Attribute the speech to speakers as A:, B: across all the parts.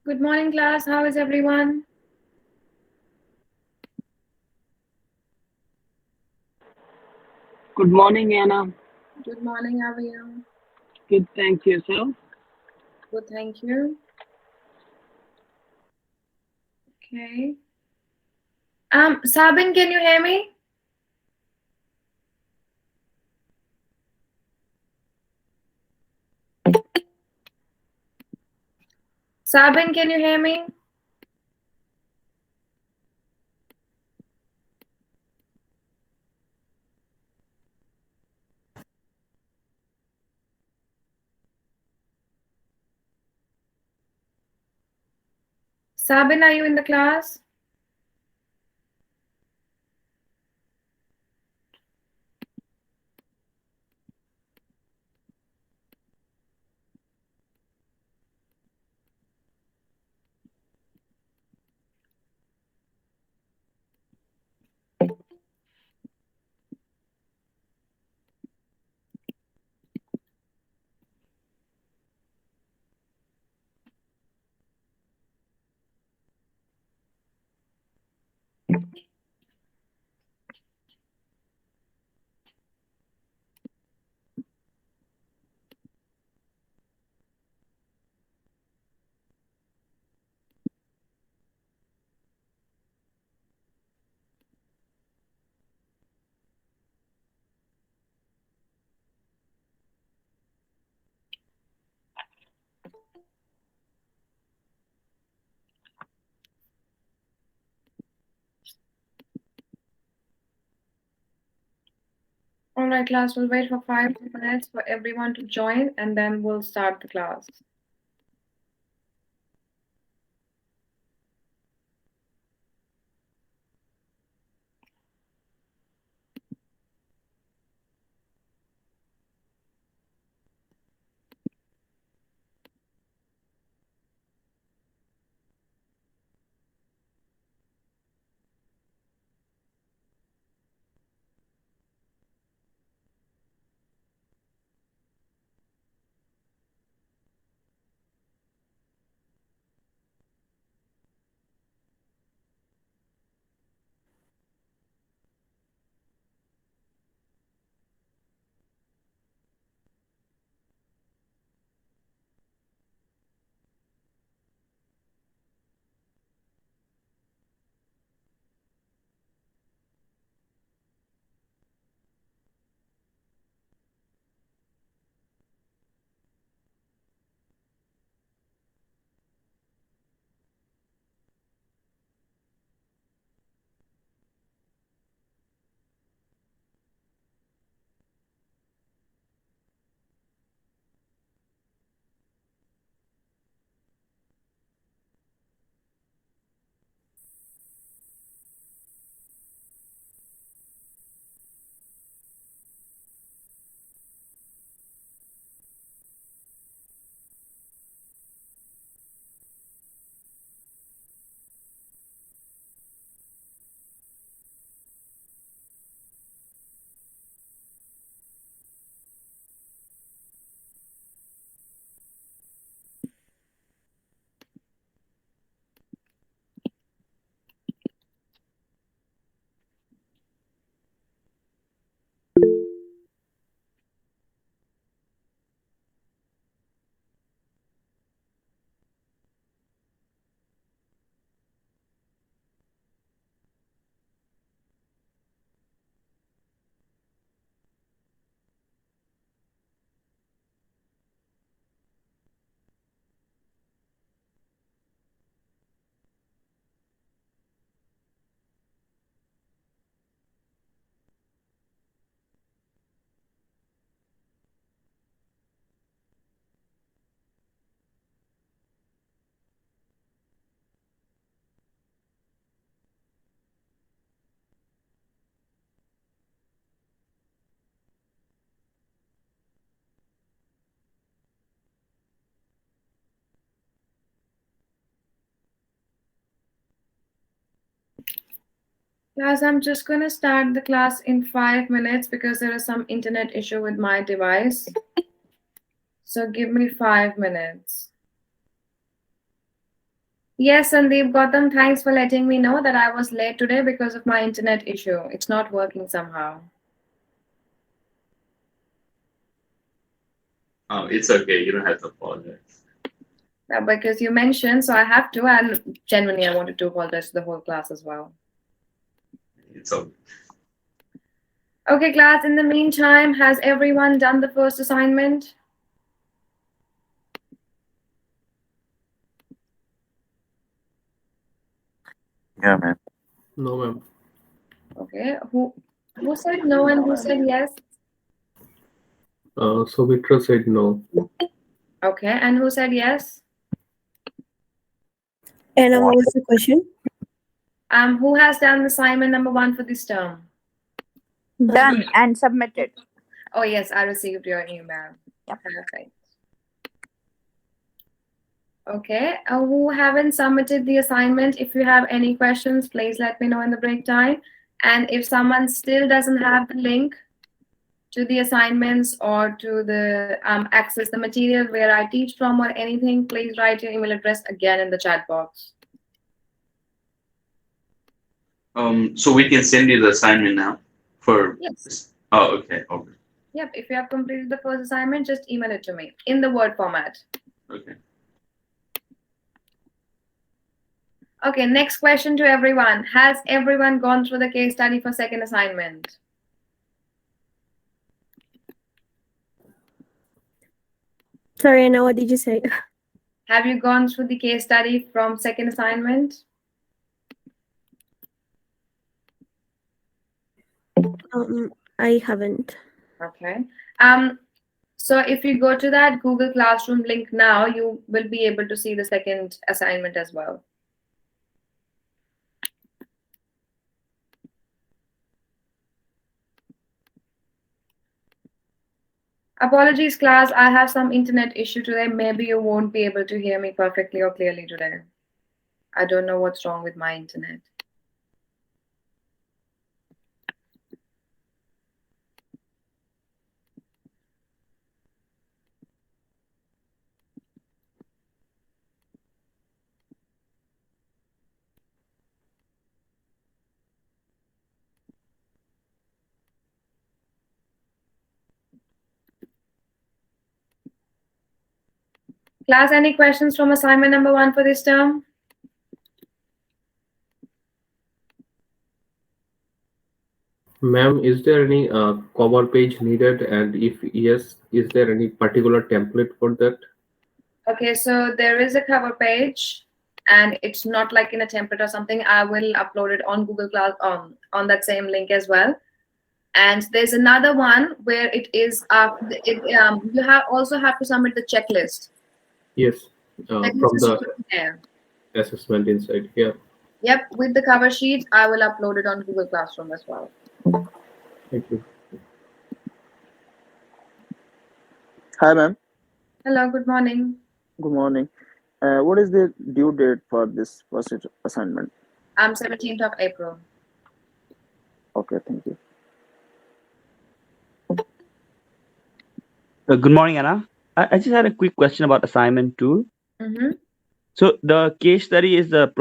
A: Good morning, class. How is everyone?
B: Good morning, Anna.
A: Good morning. How are you?
B: Good, thank you, yourself.
A: Good, thank you. Okay. Sabin, can you hear me? Sabin, can you hear me? Sabin, are you in the class? All right, class. We'll wait for 5 minutes for everyone to join, and then we'll start the class. Class, I'm just going to start the class in 5 minutes because there is some internet issue with my device. So give me 5 minutes. Yes, Sandeep Gautam, thanks for letting me know that I was late today because of my internet issue. It's not working somehow.
C: Oh, it's okay. You don't have to apologize.
A: Because you mentioned, so I have to, and genuinely, I wanted to apologize to the whole class as well.
C: It's okay.
A: Okay, class, in the meantime, has everyone done the first assignment?
D: Yeah, ma'am.
E: No, ma'am.
A: Okay, who said no and who said yes?
E: Sumitra said no.
A: Okay, and who said yes?
F: And what was the question?
A: Who has done assignment number 1 for this term?
G: Done and submitted.
A: Oh yes, I received your email.
G: Yep.
A: Perfect. Okay, who haven't submitted the assignment, if you have any questions, please let me know in the break time. And if someone still doesn't have the link to the assignments or to the access the material where I teach from or anything, please write your email address again in the chat box.
C: So we can send you the assignment now for.
A: Yes.
C: Oh, okay. Okay.
A: Yep, if you have completed the first assignment, just email it to me in the Word format.
C: Okay.
A: Okay, next question to everyone. Has everyone gone through the case study for second assignment?
F: Sorry, Anna, what did you say?
A: Have you gone through the case study from second assignment?
F: I haven't.
A: Okay. So if you go to that Google Classroom link now, you will be able to see the second assignment as well. Apologies, class. I have some internet issue today. Maybe you won't be able to hear me perfectly or clearly today. I don't know what's wrong with my internet. Class, any questions from assignment number 1 for this term?
E: Ma'am, is there any cover page needed? And if yes, is there any particular template for that?
A: Okay, so there is a cover page and it's not like in a template or something. I will upload it on Google Class on that same link as well. And there's another one where it is you also have to submit the checklist.
E: Yes, from the assessment inside here.
A: Yep, with the cover sheet, I will upload it on Google Classroom as well.
E: Thank you.
D: Hi, ma'am.
A: Hello, good morning.
D: Good morning. What is the due date for this first assignment?
A: 17th of April.
D: Okay, thank you.
H: Good morning, Anna. I just had a quick question about assignment 2.
A: Mm-hmm.
H: So the case study is the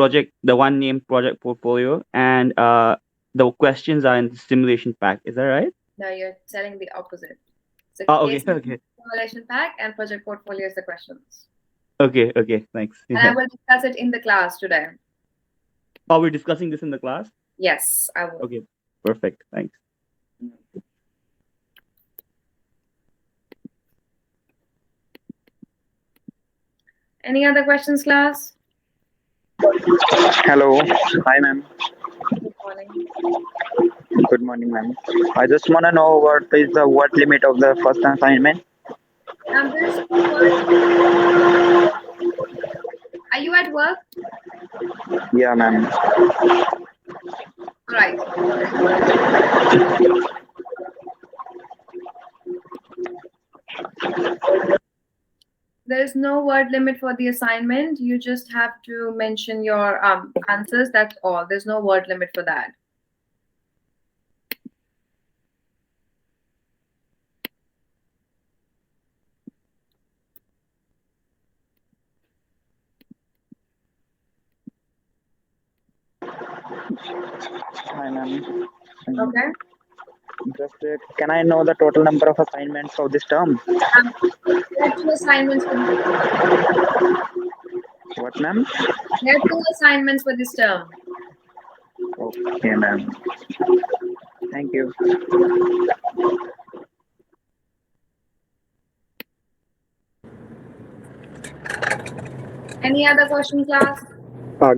H: one named project portfolio, and the questions are in the simulation pack. Is that right?
A: No, you're telling the opposite. So
H: Okay.
A: simulation pack and project portfolio is the questions.
H: Okay, thanks.
A: And I will discuss it in the class today.
H: Are we discussing this in the class?
A: Yes, I will.
H: Okay, perfect. Thanks.
A: Any other questions, class?
D: Hello. Hi, ma'am.
A: Good morning.
D: Good morning, ma'am. I just want to know what is the word limit of the first assignment?
A: Are you at work?
D: Yeah, ma'am.
A: Right. There is no word limit for the assignment. You just have to mention your answers. That's all. There's no word limit for that.
D: Hi, ma'am.
A: Okay.
D: Just can I know the total number of assignments of this term?
A: There are two assignments for
D: What, ma'am?
A: there are two assignments for this term.
D: Okay, ma'am. Thank you.
A: Any other question, class?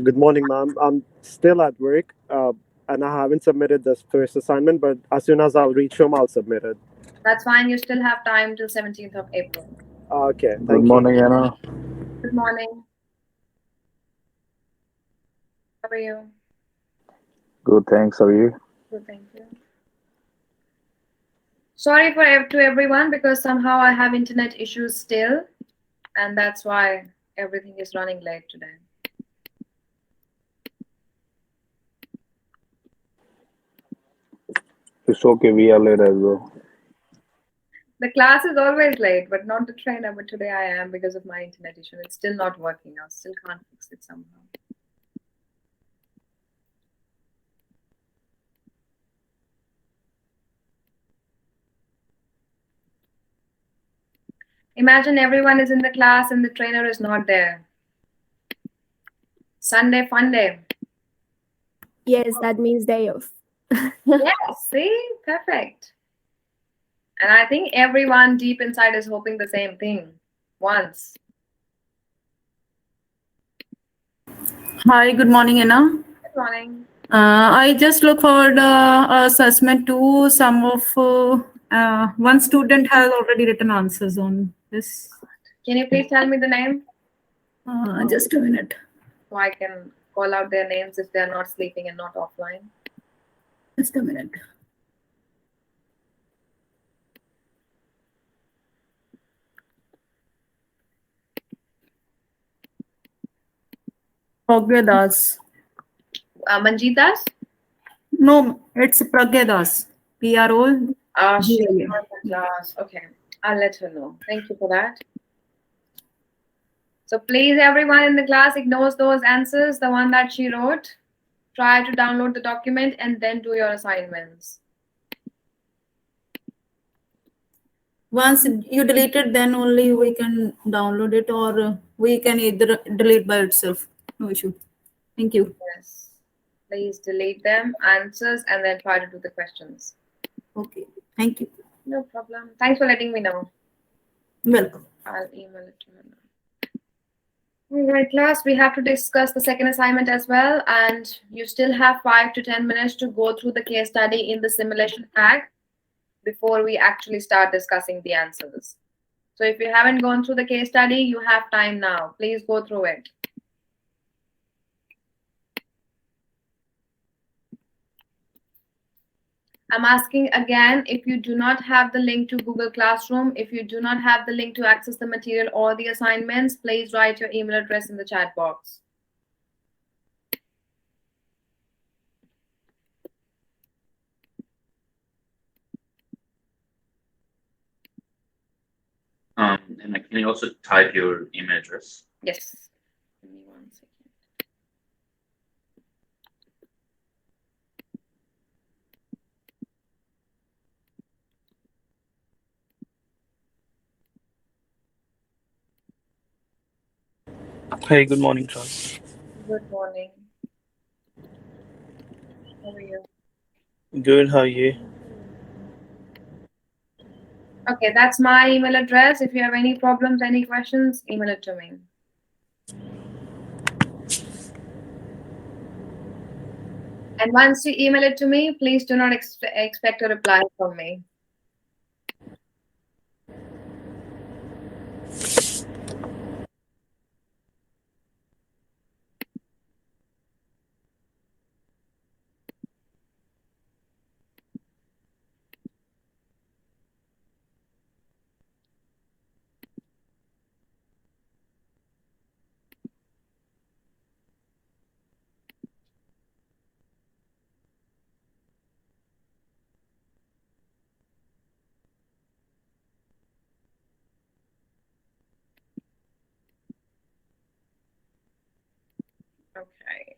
I: Good morning, ma'am. I'm still at work, and I haven't submitted this first assignment, but as soon as I'll reach home, I'll submit it.
A: That's fine. You still have time till 17th of April.
I: Okay,
J: Good
I: thank
J: morning,
I: you.
J: Anna.
A: Good morning. How are you?
J: Good, thanks. How are you?
A: Good, thank you. Sorry to everyone because somehow I have internet issues still, and that's why everything is running late today.
J: It's okay. We are late as well.
A: The class is always late, but not the trainer. But today I am because of my internet issue. It's still not working. I still can't fix it somehow. Imagine everyone is in the class and the trainer is not there. Sunday fun day.
F: Yes, that means day off.
A: Yes, see? Perfect. And I think everyone deep inside is hoping the same thing once.
K: Hi, good morning, Anna.
A: Good morning.
K: I just look forward assessment to some of one student has already written answers on this.
A: Can you please tell me the name
K: Just a minute.
A: so I can call out their names if they're not sleeping and not offline?
K: Just a minute. Pragya Das.
A: Manjeet Das?
K: No, it's Pragya Das. PRO.
A: She's
K: Yeah.
A: not in class. Okay, I'll let her know. Thank you for that. So please, everyone in the class ignores those answers, the one that she wrote. Try to download the document and then do your assignments.
K: Once you delete it, then only we can download it, or we can either delete by itself. No issue. Thank you.
A: Yes. Please delete them, answers, and then try to do the questions.
K: Okay. Thank you.
A: No problem. Thanks for letting me know.
K: Welcome.
A: I'll email it to her now. All right, class, we have to discuss the second assignment as well, and you still have 5 to 10 minutes to go through the case study in the simulation pack before we actually start discussing the answers. So if you haven't gone through the case study, you have time now. Please go through it. I'm asking again, if you do not have the link to Google Classroom, if you do not have the link to access the material or the assignments, please write your email address in the chat box.
C: And can you also type your email address?
A: Yes. Give me 1 second.
L: Hi, good morning, class.
A: Good morning. How are you?
L: Good, how are you?
A: Okay, that's my email address. If you have any problems, any questions, email it to me. And once you email it to me, please do not expect a reply from me. Okay.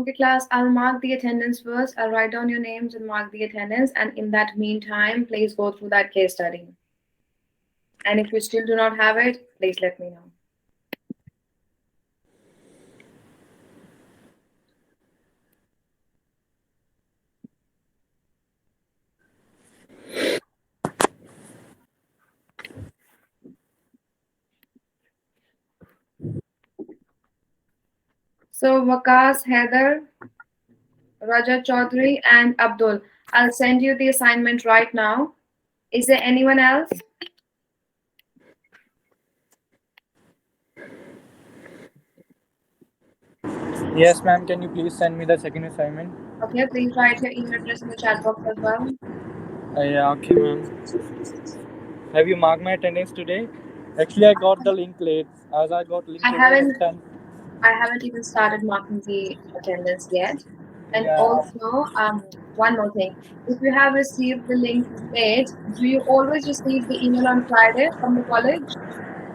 A: Okay, class, I'll mark the attendance first. I'll write down your names and mark the attendance. And in that meantime, please go through that case study. And if you still do not have it, please let me know. So Waqas, Heather, Rajat Chaudhary, and Abdul, I'll send you the assignment right now. Is there anyone else?
L: Yes, ma'am. Can you please send me the second assignment?
A: Okay, please write your email address in the chat box as well.
L: Yeah, okay, ma'am. Have you marked my attendance today? Actually, I got the link late. As I got link
A: I
L: today,
A: haven't even started marking the attendance yet. And
L: Yeah.
A: also, one more thing. If you have received the link late, do you always receive the email on Friday from the college?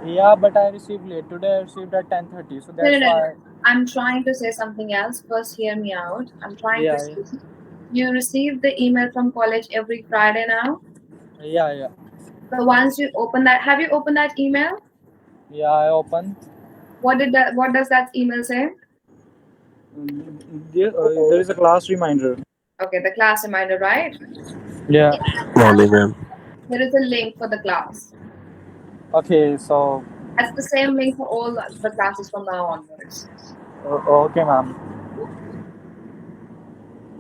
L: Yeah, but I received late. Today I received at 10:30, so that's
A: No.
L: why.
A: I'm trying to say something else. First, hear me out. I'm trying
L: Yeah,
A: to say, you receive the email from college every Friday now.
L: Yeah.
A: So once you open that, have you opened that email?
L: Yeah, I opened.
A: What does that email say?
L: There is a class reminder.
A: Okay, the class reminder, right?
L: Yeah.
E: Morning, ma'am.
A: There is a link for the class.
L: Okay, so.
A: That's the same link for all the classes from now onwards.
L: Okay, ma'am.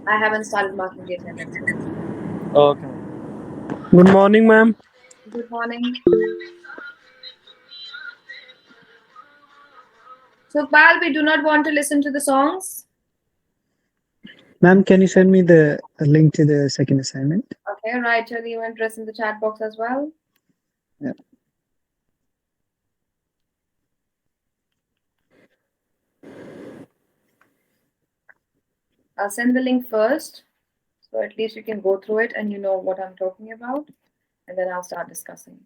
A: I haven't started marking the attendance.
L: Okay.
M: Good morning, ma'am.
A: Good morning. So, Pal, we do not want to listen to the songs.
M: Ma'am, can you send me the link to the second assignment?
A: Okay, write your email address in the chat box as well.
M: Yeah.
A: I'll send the link first, so at least you can go through it and you know what I'm talking about, and then I'll start discussing.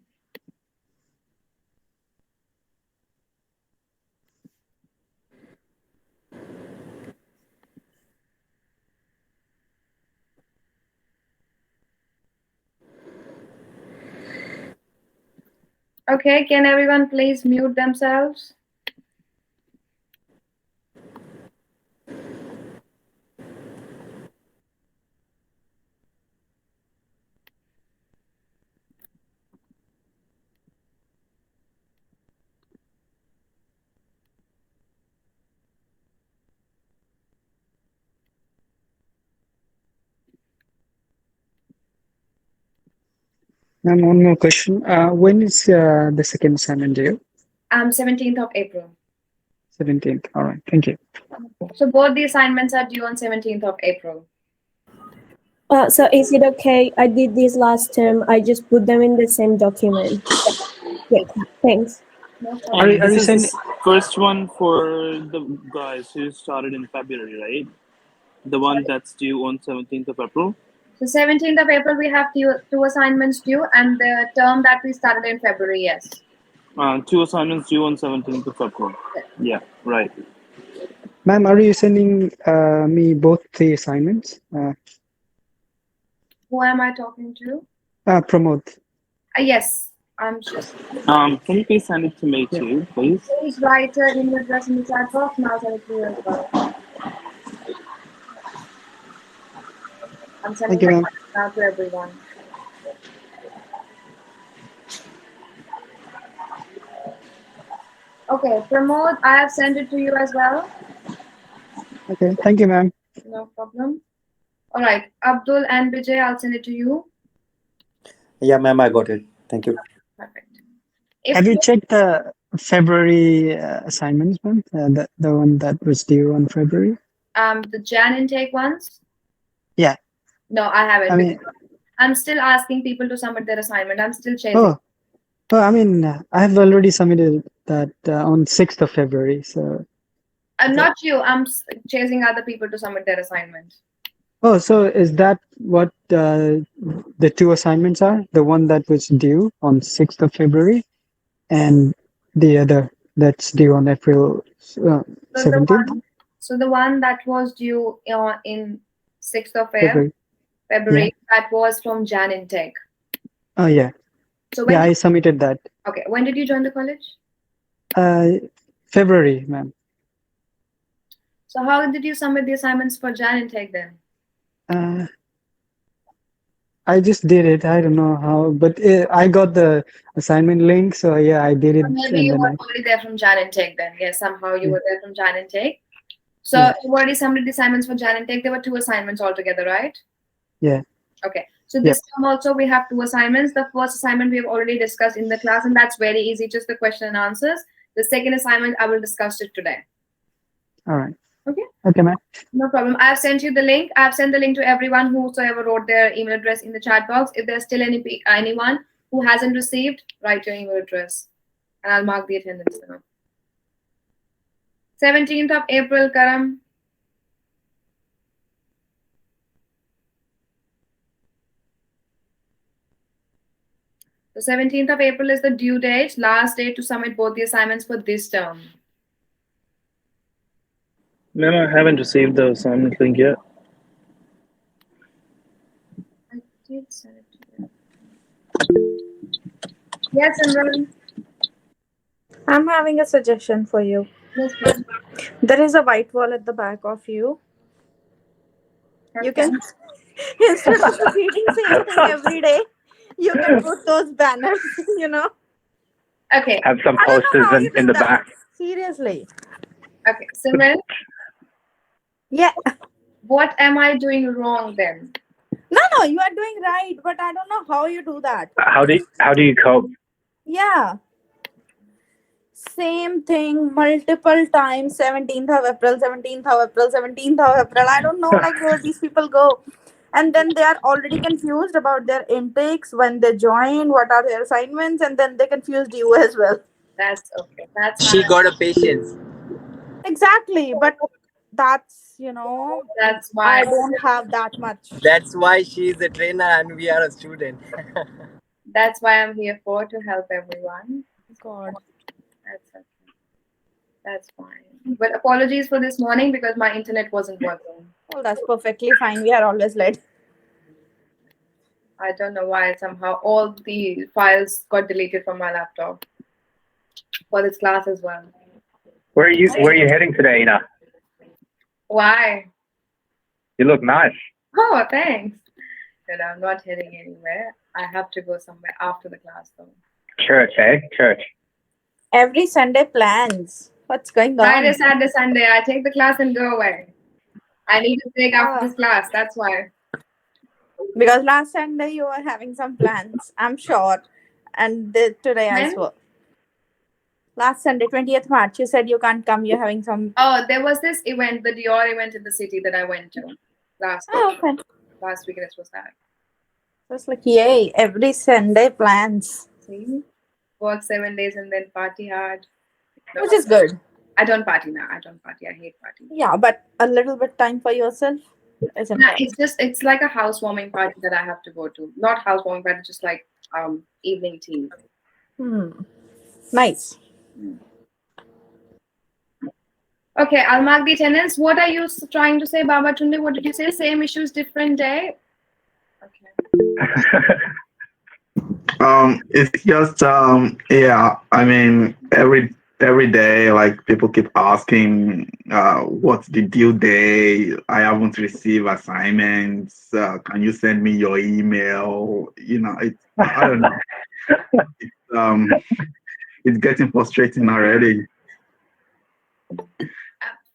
A: Okay, can everyone please mute themselves?
M: Ma'am, one more question. When is the second assignment due?
A: 17th of April.
M: 17th. All right. Thank you.
A: So both the assignments are due on 17th of April.
F: So is it okay? I did this last term. I just put them in the same document. Yeah, thanks.
A: No
M: Are you
L: This is
M: sending?
L: the first one for the guys who started in February, right? The one that's due on 17th of April.
A: So 17th of April, we have two assignments due, and the term that we started in February, yes.
L: 2 assignments due on 17th of April. Yeah, right.
M: Ma'am, are you sending me both the assignments?
A: Who am I talking to?
M: Pramod.
A: Yes, I'm just.
L: Can you please send it to me too, please?
A: Please write your email address in the chat box, and I'll send it to you as well. I'm sending
M: Thank you, ma'am.
A: it now to everyone. Okay, Pramod, I have sent it to you as well.
M: Okay. Thank you, ma'am.
A: No problem. All right, Abdul and Vijay, I'll send it to you.
N: Yeah, ma'am, I got it. Thank you.
A: Perfect.
M: Have you checked the February assignments, ma'am? The one that was due on February?
A: The Jan intake ones?
M: Yeah.
A: No, I haven't.
M: I mean,
A: I'm still asking people to submit their assignment. I'm still chasing.
M: oh, I mean, I have already submitted that on 6th of February. So.
A: Not you. I'm chasing other people to submit their assignment.
M: Oh, so is that what the two assignments are? The one that was due on 6th of February and the other that's due on April 17th?
A: So the one that was due in 6th of
M: February.
A: February, that was from Jan Intake.
M: Oh, yeah.
A: So when
M: Yeah, I submitted that.
A: okay, when did you join the college?
M: February, ma'am.
A: So how did you submit the assignments for Jan Intake then?
M: I just did it. I don't know how, but I got the assignment link, so yeah, I did it.
A: Or maybe
M: And
A: you
M: then
A: were already there from Jan Intake then. Yes, somehow you
M: Yeah.
A: were there from Jan Intake. So
M: Yeah.
A: you already submitted the assignments for Jan Intake. There were 2 assignments altogether, right?
M: Yeah.
A: Okay. So this time also we have 2 assignments. The first assignment we have already discussed in the class, and that's very easy, just the question and answers. The second assignment I will discuss it today.
M: All right.
A: Okay.
M: Okay, ma'am.
A: No problem. I've sent you the link. I've sent the link to everyone whosoever wrote their email address in the chat box. If there's still anyone who hasn't received, write your email address, and I'll mark the attendance now. 17th of April, Karam. The 17th of April is the due date, last date to submit both the assignments for this term.
L: Ma'am, I haven't received the assignment link yet.
A: I did send it to you. Yes, Imran.
G: I'm having a suggestion for you.
A: Yes, please.
G: There is a white wall at the back of you. You can, instead of repeating same thing every day, you can put those banners, you know.
A: Okay.
J: Have some
G: I don't know
J: posters
G: how you
J: in
G: do
J: the
G: that.
J: back.
G: Seriously.
A: Okay, Simran,
G: Yeah.
A: what am I doing wrong then?
G: No, you are doing right, but I don't know how you do that.
J: How do you cope?
G: Yeah. Same thing multiple times. 17th of April, 17th of April, 17th of April. I don't know like where these people go. And then they are already confused about their intakes when they join, what are their assignments, and then they confused you as well.
A: That's okay. That's
O: She got a patience.
G: Exactly, but that's, you know,
A: That's why
G: I don't have that much.
O: That's why she is a trainer and we are a student.
A: That's why I'm here for, to help everyone.
G: God.
A: That's okay. That's fine. But apologies for this morning because my internet wasn't working.
G: Well, that's perfectly fine. We are always late.
A: I don't know why somehow all the files got deleted from my laptop for this class as well.
J: Where are you heading today, Ina?
A: Why?
J: You look nice.
A: Oh, thanks. No, I'm not heading anywhere. I have to go somewhere after the class though.
J: Church, eh? Church.
G: Every Sunday plans. What's going on?
A: Friday, Saturday, Sunday, I take the class and go away. I need to take after this class. That's why.
G: Because last Sunday you were having some plans, I'm sure. And today as
A: When?
G: well. Last Sunday, 20th March, you said you can't come. You're having some.
A: Oh, there was this event, the Dior event in the city that I went to last week. Last week, this was that.
G: So it's like, yay, every Sunday plans.
A: See? Work 7 days and then party hard. No,
G: Which is good.
A: I don't party now. I don't party. I hate party.
G: Yeah, but a little bit time for yourself isn't
A: Nah,
G: bad.
A: it's like a housewarming party that I have to go to. Not housewarming party, just like evening tea.
G: Nice.
A: Okay, I'll mark the attendance. What are you trying to say, Baba Tunde? What did you say? Same issues, different day?
P: It's just yeah, I mean every day like people keep asking what's the due day? I haven't received assignments. Can you send me your email? You know, I don't know. It's getting frustrating already.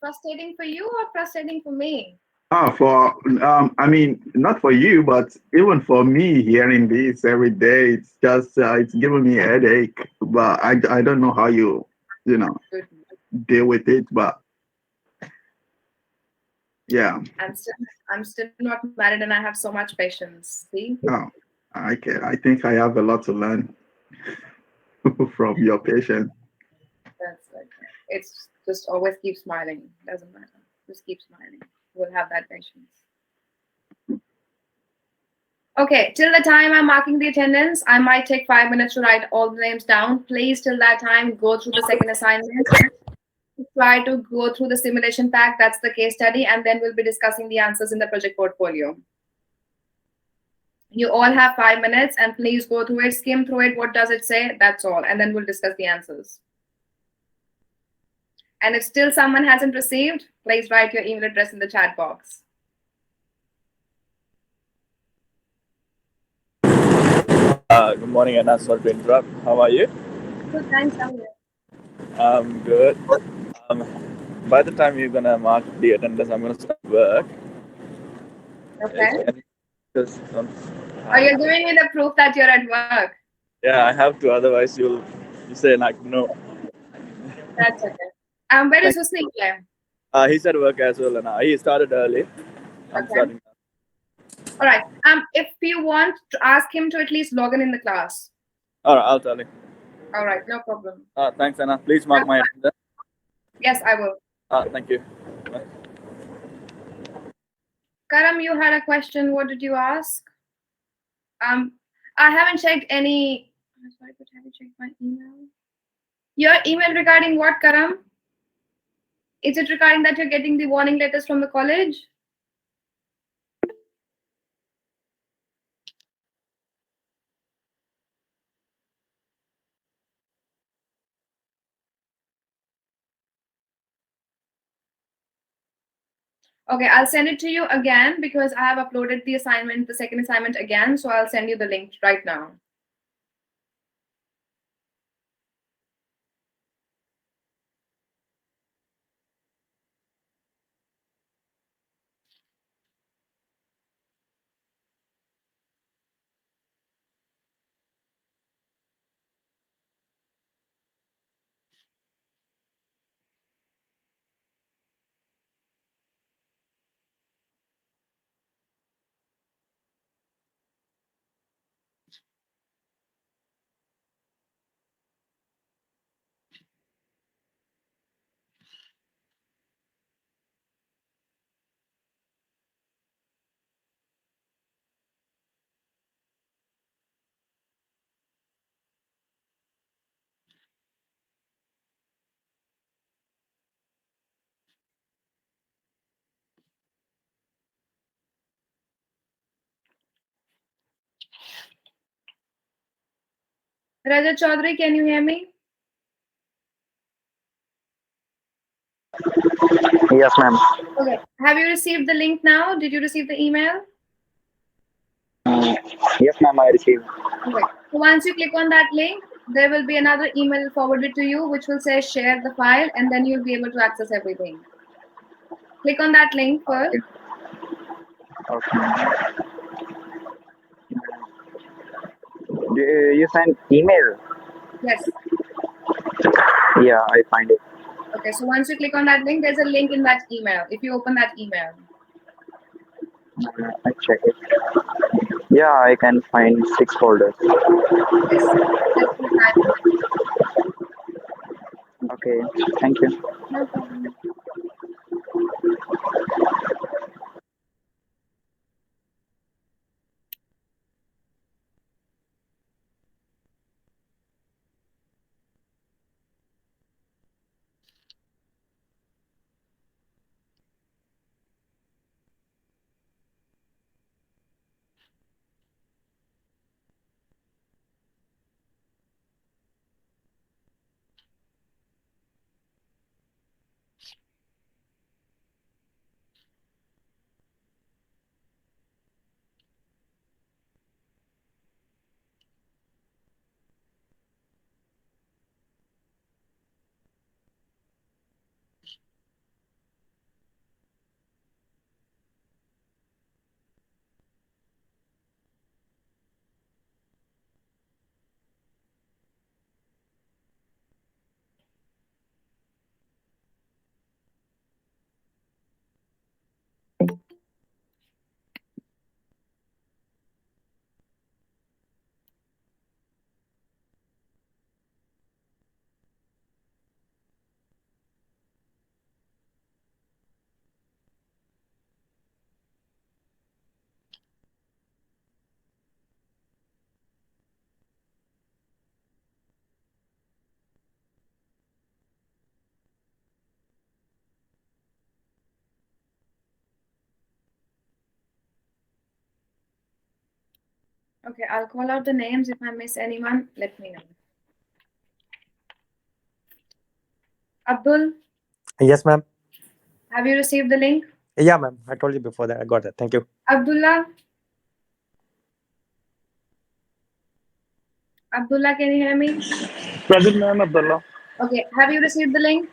A: Frustrating for you or frustrating for me?
P: I mean, not for you, but even for me, hearing this every day, it's just it's giving me a headache. But I don't know how you deal with it. But yeah.
A: I'm still not married, and I have so much patience. See?
P: Oh, I think I have a lot to learn from your patience.
A: That's okay. It's just always keep smiling. Doesn't matter. Just keep smiling. We'll have that patience. Okay, till the time I'm marking the attendance, I might take 5 minutes to write all the names down. Please, till that time, go through the second assignment. try to go through the simulation pack, that's the case study, and then we'll be discussing the answers in the project portfolio. You all have 5 minutes, and please go through it, skim through it. What does it say? That's all. And then we'll discuss the answers. And if still someone hasn't received, please write your email address in the chat box.
Q: Good morning, Anna. Sorry to interrupt. How are you?
A: Good, thanks. How are you?
Q: I'm good. By the time you're gonna mark the attendance, I'm gonna start work.
A: Okay.
Q: Because,
A: Are you giving me the proof that you're at work?
Q: yeah, I have to. Otherwise, you say like no.
A: That's okay. Where is Husni?
Q: He's at work as well, and he started early. I'm
A: Okay.
Q: starting.
A: All right. If you want to ask him to at least log in the class.
Q: All right, I'll tell him.
A: All right, no problem.
Q: Thanks, Anna. Please mark my attendance.
A: Yes, I will.
Q: Thank you. Bye.
A: Karam, you had a question. What did you ask? I haven't checked any. I'm sorry, but have you checked my email? Your email regarding what, Karam? Is it regarding that you're getting the warning letters from the college? Okay, I'll send it to you again because I have uploaded the assignment, the second assignment again. So I'll send you the link right now. Rajat Chaudhary, can you hear me?
D: Yes, ma'am.
A: Okay. Have you received the link now? Did you receive the email?
D: Yes, ma'am, I received.
A: Okay. So once you click on that link, there will be another email forwarded to you, which will say share the file, and then you'll be able to access everything. Click on that link first.
D: Okay. You sent email?
A: Yes.
D: Yeah, I find it.
A: Okay. So once you click on that link, there's a link in that email. If you open that email.
D: I check it. Yeah, I can find 6 folders.
A: Yes.
D: Okay, thank you.
A: No problem. Okay, I'll call out the names. If I miss anyone, let me know. Abdul,
N: Yes, ma'am.
A: have you received the link?
N: Yeah, ma'am. I told you before that. I got it. Thank you.
A: Abdullah? Abdullah, can you hear me?
R: Present, ma'am, Abdullah.
A: Okay, have you received the link?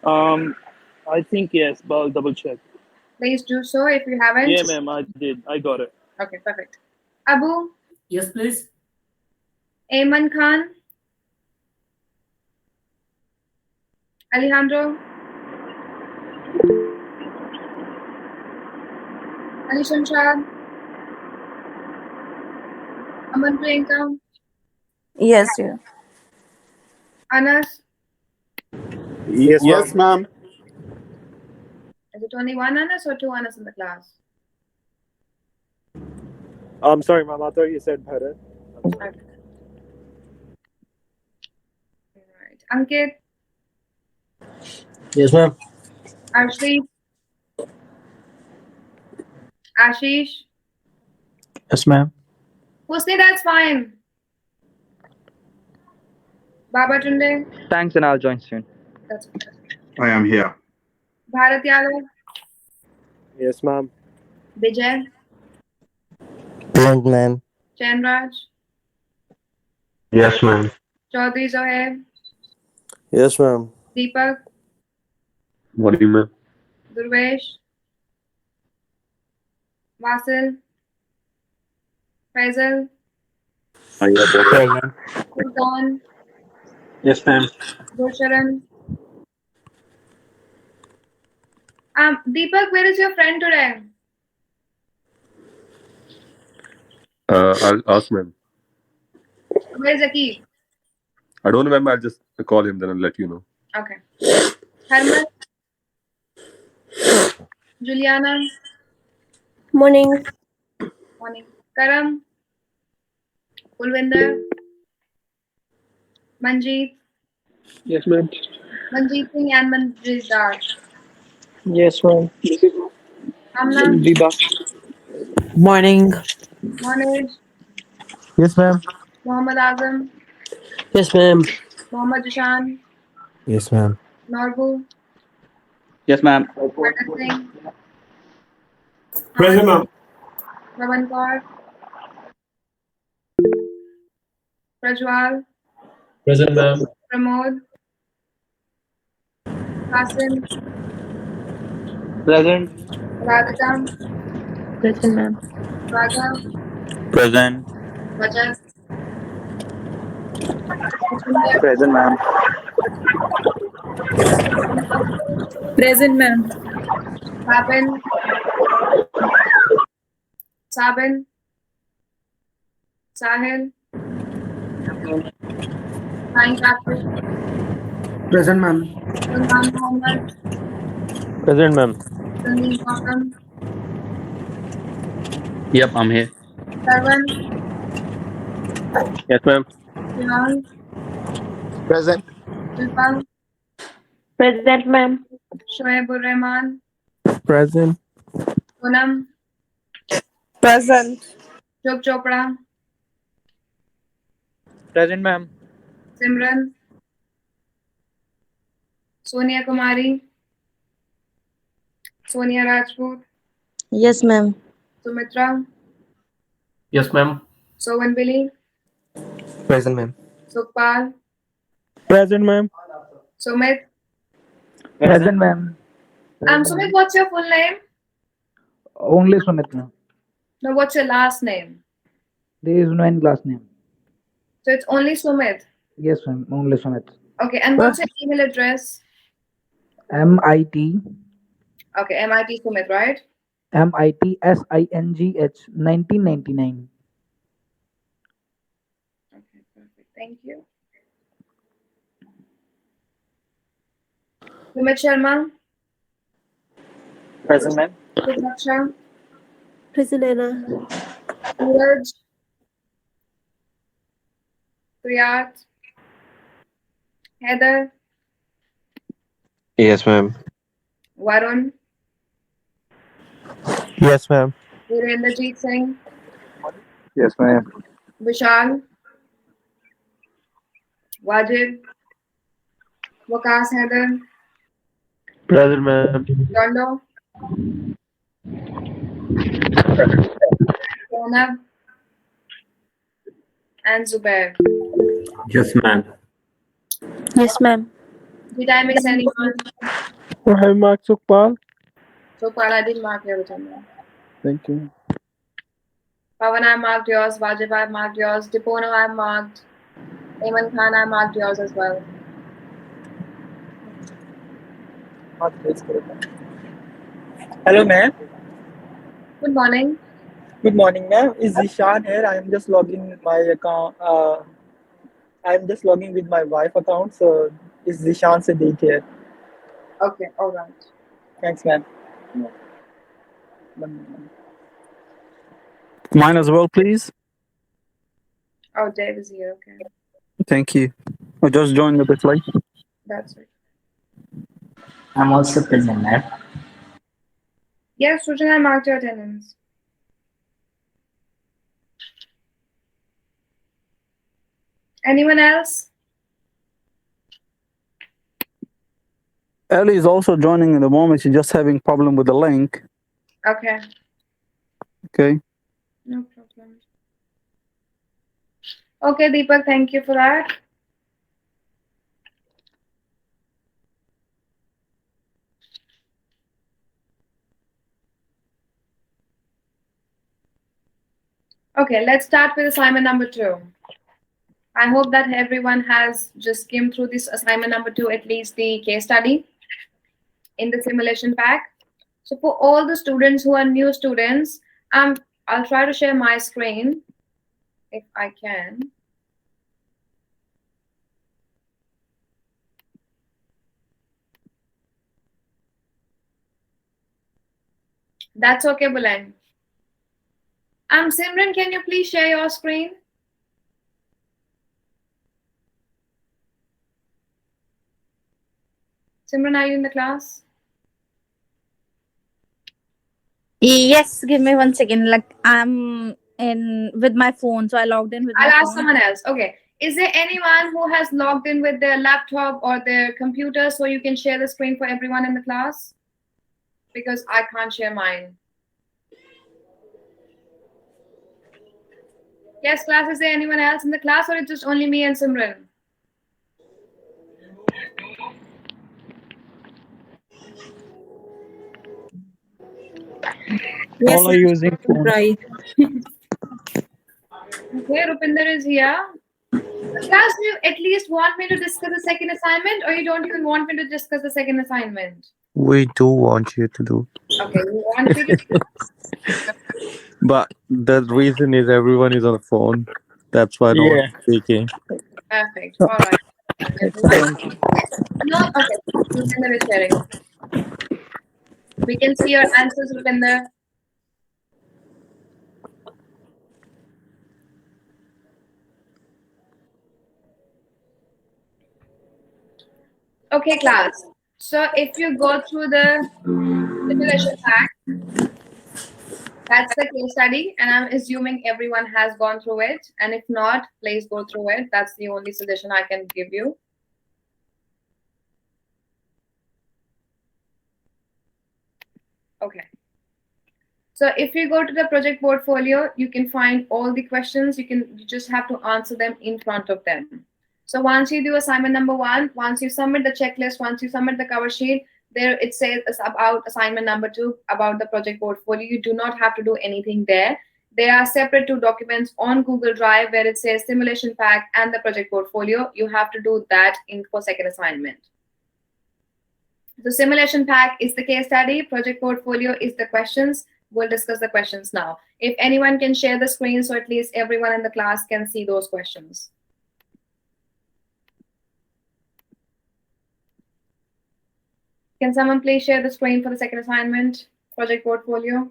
R: I think yes, but I'll double check.
A: Please do so if you haven't.
R: Yeah, ma'am, I did. I got it.
A: Okay, perfect. Abu?
S: Yes, please.
A: Ayman Khan? Alejandro? Ali Shamshad? Aman Priyanka?
G: Yes, yeah.
A: Anas?
I: Yes, ma'am.
A: Is it only one Anas or two Anas in the class?
I: I'm sorry, ma'am. I thought you said Bharat.
A: Okay. Alright. Ankit?
S: Yes, ma'am.
A: Arshdeep? Ashish?
M: Yes, ma'am.
A: Husni, that's fine. Baba Tunde?
H: Thanks, and I'll join soon.
A: That's fine.
P: I am here.
A: Bharat Yadav?
I: Yes, ma'am.
A: Vijay?
O: Present, ma'am.
A: Chanraj?
S: Yes, ma'am.
A: Chaudhry Zohair?
N: Yes, ma'am.
A: Deepak?
S: What do you mean?
A: Durvesh? Vasil? Faisal?
S: Present.
A: Sultan?
S: Yes, ma'am.
A: Gulsharan? Deepak, where is your friend today?
S: I'll ask ma'am.
A: Where's Akib?
S: I don't remember. I'll just call him, then I'll let you know.
A: Okay. Harman? Juliana?
F: Morning.
A: Morning. Karam? Ulvinder? Manjeet?
R: Yes, ma'am.
A: Manjeet Singh and Manjeet Dar.
R: Yes, ma'am.
A: Amna?
R: Diba.
T: Morning.
A: Monish?
N: Yes, ma'am.
A: Mohammad Azam?
T: Yes, ma'am.
A: Mohammad Jishan?
N: Yes, ma'am.
A: Norbu?
H: Yes, ma'am.
A: Bhagat Singh?
S: Present, ma'am.
A: Raman Kaur? Prajwal?
S: Present, ma'am.
A: Pramod? Qasim?
L: Present.
A: Radhikam?
F: Present, ma'am.
A: Raghav?
D: Present.
A: Rajat?
D: Present, ma'am.
K: Present, ma'am.
A: Sabin? Sabin? Sahil? Sain Karthik?
T: Present, ma'am.
A: Sultan Muhammad?
N: Present, ma'am.
A: Sandeep Gautam?
C: Yep, I'm here.
A: Sarwan?
N: Yes, ma'am.
A: Kunal?
N: Present.
A: Shilpa?
F: Present, ma'am.
A: Shoaib Rahman?
N: Present.
A: Poonam?
G: Present.
A: Shubh Chopra?
L: Present, ma'am.
A: Simran? Sonia Kumari? Sonia Rajput?
F: Yes, ma'am.
A: Sumitra?
S: Yes, ma'am.
A: Sovan Billy?
N: Present, ma'am.
A: Sukhpal?
L: Present, ma'am.
A: Sumit?
L: Present, ma'am.
A: Sumit, what's your full name?
L: Only Sumit, ma'am.
A: No, what's your last name?
L: There is no any last name.
A: So it's only Sumit.
L: Yes, ma'am. Only Sumit.
A: Okay, and what's your email address?
L: MIT
A: Okay, MIT Sumit, right?
L: MITSINGH 1999.
A: Okay, perfect. Thank you. Sumit Sharma?
L: Present, ma'am.
A: Sudaksha?
F: Present, Anna.
A: Suraj? Priyat? Heather?
N: Yes, ma'am.
A: Varun?
N: Yes, ma'am.
A: Virendrajit Singh?
J: Yes, ma'am.
A: Vishal, Wajid, Wakas Heather,
N: Present, ma'am.
A: Yondo, Pranab, and Zubair.
N: Yes, ma'am.
F: Yes, ma'am.
A: Did I miss anyone?
R: Oh, have marked Sukhpal.
A: So far, I didn't mark your return.
R: Thank you.
A: Pavan, I marked yours. Wajib, I marked yours. Dipono, I marked. Ayman Khan, I marked yours as well.
L: Hello, ma'am.
A: Good morning.
L: Good morning, ma'am. Is Zishan here? I am just logging my account. I am just logging with my wife account. So is Zishan Siddiq here?
A: Okay, all right.
L: Thanks, ma'am.
U: Mine as well, please.
A: Oh, Dave is here. Okay,
U: Thank you. I just joined a bit late.
A: that's it.
V: I'm also present, ma'am.
A: Yes, Sujan, I marked your attendance. Anyone else?
U: Ellie is also joining in the moment. She's just having problem with the link.
A: Okay,
U: Okay.
A: no problem. Okay, Deepak, thank you for that. Okay, let's start with assignment number 2. I hope that everyone has just skimmed through this assignment number 2, at least the case study in the simulation pack. So for all the students who are new students, I'll try to share my screen if I can. That's okay, Bulan. Simran, can you please share your screen? Simran, are you in the class?
G: Yes, give me 1 second. Like I'm in with my phone, so I logged in with my
A: I'll ask
G: phone.
A: someone else. Okay. Is there anyone who has logged in with their laptop or their computer so you can share the screen for everyone in the class? Because I can't share mine. Yes, class, is there anyone else in the class or it's just only me and Simran?
K: Yes,
M: All are using phone.
K: try.
A: Okay, Rupinder is here. Class, do you at least want me to discuss the second assignment or you don't even want me to discuss the second assignment?
N: We do want you to do.
A: Okay, you want me to?
N: But the reason is everyone is on the phone. That's why no
L: Yeah.
N: one's speaking.
A: Perfect. All right. No, okay. Rupinder is sharing. We can see your answers, Rupinder. Okay, class. So if you go through the simulation pack, that's the case study, and I'm assuming everyone has gone through it. And if not, please go through it. That's the only suggestion I can give you. Okay. So if you go to the project portfolio, you can find all the questions. You just have to answer them in front of them. So once you do assignment number 1, once you submit the checklist, once you submit the cover sheet, there it says about assignment number 2, about the project portfolio. You do not have to do anything there. They are separate 2 documents on Google Drive where it says simulation pack and the project portfolio. You have to do that for second assignment. The simulation pack is the case study. Project portfolio is the questions. We'll discuss the questions now. If anyone can share the screen so at least everyone in the class can see those questions. Can someone please share the screen for the second assignment, project portfolio?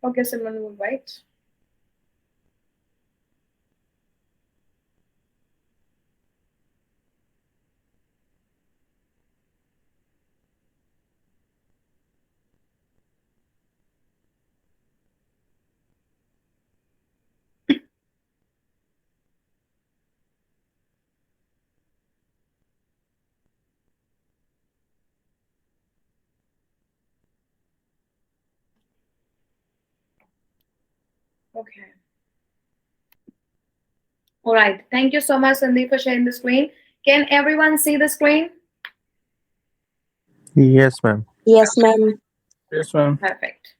A: Okay, someone will wait. Okay. All right. Thank you so much, Sandeep, for sharing the screen. Can everyone see the screen?
N: Yes, ma'am.
F: Yes, ma'am.
L: Yes, ma'am.
A: Perfect.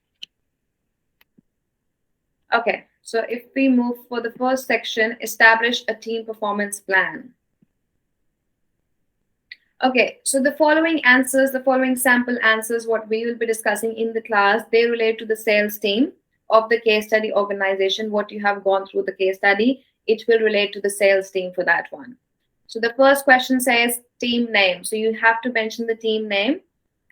A: Okay. So if we move for the first section, establish a team performance plan. Okay, so the following answers, the following sample answers, what we will be discussing in the class, they relate to the sales team of the case study organization, what you have gone through the case study, it will relate to the sales team for that one. So the first question says team name. So you have to mention the team name,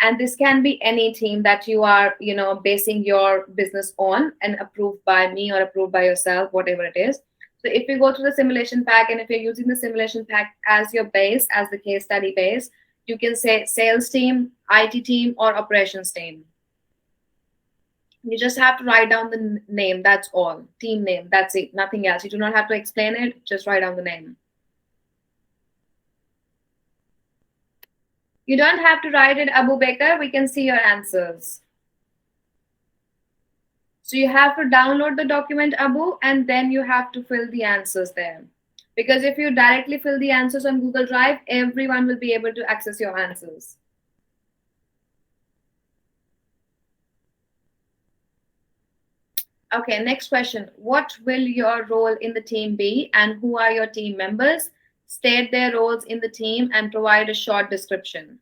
A: and this can be any team that you are, basing your business on and approved by me or approved by yourself, whatever it is. So if you go to the simulation pack, and if you're using the simulation pack as your base, as the case study base, you can say sales team, IT team, or operations team. You just have to write down the name, that's all. Team name, that's it, nothing else. You do not have to explain it, just write down the name. You don't have to write it, Abu Bakr, we can see your answers. So you have to download the document, Abu, and then you have to fill the answers there. Because if you directly fill the answers on Google Drive, everyone will be able to access your answers. Okay, next question. What will your role in the team be, and who are your team members? State their roles in the team and provide a short description.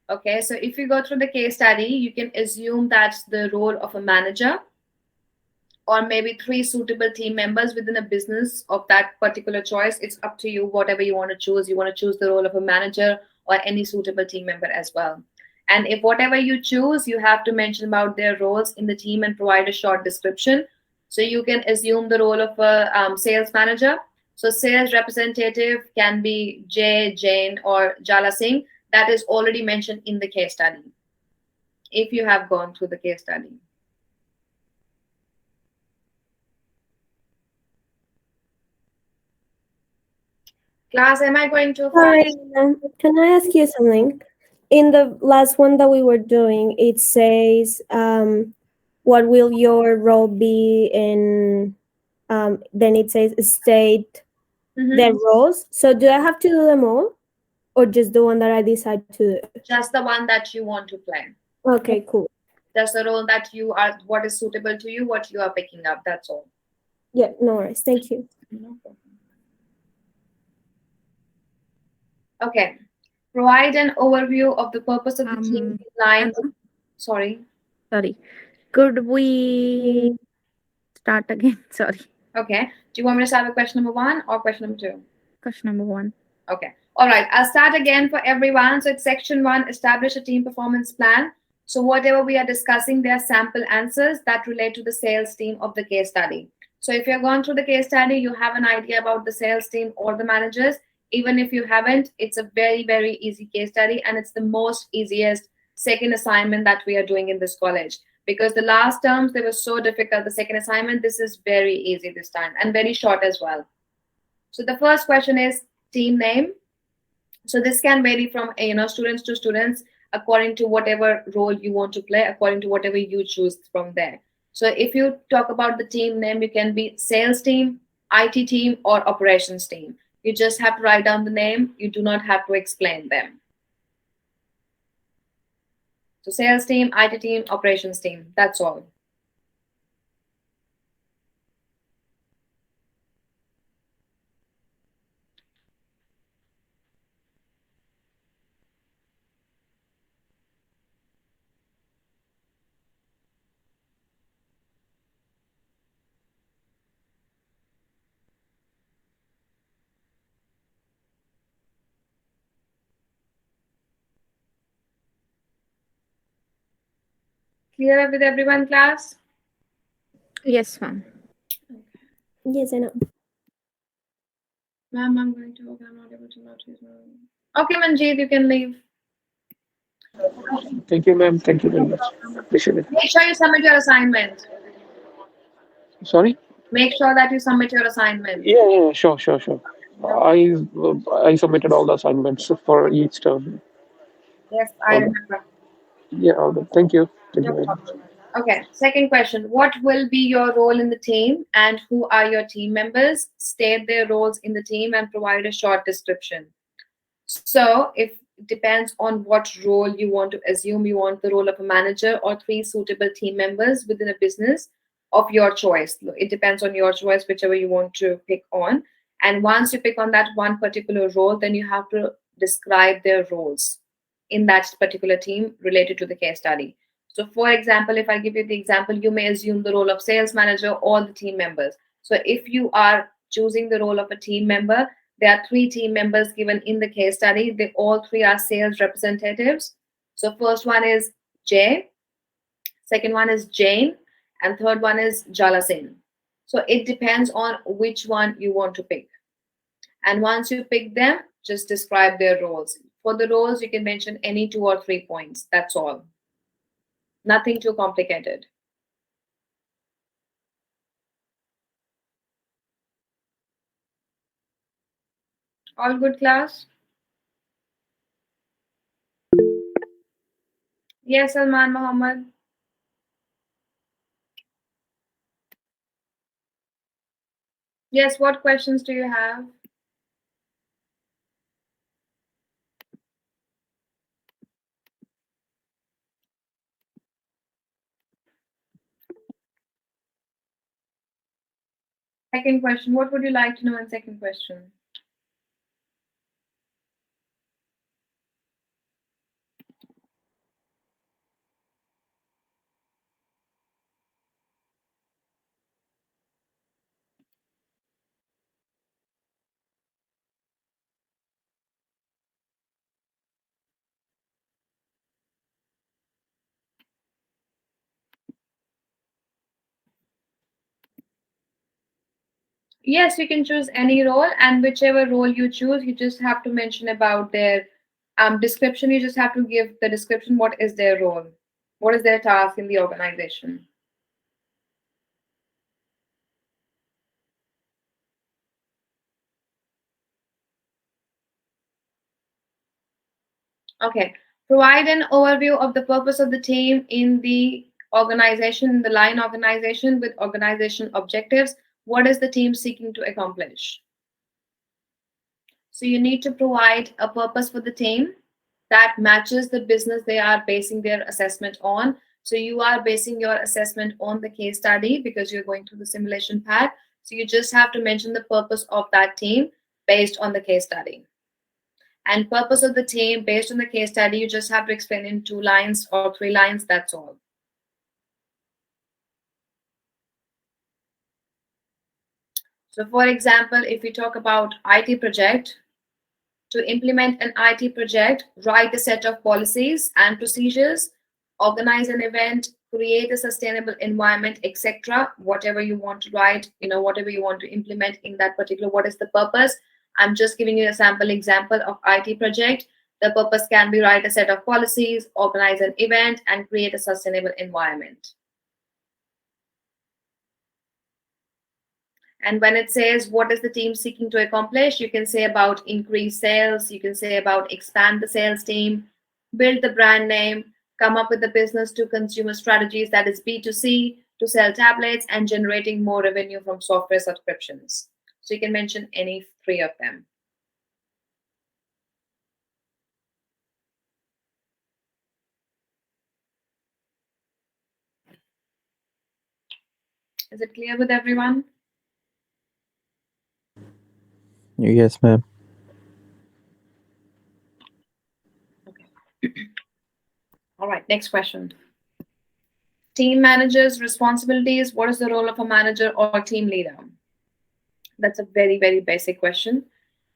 A: Okay, so if you go through the case study, you can assume that's the role of a manager, or maybe 3 suitable team members within a business of that particular choice. It's up to you, whatever you want to choose. You want to choose the role of a manager or any suitable team member as well. And if whatever you choose, you have to mention about their roles in the team and provide a short description. So you can assume the role of a sales manager. So sales representative can be Jay, Jane, or Jala Singh. That is already mentioned in the case study, if you have gone through the case study. Class, am I going too
F: Hi,
A: fast?
F: can I ask you something? In the last one that we were doing, it says, what will your role be in, then it says state the roles. So do I have to do them all, or just the one that I decide to do?
A: Just the one that you want to play.
F: Okay, cool.
A: That's the role that you are, what is suitable to you, what you are picking up, that's all.
F: Yeah, no worries. Thank you.
A: No problem. Okay. Provide an overview of the purpose of the team in line. Sorry.
G: Sorry. Could we start again? Sorry.
A: Okay. Do you want me to start with question number 1 or question number 2?
G: Question number 1.
A: Okay. All right. I'll start again for everyone. So it's section 1, establish a team performance plan. So whatever we are discussing, there are sample answers that relate to the sales team of the case study. So if you've gone through the case study, you have an idea about the sales team or the managers. Even if you haven't, it's a very, very easy case study, and it's the most easiest second assignment that we are doing in this college. Because the last terms, they were so difficult. The second assignment, this is very easy this time and very short as well. So the first question is team name. So this can vary from students to students according to whatever role you want to play, according to whatever you choose from there. So if you talk about the team name, you can be sales team, IT team, or operations team. You just have to write down the name. You do not have to explain them. So sales team, IT team, operations team, that's all. Clear with everyone, class?
G: Yes, ma'am.
F: Yes, I know.
A: Ma'am, I'm going to work. I'm not able to notice. Okay, Manjeet, you can leave.
B: Thank you, ma'am. Thank you very much. Appreciate it.
A: Make sure you submit your assignment.
B: Sorry?
A: Make sure that you submit your assignment.
B: Yeah, sure. I submitted all the assignments for each term.
A: Yes, I remember.
B: Yeah, all good. Thank you. Thank you very much.
A: Okay, second question. What will be your role in the team and who are your team members? State their roles in the team and provide a short description. So if it depends on what role you want to assume, you want the role of a manager or 3 suitable team members within a business of your choice. It depends on your choice, whichever you want to pick on. And once you pick on that one particular role, then you have to describe their roles in that particular team related to the case study. So for example, if I give you the example, you may assume the role of sales manager or the team members. So if you are choosing the role of a team member, there are 3 team members given in the case study. They all 3 are sales representatives. So first one is Jay, second one is Jane, and third one is Jalasin. So it depends on which one you want to pick. And once you pick them, just describe their roles. For the roles, you can mention any 2 or 3 points. That's all. Nothing too complicated. All good, class? Yes, Salman Muhammad. Yes, what questions do you have? Second question, what would you like to know in second question? Yes, you can choose any role, and whichever role you choose, you just have to mention about their description. You just have to give the description. What is their role? What is their task in the organization? Okay. Provide an overview of the purpose of the team in the organization, the line organization with organization objectives. What is the team seeking to accomplish? So you need to provide a purpose for the team that matches the business they are basing their assessment on. So you are basing your assessment on the case study because you're going through the simulation pack. So you just have to mention the purpose of that team based on the case study. And purpose of the team based on the case study, you just have to explain in 2 lines or 3 lines, that's all. So for example, if we talk about IT project, to implement an IT project, write a set of policies and procedures, organize an event, create a sustainable environment, etc. Whatever you want to write, whatever you want to implement in that particular, what is the purpose? I'm just giving you a sample example of IT project. The purpose can be write a set of policies, organize an event, and create a sustainable environment. And when it says what is the team seeking to accomplish, you can say about increase sales, you can say about expand the sales team, build the brand name, come up with the business to consumer strategies, that is B2C, to sell tablets, and generating more revenue from software subscriptions. So you can mention any 3 of them. Is it clear with everyone?
N: Yes, ma'am.
A: All right, next question. Team managers' responsibilities. What is the role of a manager or team leader? That's a very, very basic question.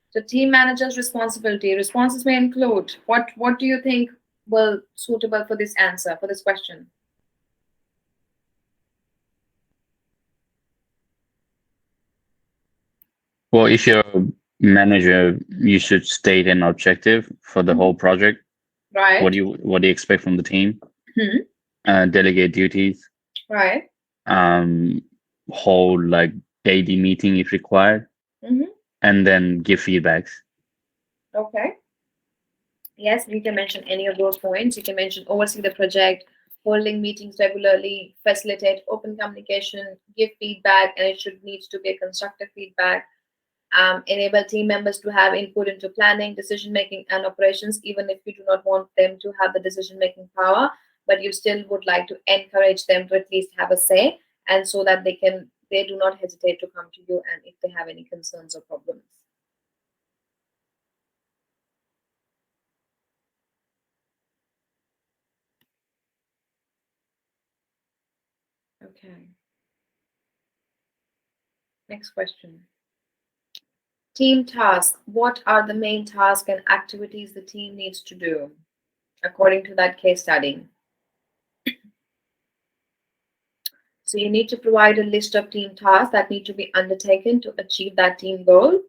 A: So team manager's responsibility. Responses may include, what do you think will suitable for this answer, for this question?
E: Well, if you're a manager, you should state an objective for the whole project.
A: Right.
E: What do you expect from the team?
A: Hmm.
E: Delegate duties.
A: Right.
E: Hold like daily meeting if required, and then give feedbacks.
A: Okay. Yes, you can mention any of those points. You can mention oversee the project, holding meetings regularly, facilitate open communication, give feedback, and it needs to be a constructive feedback. Enable team members to have input into planning, decision making, and operations, even if you do not want them to have the decision making power, but you still would like to encourage them to at least have a say, and so that they do not hesitate to come to you and if they have any concerns or problems. Okay. Next question. Team task. What are the main tasks and activities the team needs to do according to that case study? So you need to provide a list of team tasks that need to be undertaken to achieve that team goal.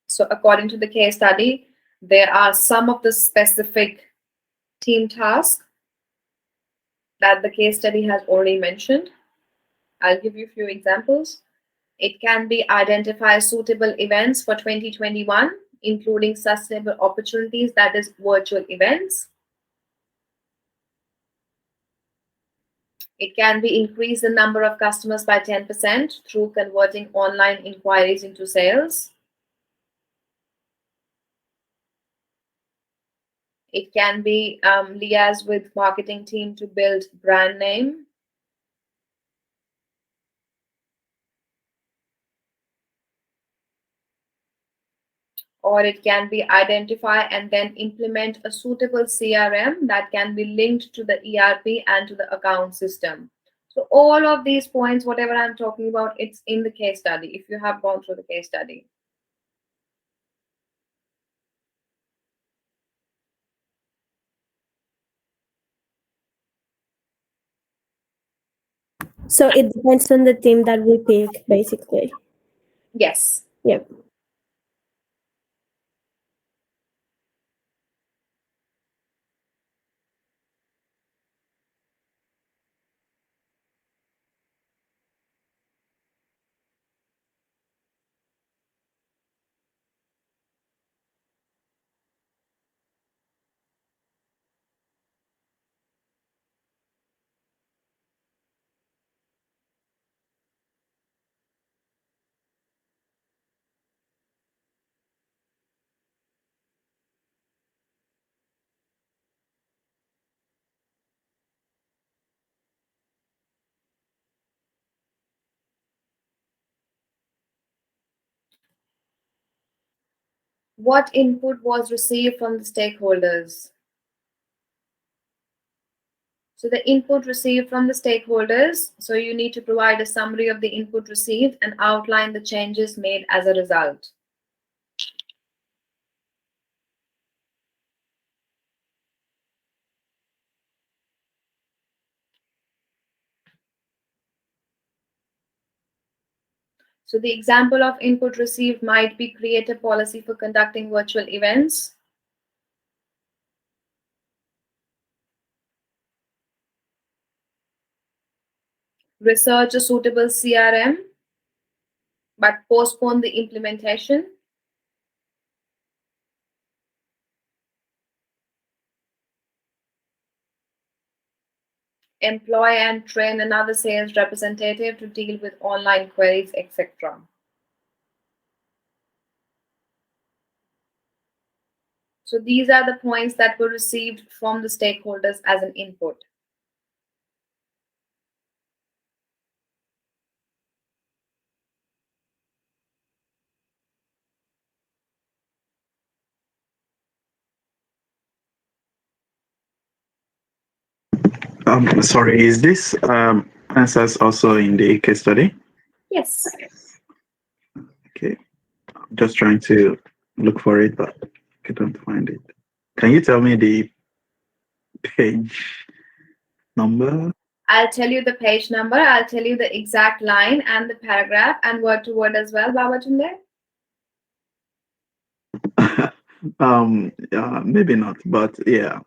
A: So according to the case study, there are some of the specific team tasks that the case study has already mentioned. I'll give you a few examples. It can be identify suitable events for 2021, including sustainable opportunities, that is virtual events. It can be increase the number of customers by 10% through converting online inquiries into sales. It can be liaise with marketing team to build brand name. Or it can be identify and then implement a suitable CRM that can be linked to the ERP and to the account system. So all of these points, whatever I'm talking about, it's in the case study, if you have gone through the case study.
F: So it depends on the team that we pick, basically.
A: Yes.
F: Yep. What input was received from the stakeholders? So the input received from the stakeholders, so you need to provide a summary of the input received and outline the changes made as a result. So the example of input received might be create a policy for conducting virtual events. Research a suitable CRM, but postpone the implementation. Employ and train another sales representative to deal with online queries, etc. So these are the points that were received from the stakeholders as an input.
P: Sorry, is this answers also in the case study?
A: Yes.
P: Okay, I'm just trying to look for it, but I couldn't find it. Can you tell me the page number?
A: I'll tell you the page number, I'll tell you the exact line and the paragraph and word to word as well, Babatunde.
P: Maybe not, but yeah.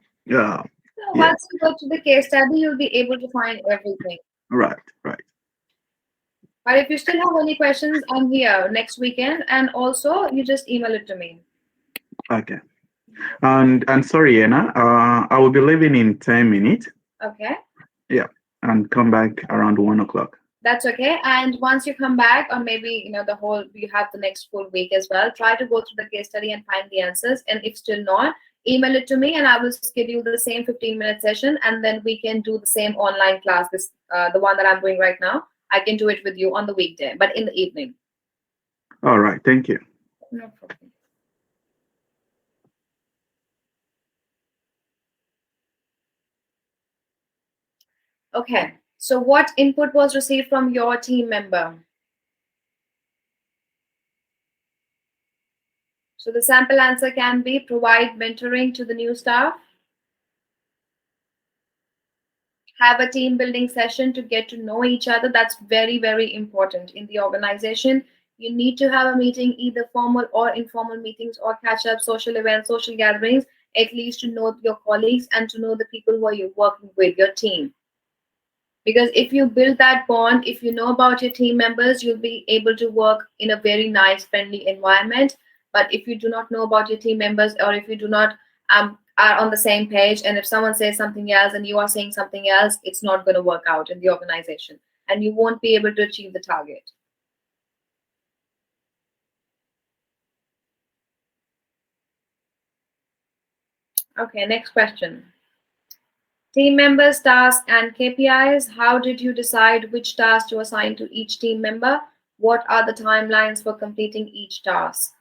A: So once you go to the case study, you'll be able to find everything.
P: Right.
A: But if you still have any questions, I'm here next weekend, and also you just email it to me.
P: Okay. And sorry, Anna, I will be leaving in 10 minutes.
A: Okay.
P: Yeah, and come back around 1 o'clock.
A: That's okay. And once you come back, or maybe you have the next full week as well, try to go through the case study and find the answers. And if still not, email it to me and I will schedule the same 15-minute session, and then we can do the same online class, the one that I'm doing right now. I can do it with you on the weekday, but in the evening.
P: All right, thank you.
A: No problem. Okay, so what input was received from your team member? So the sample answer can be provide mentoring to the new staff, have a team building session to get to know each other. That's very, very important in the organization. You need to have a meeting, either formal or informal meetings or catch up, social events, social gatherings, at least to know your colleagues and to know the people who are you working with, your team. Because if you build that bond, if you know about your team members, you'll be able to work in a very nice, friendly environment. But if you do not know about your team members, or if you do not are on the same page, and if someone says something else and you are saying something else, it's not going to work out in the organization, and you won't be able to achieve the target. Okay, next question. Team members, tasks, and KPIs. How did you decide which task to assign to each team member? What are the timelines for completing each task?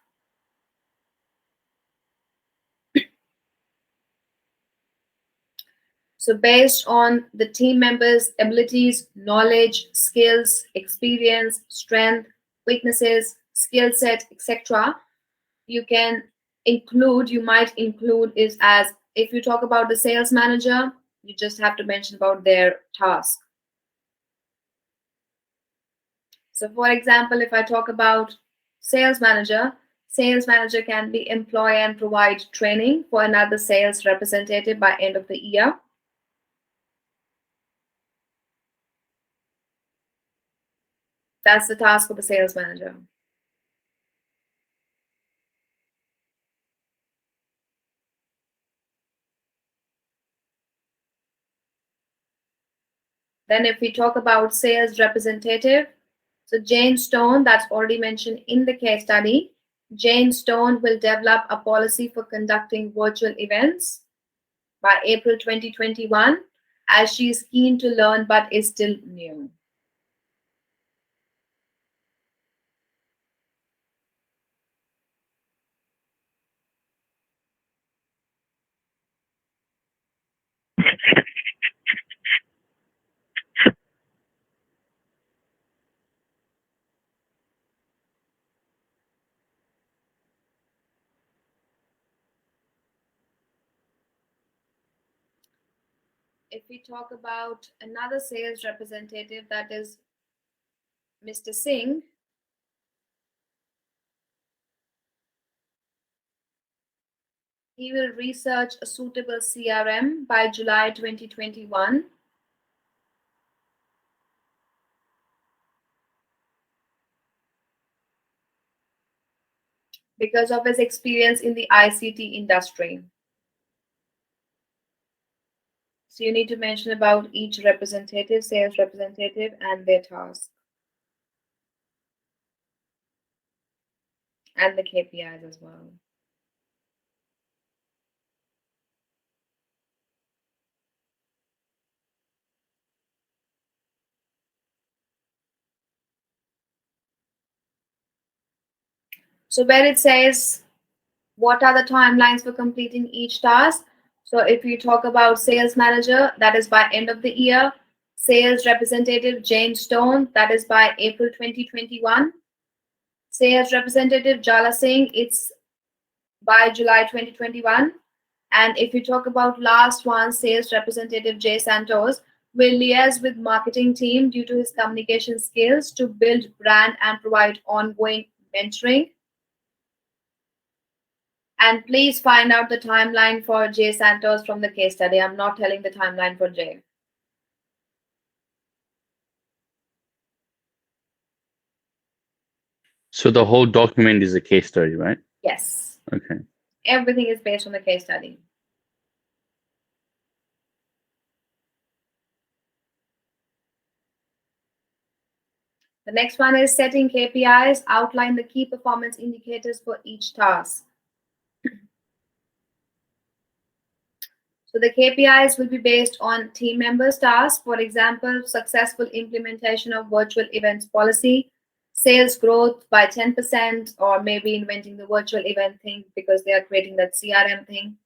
A: So based on the team members' abilities, knowledge, skills, experience, strength, weaknesses, skill set, etc., you might include is as, if you talk about the sales manager, you just have to mention about their task. So for example, if I talk about sales manager can be employ and provide training for another sales representative by end of the year. That's the task of the sales manager. Then if we talk about sales representative, so Jane Stone, that's already mentioned in the case study. Jane Stone will develop a policy for conducting virtual events by April 2021, as she is keen to learn but is still new. If we talk about another sales representative, that is Mr. Singh, he will research a suitable CRM by July 2021. Because of his experience in the ICT industry. So you need to mention about each representative, sales representative, and their task. And the KPIs as well. So where it says, what are the timelines for completing each task? So if you talk about sales manager, that is by end of the year. Sales representative Jane Stone, that is by April 2021. Sales representative Jala Singh, it's by July 2021. And if you talk about last one, sales representative Jay Santos will liaise with marketing team due to his communication skills to build brand and provide ongoing mentoring. And please find out the timeline for Jay Santos from the case study. I'm not telling the timeline for Jay.
E: So the whole document is a case study, right?
A: Yes.
E: Okay.
A: Everything is based on the case study. The next one is setting KPIs, outline the key performance indicators for each task. So the KPIs will be based on team members' tasks. For example, successful implementation of virtual events policy, sales growth by 10%, or maybe inventing the virtual event thing because they are creating that CRM thing.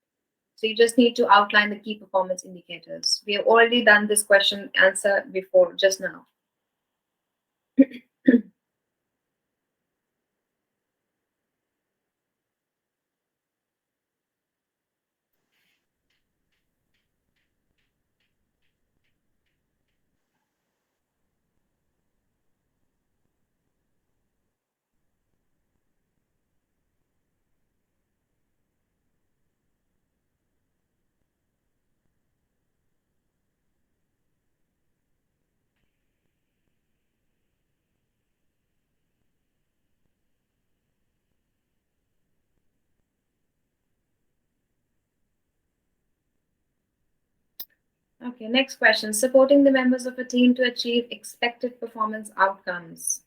A: So you just need to outline the key performance indicators. We have already done this question answer before, just now. Okay, next question. Supporting the members of a team to achieve expected performance outcomes.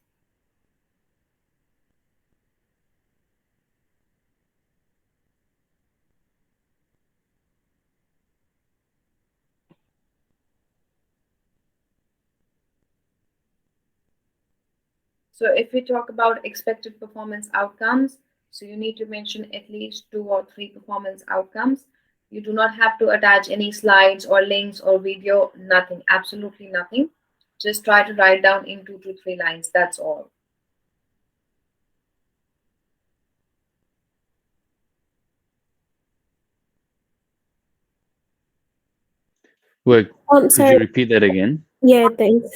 A: So if we talk about expected performance outcomes, so you need to mention at least 2 or 3 performance outcomes. You do not have to attach any slides or links or video, nothing, absolutely nothing. Just try to write down in 2 to 3 lines, that's all.
E: Wait, could
F: Sorry.
E: you repeat that again?
F: Yeah, thanks.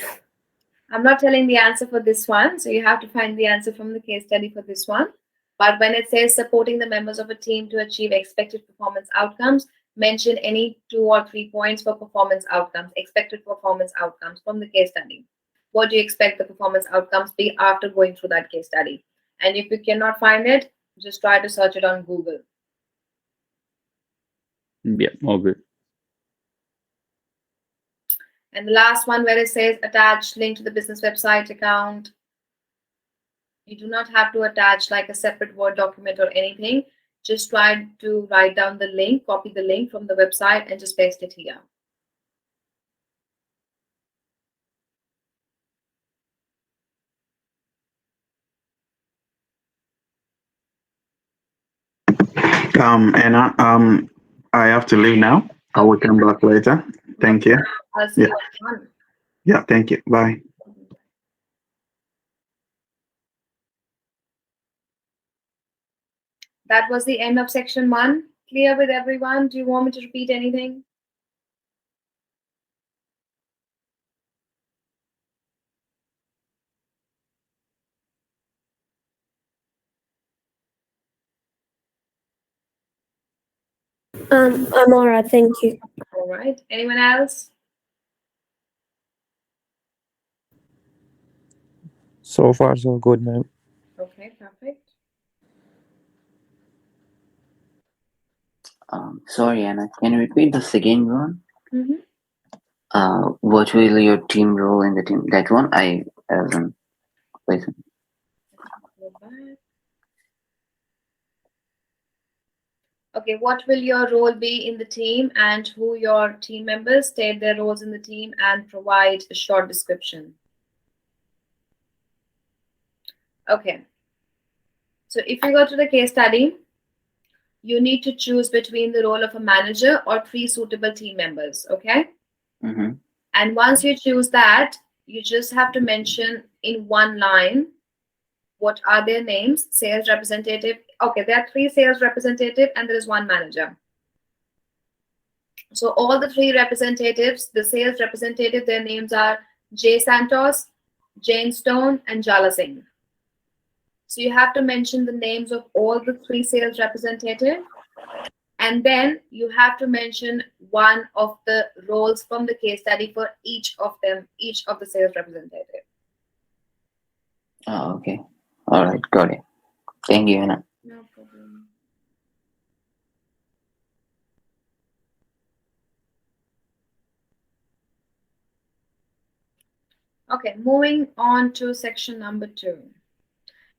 A: I'm not telling the answer for this one, so you have to find the answer from the case study for this one. But when it says supporting the members of a team to achieve expected performance outcomes, mention any 2 or 3 points for performance outcomes, expected performance outcomes from the case study. What do you expect the performance outcomes be after going through that case study? And if you cannot find it, just try to search it on Google.
E: Yeah, all good.
A: And the last one where it says attach link to the business website account. You do not have to attach like a separate Word document or anything. Just try to write down the link, copy the link from the website and just paste it here.
P: Anna, I have to leave now. I will come back later. Thank you.
A: I'll see you at 1.
P: Yeah, thank you. Bye.
A: That was the end of section 1. Clear with everyone? Do you want me to repeat anything?
F: I'm alright, thank you.
A: All right. Anyone else?
N: So far, so good, ma'am.
A: Okay, perfect.
V: Sorry, Anna. Can you repeat the second one?
A: Mm-hmm.
V: What will your team role in the team? That one I haven't listened.
A: Okay, what will your role be in the team and who your team members? State their roles in the team and provide a short description. Okay. So if you go to the case study, you need to choose between the role of a manager or 3 suitable team members, okay?
V: Mm-hmm.
A: And once you choose that, you just have to mention in 1 line what are their names, sales representative. Okay, there are 3 sales representative and there is 1 manager. So all the 3 representatives, the sales representative, their names are Jay Santos, Jane Stone, and Jala Singh. So you have to mention the names of all the 3 sales representatives. And then you have to mention one of the roles from the case study for each of them, each of the sales representative.
V: Oh, okay. All right, got it. Thank you, Anna.
A: No problem. Okay, moving on to section number 2.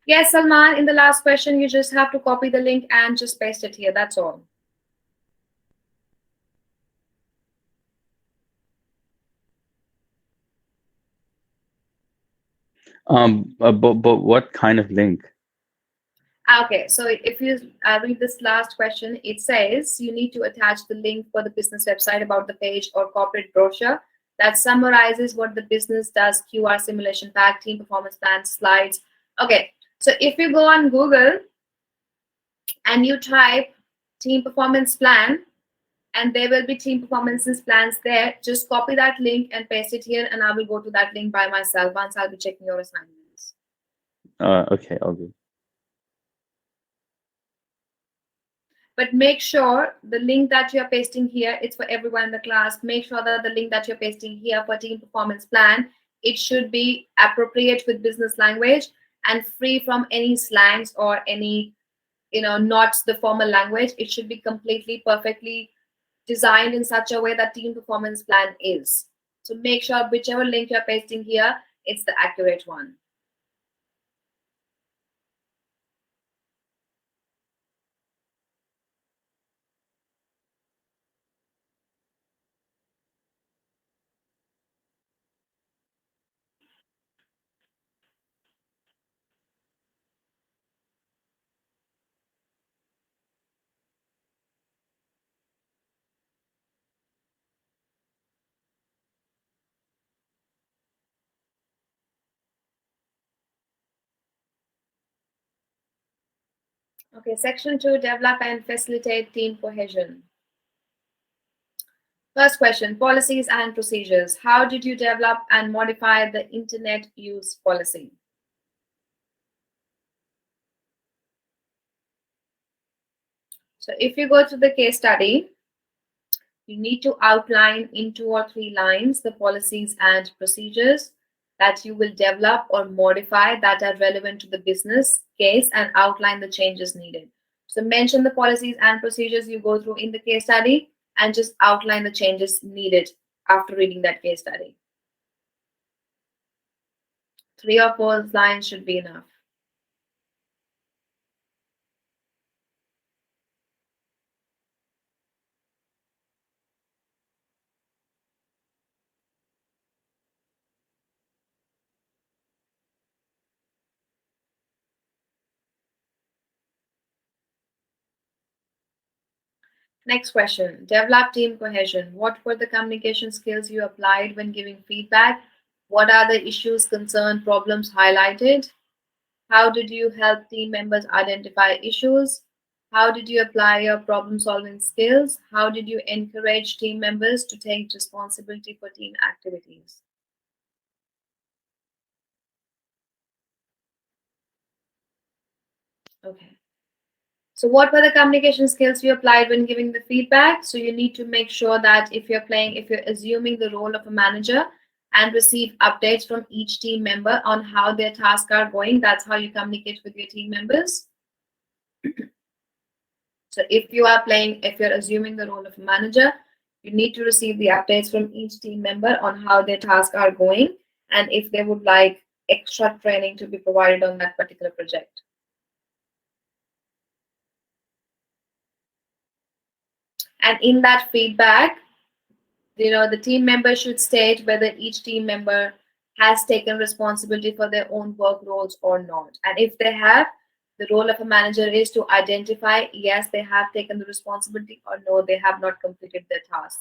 A: Yes, Salman, in the last question, you just have to copy the link and just paste it here. That's all.
E: But what kind of link?
A: Okay, so if you read this last question, it says you need to attach the link for the business website about the page or corporate brochure that summarizes what the business does, QR simulation pack, team performance plan, slides. Okay, so if you go on Google and you type team performance plan, and there will be team performances plans there, just copy that link and paste it here, and I will go to that link by myself once I'll be checking your assignments.
E: Okay, I'll do.
A: But make sure the link that you're pasting here, it's for everyone in the class. Make sure that the link that you're pasting here for team performance plan, it should be appropriate with business language and free from any slangs or any, not the formal language. It should be completely, perfectly designed in such a way that team performance plan is. So make sure whichever link you're pasting here, it's the accurate one. Okay, section 2, develop and facilitate team cohesion. First question, policies and procedures. How did you develop and modify the internet use policy? So if you go to the case study, you need to outline in 2 or 3 lines the policies and procedures that you will develop or modify that are relevant to the business case and outline the changes needed. So mention the policies and procedures you go through in the case study and just outline the changes needed after reading that case study. 3 or 4 lines should be enough. Next question, develop team cohesion. What were the communication skills you applied when giving feedback? What are the issues, concerns, problems highlighted? How did you help team members identify issues? How did you apply your problem-solving skills? How did you encourage team members to take responsibility for team activities? Okay. So what were the communication skills you applied when giving the feedback? So you need to make sure that if you're assuming the role of a manager and receive updates from each team member on how their tasks are going, that's how you communicate with your team members. So if you're assuming the role of a manager, you need to receive the updates from each team member on how their tasks are going and if they would like extra training to be provided on that particular project. And in that feedback, the team member should state whether each team member has taken responsibility for their own work roles or not. And if they have, the role of a manager is to identify, yes, they have taken the responsibility, or no, they have not completed their task.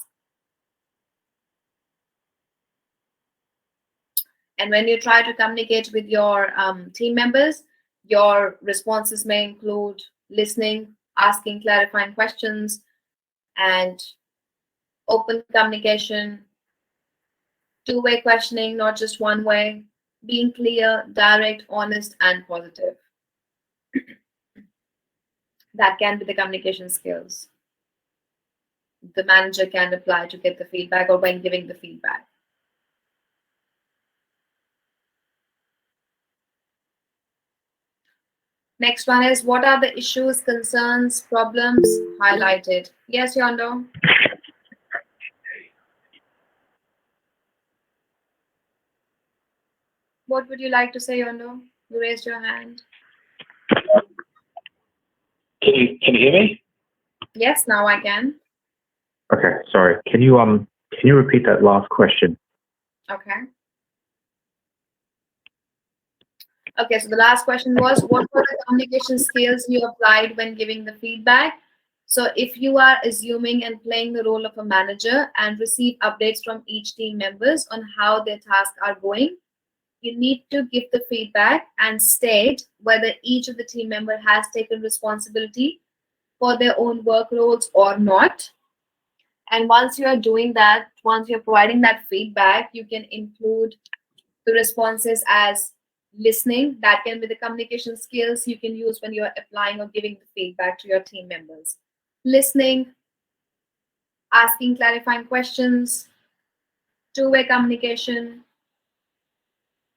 A: And when you try to communicate with your team members, your responses may include listening, asking clarifying questions, and open communication, two-way questioning, not just one way, being clear, direct, honest, and positive. That can be the communication skills the manager can apply to get the feedback or when giving the feedback. Next one is, what are the issues, concerns, problems highlighted? Yes, Yondo? What would you like to say, Yondo? You raised your hand.
J: Can you hear me?
A: Yes, now I can.
J: Okay, sorry. Can you repeat that last question?
A: Okay. Okay, so the last question was, what were the communication skills you applied when giving the feedback? So if you are assuming and playing the role of a manager and receive updates from each team members on how their tasks are going, you need to give the feedback and state whether each of the team member has taken responsibility for their own work roles or not. And once you are doing that, once you're providing that feedback, you can include the responses as listening. That can be the communication skills you can use when you're applying or giving the feedback to your team members. Listening, asking clarifying questions, two-way communication,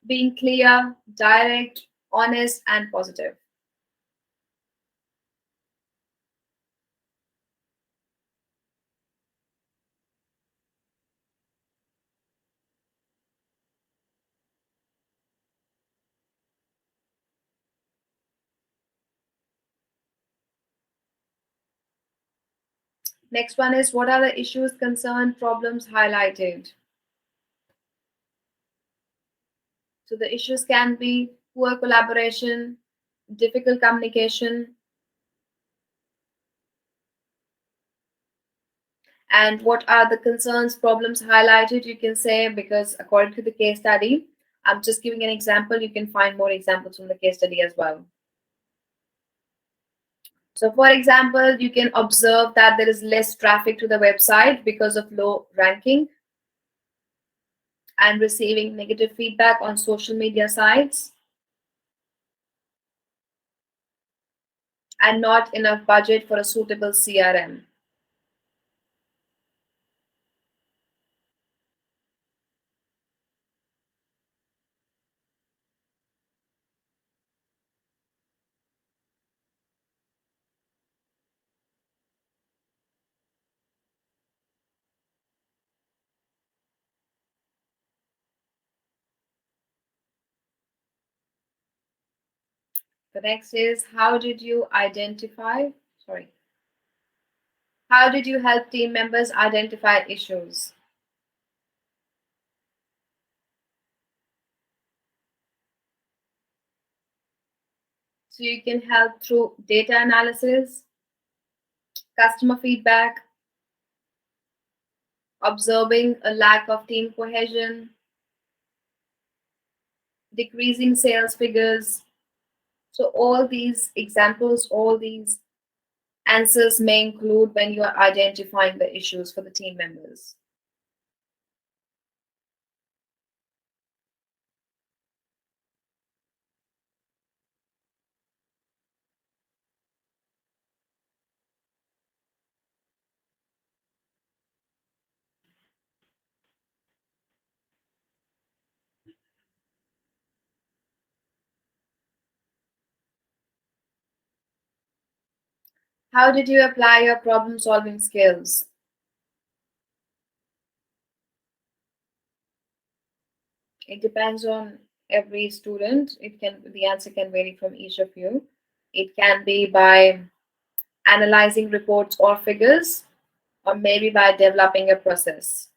A: being clear, direct, honest, and positive. Next one is, what are the issues, concerns, problems highlighted? So the issues can be poor collaboration, difficult communication, and what are the concerns, problems highlighted? You can say, because according to the case study, I'm just giving an example. You can find more examples from the case study as well. So for example, you can observe that there is less traffic to the website because of low ranking and receiving negative feedback on social media sites and not enough budget for a suitable CRM. The next is, how did you help team members identify issues? So you can help through data analysis, customer feedback, observing a lack of team cohesion, decreasing sales figures. So all these examples, all these answers may include when you are identifying the issues for the team members. How did you apply your problem-solving skills? It depends on every student. The answer can vary from each of you. It can be by analyzing reports or figures, or maybe by developing a process,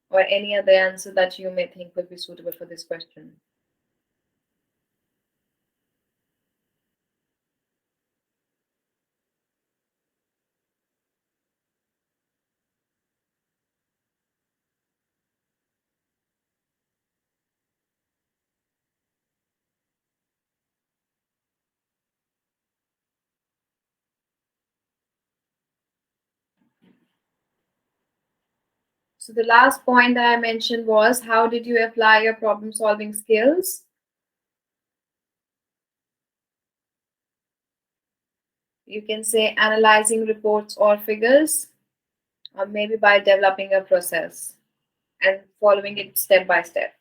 A: or any other answer that you may think would be suitable for this question. So the last point that I mentioned was, how did you apply your problem-solving skills? You can say analyzing reports or figures, or maybe by developing a process and following it step by step.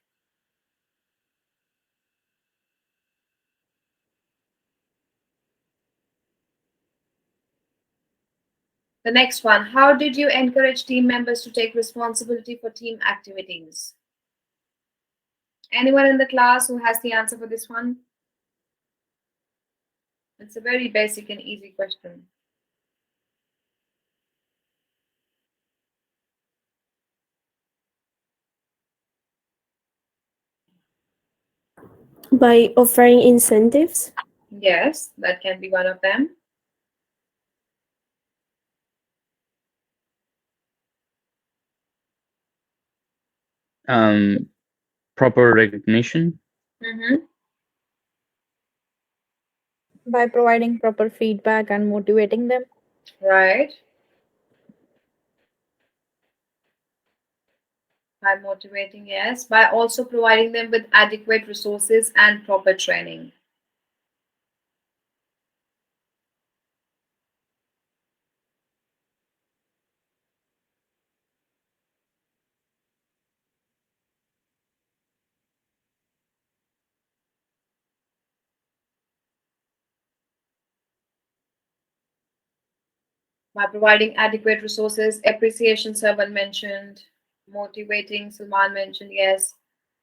A: The next one, how did you encourage team members to take responsibility for team activities? Anyone in the class who has the answer for this one? It's a very basic and easy question.
F: By offering incentives?
A: Yes, that can be one of them.
E: Proper recognition.
A: Mm-hmm.
G: By providing proper feedback and motivating them.
A: Right. By motivating, yes. By also providing them with adequate resources and proper training. By providing adequate resources, appreciation, Sarvan mentioned. Motivating, Salman mentioned, yes.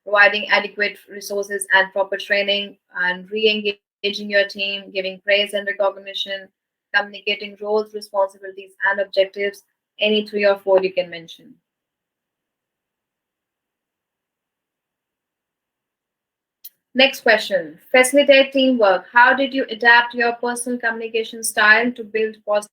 A: Providing adequate resources and proper training, and re-engaging your team, giving praise and recognition, communicating roles, responsibilities, and objectives. Any 3 or 4 you can mention. Next question. Facilitate teamwork. How did you adapt your personal communication style to build positive?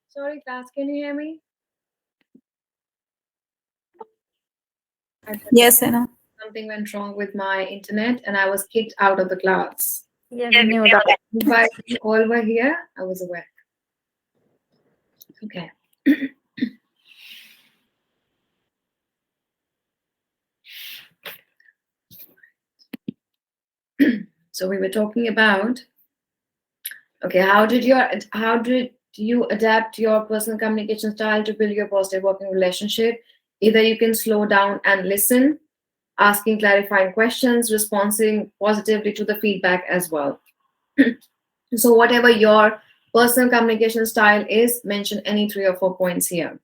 A: Sorry, class, can you hear me?
K: Yes, I know.
A: Something went wrong with my internet and I was kicked out of the class.
G: Yeah, we knew that.
A: But you all were here, I was aware. Okay. So we were talking about, okay, how did you adapt your personal communication style to build your positive working relationship? Either you can slow down and listen, asking clarifying questions, responding positively to the feedback as well. So whatever your personal communication style is, mention any 3 or 4 points here.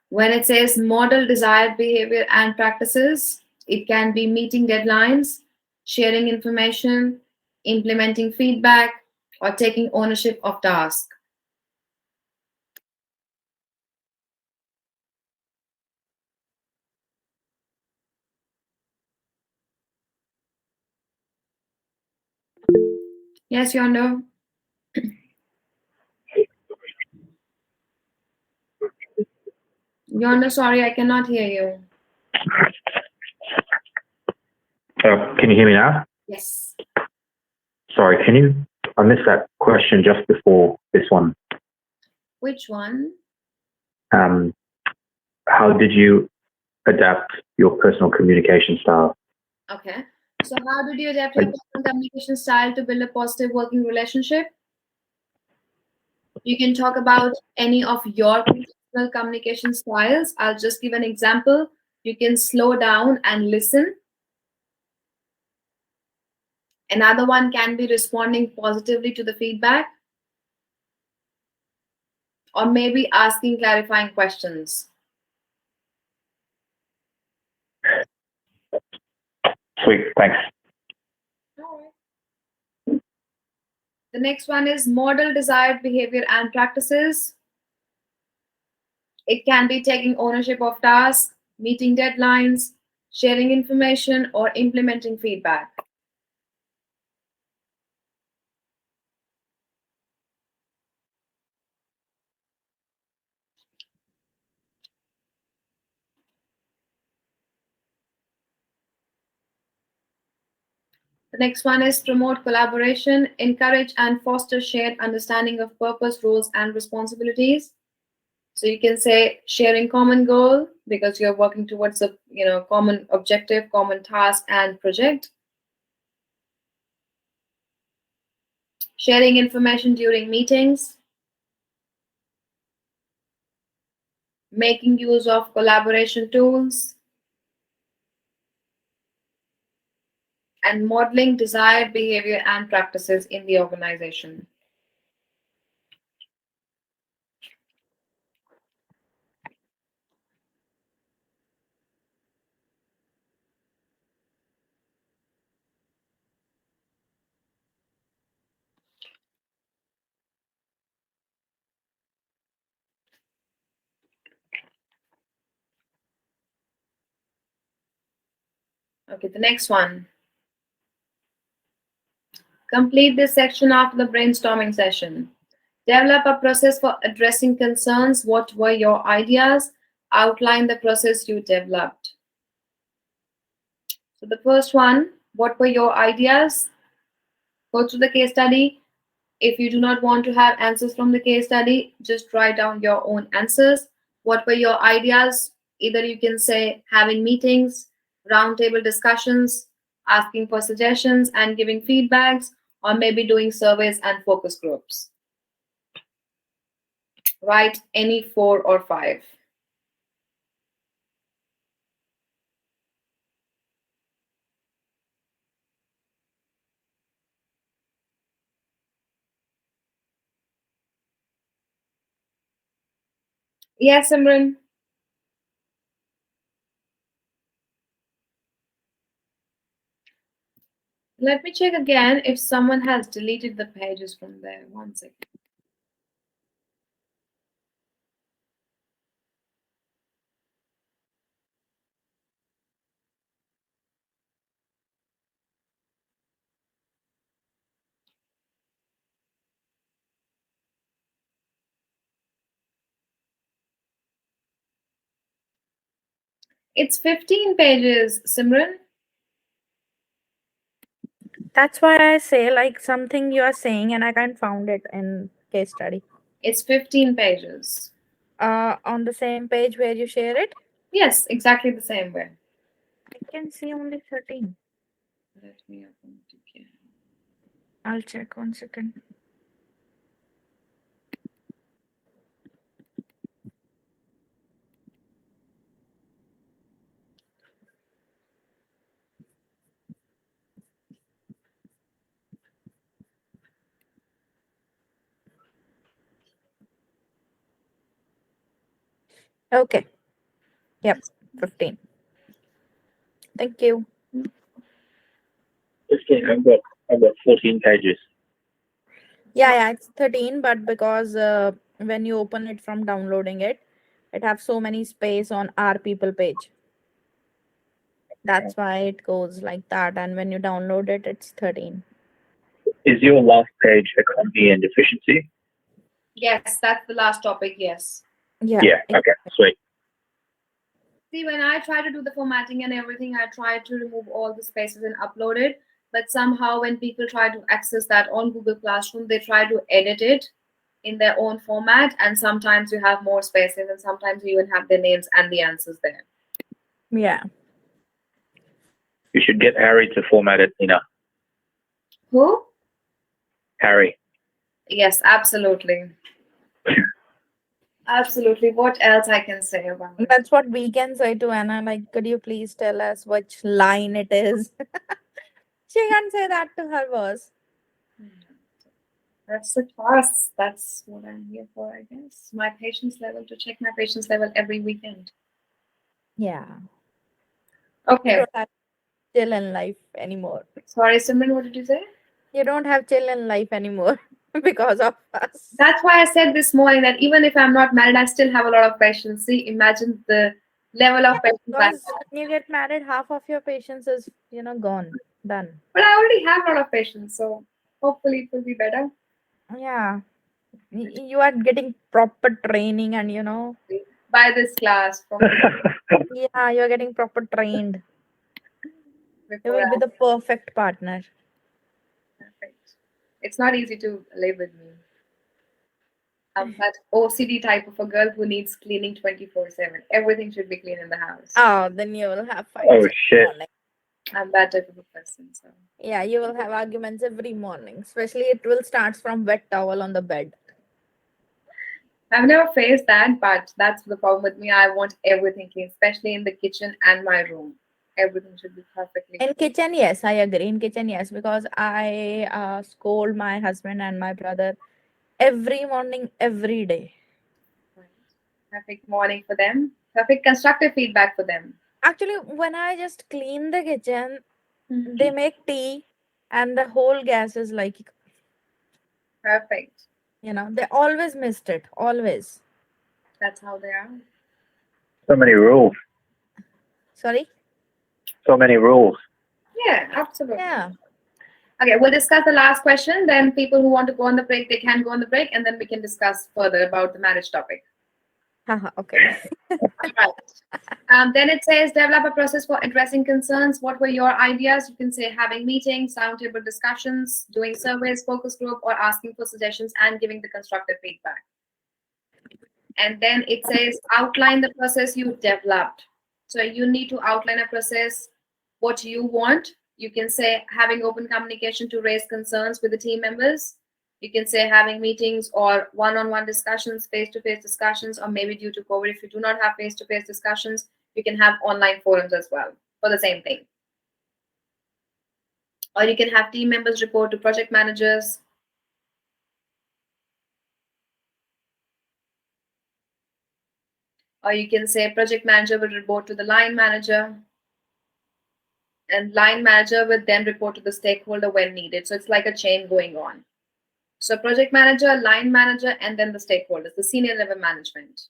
A: When it says model desired behavior and practices, it can be meeting deadlines, sharing information, implementing feedback, or taking ownership of tasks. Yes, Yondo? Yondo, sorry, I cannot hear you.
J: Can you hear me now?
A: Yes.
J: Sorry, I missed that question just before this one.
A: Which one?
J: How did you adapt your personal communication style?
A: Okay. So how did you adapt your personal communication style to build a positive working relationship? You can talk about any of your personal communication styles. I'll just give an example. You can slow down and listen. Another one can be responding positively to the feedback, or maybe asking clarifying questions.
J: Sweet, thanks.
A: The next one is model desired behavior and practices. It can be taking ownership of tasks, meeting deadlines, sharing information, or implementing feedback. The next one is promote collaboration, encourage and foster shared understanding of purpose, roles, and responsibilities. So you can say sharing common goal because you're working towards a common objective, common task and project. Sharing information during meetings. Making use of collaboration tools. And modeling desired behavior and practices in the organization. Okay, the next one. Complete this section after the brainstorming session. Develop a process for addressing concerns. What were your ideas? Outline the process you developed. So the first one, what were your ideas? Go through the case study. If you do not want to have answers from the case study, just write down your own answers. What were your ideas? Either you can say having meetings, roundtable discussions, asking for suggestions and giving feedbacks, or maybe doing surveys and focus groups. Write any 4 or 5. Yes, Simran. Let me check again if someone has deleted the pages from there. 1 second. It's 15 pages, Simran.
G: That's why I say like something you are saying and I can't found it in case study.
A: It's 15 pages.
G: On the same page where you share it?
A: Yes, exactly the same way.
G: can see only 13.
A: Let me open it again.
G: I'll check 1 second. Okay. Yep, 15. Thank you.
J: 15. I've got 14 pages.
G: Yeah, it's 13, but because when you open it from downloading it, it have so many space on our people page. That's why it goes like that. And when you download it, it's 13.
J: Is your last page economy and efficiency?
A: Yes, that's the last topic. Yes.
G: Yeah.
J: Okay. Sweet.
A: See, when I try to do the formatting and everything, I try to remove all the spaces and upload it. But somehow, when people try to access that on Google Classroom, they try to edit it in their own format. And sometimes you have more spaces, and sometimes you even have their names and the answers there.
G: Yeah.
J: You should get Harry to format it,
A: Who?
J: Harry.
A: Yes, absolutely. Absolutely. What else I can say about it?
G: That's what we can say to Anna. Like, could you please tell us which line it is? She can say that to her boss.
A: That's the class. That's what I'm here for, I guess. My patience level, to check my patience level every weekend.
G: Yeah.
A: Okay.
G: You don't have chill in life anymore.
A: Sorry, Simran, what did you say?
G: You don't have chill in life anymore because of us.
A: That's why I said this morning that even if I'm not married, I still have a lot of patience. See, imagine the level of patience I have.
G: Because when you get married, half of your patience is, gone. Done.
A: But I already have a lot of patience, so hopefully it will be better.
G: Yeah. You are getting proper training and,
A: By this class. From
G: yeah, you're getting proper trained. You will be the perfect partner.
A: Perfect. It's not easy to live with me. I'm that OCD type of a girl who needs cleaning 24/7. Everything should be clean in the house.
G: Oh, then you will have fights.
J: Oh,
G: every
J: shit.
G: morning.
A: I'm that type of a person. So
G: Yeah, you will have arguments every morning. Especially it will start from wet towel on the bed.
A: I've never faced that, but that's the problem with me. I want everything clean, especially in the kitchen and my room. Everything should be perfectly
G: In kitchen, yes, I agree. In kitchen, yes, because I scold my husband and my brother every morning, every day.
A: perfect morning for them. Perfect constructive feedback for them.
G: Actually, when I just clean the kitchen, they make tea and the whole gas is like,
A: Perfect.
G: they always missed it. Always.
A: That's how they are.
J: So many rules.
G: Sorry?
J: So many rules.
A: Yeah, absolutely.
G: Yeah.
A: Okay, we'll discuss the last question. Then people who want to go on the break, they can go on the break, and then we can discuss further about the marriage topic.
G: Okay.
A: Right. Then it says develop a process for addressing concerns. What were your ideas? You can say having meetings, roundtable discussions, doing surveys, focus group, or asking for suggestions and giving the constructive feedback. And then it says outline the process you developed. So you need to outline a process, what you want. You can say having open communication to raise concerns with the team members. You can say having meetings or one-on-one discussions, face-to-face discussions, or maybe due to COVID, if you do not have face-to-face discussions, you can have online forums as well for the same thing. Or you can have team members report to project managers. Or you can say project manager will report to the line manager. And line manager will then report to the stakeholder when needed. So it's like a chain going on. So project manager, line manager, and then the stakeholders, the senior level management.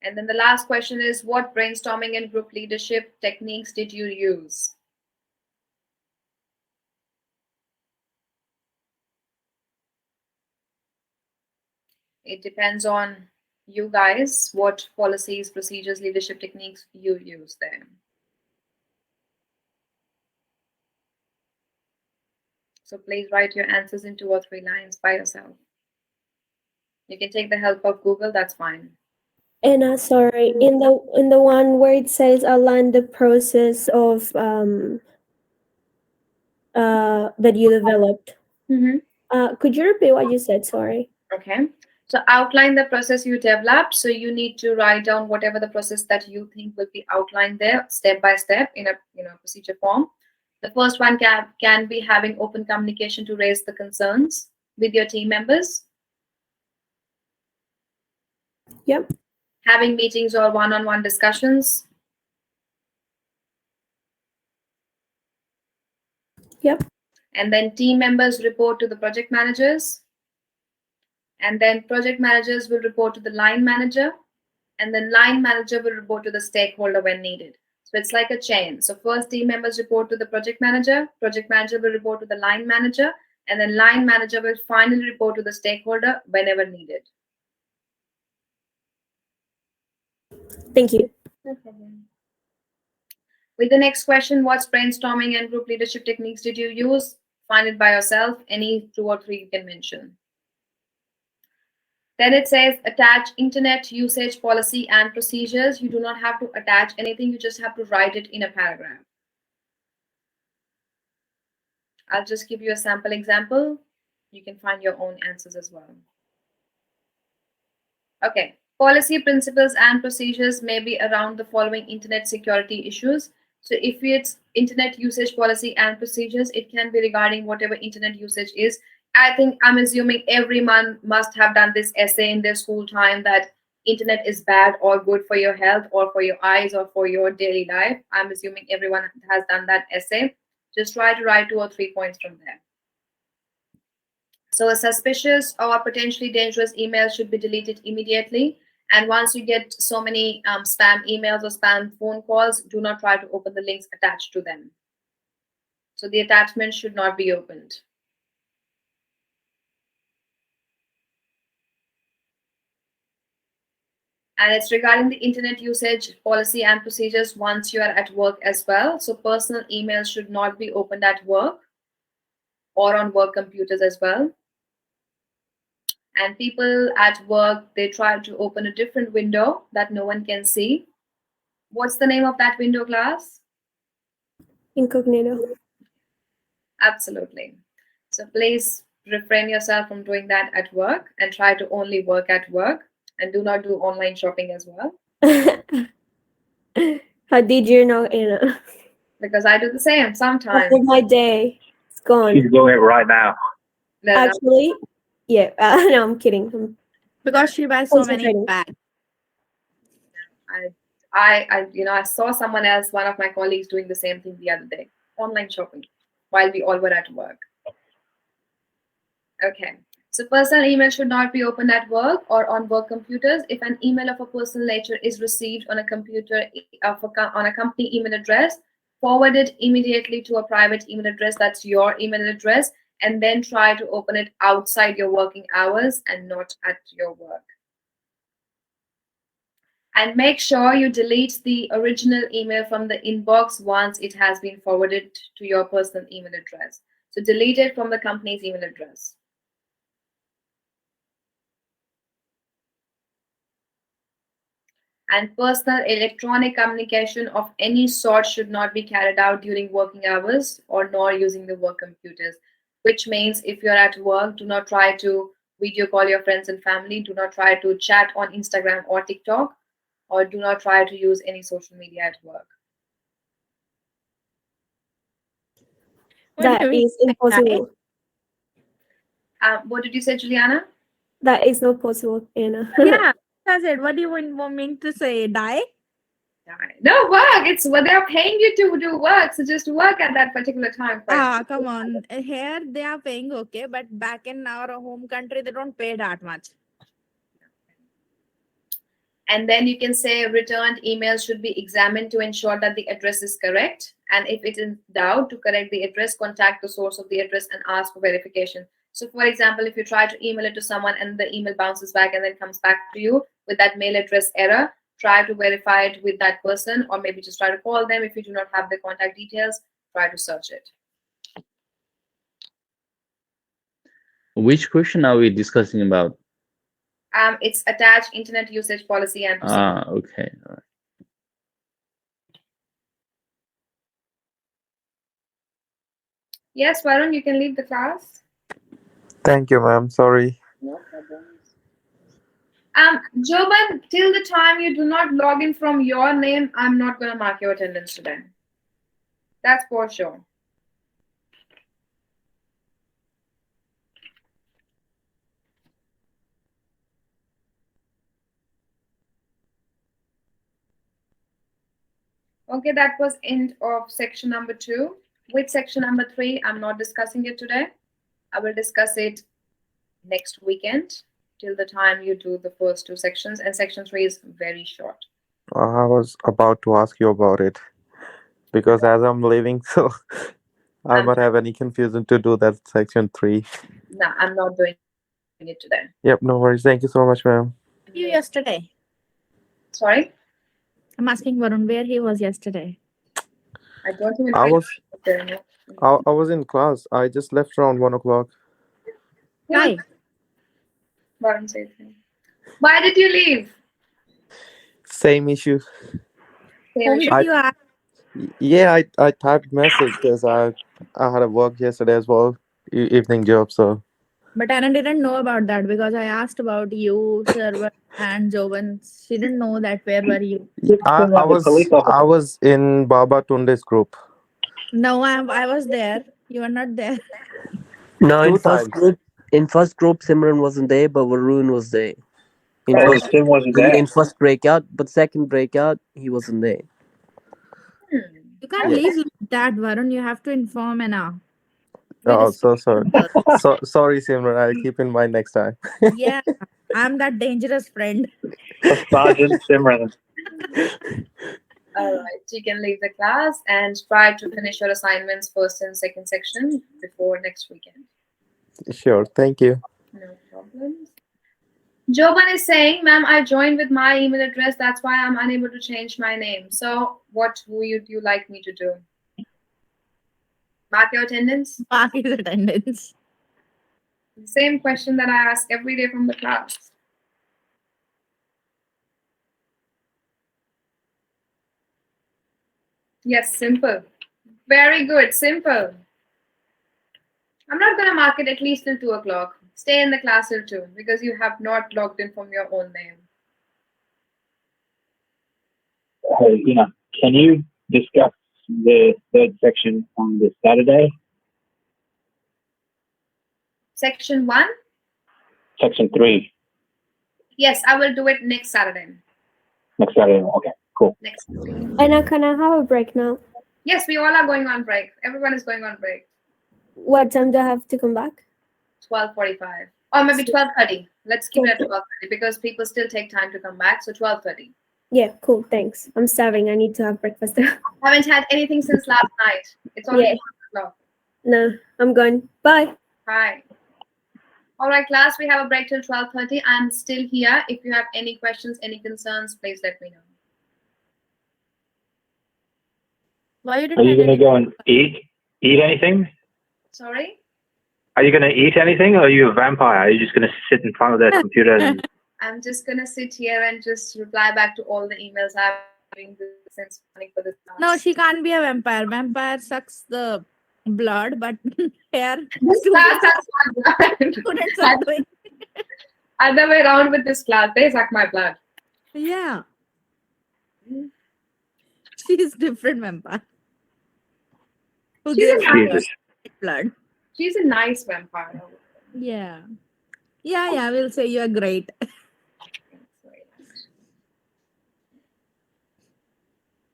A: And then the last question is, what brainstorming and group leadership techniques did you use? It depends on you guys, what policies, procedures, leadership techniques you use there. So please write your answers in 2 or 3 lines by yourself. You can take the help of Google, that's fine.
F: Anna, sorry, in the one where it says outline the process of that you developed. Could you repeat what you said? Sorry.
A: Okay. So outline the process you developed. So you need to write down whatever the process that you think will be outlined there, step by step, in a procedure form. The first one can be having open communication to raise the concerns with your team members.
F: Yep.
A: Having meetings or one-on-one discussions.
F: Yep.
A: And then team members report to the project managers. And then project managers will report to the line manager. And then line manager will report to the stakeholder when needed. So it's like a chain. So first team members report to the project manager will report to the line manager, and then line manager will finally report to the stakeholder whenever needed.
F: Thank you.
A: No problem. With the next question, what brainstorming and group leadership techniques did you use? Find it by yourself. Any 2 or 3 you can mention. Then it says attach internet usage policy and procedures. You do not have to attach anything. You just have to write it in a paragraph. I'll just give you a sample example. You can find your own answers as well. Okay. Policy, principles, and procedures may be around the following internet security issues. So if it's internet usage policy and procedures, it can be regarding whatever internet usage is. I'm assuming everyone must have done this essay in their school time that internet is bad or good for your health or for your eyes or for your daily life. I'm assuming everyone has done that essay. Just try to write 2 or 3 points from there. So a suspicious or potentially dangerous email should be deleted immediately. And once you get so many spam emails or spam phone calls, do not try to open the links attached to them. So the attachment should not be opened. And it's regarding the internet usage policy and procedures once you are at work as well. So personal emails should not be opened at work or on work computers as well. And people at work, they try to open a different window that no one can see. What's the name of that window, class?
F: Incognito.
A: Absolutely. So please refrain yourself from doing that at work and try to only work at work. And do not do online shopping as well.
F: How did you know, Anna?
A: Because I do the same sometimes.
F: After my day, it's gone.
J: She's doing it right now.
A: No.
F: Actually, yeah. No, I'm kidding.
G: Because she buys so many
F: Concentrating.
G: bags.
A: I saw someone else, one of my colleagues, doing the same thing the other day. Online shopping, while we all were at work. Okay. So personal email should not be opened at work or on work computers. If an email of a personal nature is received on a computer on a company email address, forward it immediately to a private email address that's your email address, and then try to open it outside your working hours and not at your work. And make sure you delete the original email from the inbox once it has been forwarded to your personal email address. So delete it from the company's email address. And personal electronic communication of any sort should not be carried out during working hours or nor using the work computers, which means if you're at work, do not try to video call your friends and family, do not try to chat on Instagram or TikTok, or do not try to use any social media at work.
F: That is impossible.
A: What did you say, Juliana?
F: That is not possible, Anna.
G: Yeah, that's it. What do you want me to say? Die?
A: No, work. It's what they're paying you to do work. So just work at that particular time.
G: Come on. Here they are paying okay, but back in our home country, they don't pay that much.
A: And then you can say returned emails should be examined to ensure that the address is correct. And if it is in doubt, to correct the address, contact the source of the address and ask for verification. So for example, if you try to email it to someone and the email bounces back and then comes back to you with that mail address error, try to verify it with that person, or maybe just try to call them. If you do not have the contact details, try to search it.
E: Which question are we discussing about?
A: It's attached internet usage policy and procedure.
E: Okay. All right.
A: Yes, Varun, you can leave the class.
N: Thank you, ma'am. Sorry.
A: No problem. Joban, till the time you do not log in from your name, I'm not going to mark your attendance today. That's for sure. Okay, that was end of section number 2. With section number 3, I'm not discussing it today. I will discuss it next weekend till the time you do the first 2 sections, and section 3 is very short.
N: I was about to ask you about it because as I'm leaving, so I might have any confusion to do that section 3.
A: No, I'm not doing it today.
N: Yep, no worries. Thank you so much, ma'am.
I: You yesterday.
A: Sorry?
I: I'm asking Varun where he was yesterday.
A: I don't even
N: I was
A: know.
N: I was in class. I just left around 1 o'clock.
I: Why?
A: Varun said that. Why did you leave?
N: Same issue.
I: Whom did you ask?
N: Yeah, I typed message because I had a work yesterday as well, evening job. So
I: But Anna didn't know about that because I asked about you, Server, and Jovan. She didn't know that where were you.
N: I was in Baba Tunde's group.
I: No, I was there. You were not there.
T: No, in
N: 2
T: first
N: times.
T: group, Simran wasn't there, but Varun was there. In
J: Oh,
T: first,
J: Sim wasn't there.
T: in first breakout, but second breakout, he wasn't there.
I: You can't
N: Yeah.
I: leave like that, Varun. You have to inform Anna.
N: Oh, so sorry. Sorry, Simran. I'll keep in mind next time.
I: Yeah, I'm that dangerous friend.
J: Sergeant Simran.
A: All right, you can leave the class and try to finish your assignments first and second section before next weekend.
N: Sure. Thank you.
A: No problems. Joban is saying, ma'am, I joined with my email address. That's why I'm unable to change my name. So what would you like me to do? Mark your attendance?
I: Mark his attendance.
A: Same question that I ask every day from the class. Yes, simple. Very good, simple. I'm not going to mark it at least till 2 o'clock. Stay in the class till 2 because you have not logged in from your own name.
J: Hey, can you discuss the 3rd section on this Saturday?
A: Section 1?
J: Section 3,
A: Yes, I will do it next Saturday.
J: next Saturday. Okay, cool.
A: Next Saturday.
F: Anna, can I have a break now?
A: Yes, we all are going on break. Everyone is going on break.
F: What time do I have to come back?
A: 12:45 or maybe 12:30. Let's keep it at 12:30 because people still take time to come back. So 12:30.
F: Yeah, cool. Thanks. I'm starving. I need to have breakfast.
A: Haven't had anything since last night. It's only 1 o'clock.
F: No, I'm going. Bye.
A: Hi. All right, class. We have a break till 12:30. I'm still here. If you have any questions, any concerns, please let me know.
I: Why you
J: Are you
I: didn't
J: going to go and eat anything?
A: Sorry.
J: Are you going to eat anything, or are you a vampire? Are you just going to sit in front of that computer and
A: I'm just gonna sit here and just reply back to all the emails I've been doing since morning for this class.
I: No, she can't be a vampire. Vampire sucks the blood, but here
A: This class sucks my blood.
I: students are doing.
A: Other way around with this class, they suck my blood.
I: Yeah. She's different vampire. Who
A: She's a
I: gives
A: nice,
I: blood.
A: she's a nice vampire.
I: Yeah. Yeah, we'll say you're great.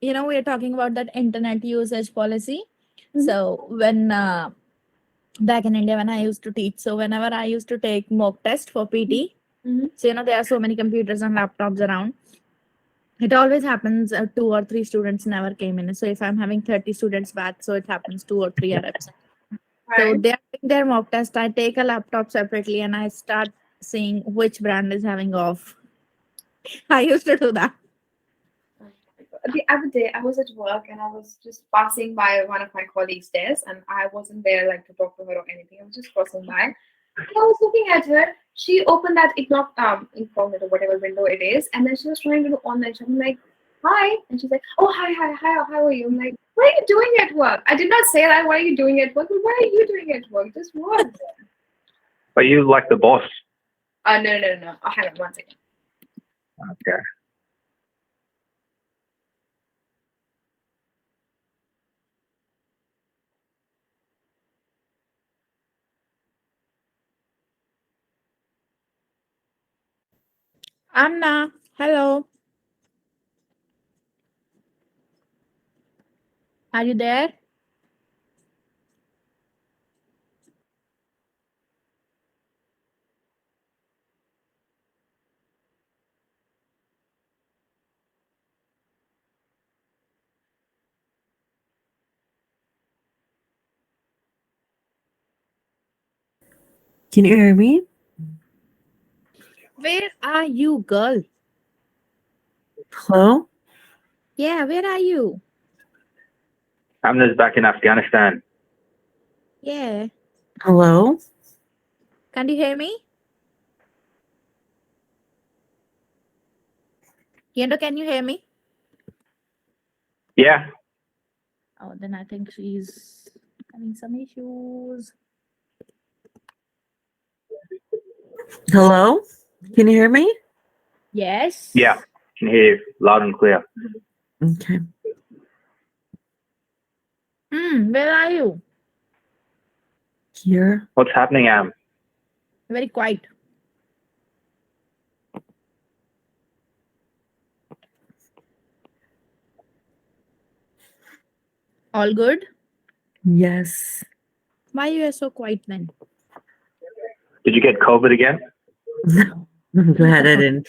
I: We're talking about that internet usage policy. So when back in India, when I used to teach, so whenever I used to take mock test for PT, so there are so many computers and laptops around. It always happens 2 or 3 students never came in. So if I'm having 30 students back, so it happens 2 or 3 are absent. So they're doing their mock test. I take a laptop separately and I start seeing which brand is having off. I used to do that.
A: The other day, I was at work and I was just passing by one of my colleagues' desk, and I wasn't there like to talk to her or anything. I was just crossing by, I was looking at her. She opened that incognito, whatever window it is, and then she was trying to do online shopping. I'm like, hi. And she's like, oh, hi, how are you? I'm like, what are you doing at work? I did not say that. What are you doing at work? But what are you doing at work? Just what?
J: Are you like the boss?
A: No. Oh, hang on 1 second.
J: Okay.
I: Amna, hello. Are you there?
O: Can you hear me?
I: Where are you, girl?
O: Hello?
I: Yeah, where are you?
J: Amna's back in Afghanistan.
I: Yeah.
O: Hello?
I: Can you hear me? Yendo, can you hear me?
J: Yeah.
I: Oh, then I think she's having some issues.
O: Hello? Can you hear me?
I: Yes.
J: Yeah. Can hear you loud and clear.
O: Okay.
I: Where are you?
O: Here.
J: What's happening, Am?
I: Very quiet. All good?
O: Yes.
I: Why you are so quiet then?
J: Did you get COVID again?
O: No. I'm glad I didn't.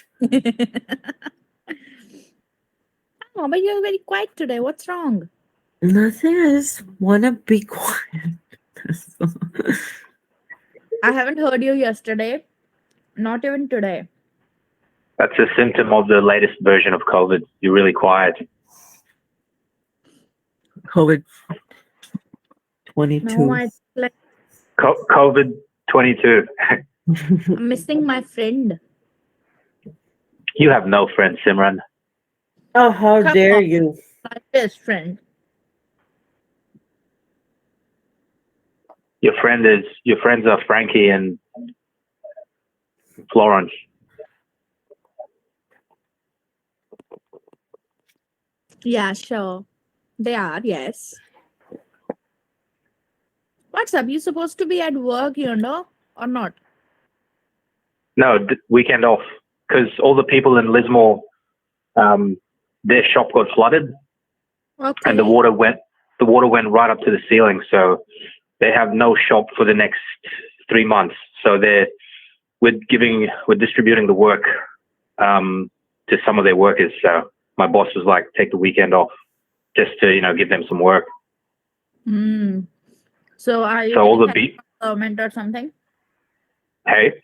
I: Oh, but you're very quiet today. What's wrong?
O: Nothing. I just want to be quiet. That's all.
I: I haven't heard you yesterday. Not even today.
J: That's a symptom of the latest version of COVID. You're really quiet.
O: COVID 22.
I: No, I like
J: COVID 22.
I: I'm missing my friend.
J: You have no friends, Simran.
O: Oh, how
I: Come
O: dare
I: on.
O: you?
I: My best friend.
J: Your friends are Frankie and Florence.
I: Yeah, sure. They are, yes. What's up? You supposed to be at work, you know, or not?
J: No, weekend off. Because all the people in Lismore, their shop got flooded,
I: Okay.
J: and the water went right up to the ceiling. So they have no shop for the next 3 months. So we're distributing the work to some of their workers. So my boss was like, take the weekend off just to give them some work.
I: So are you
J: So all
I: getting
J: the
I: help from government or something?
J: Hey,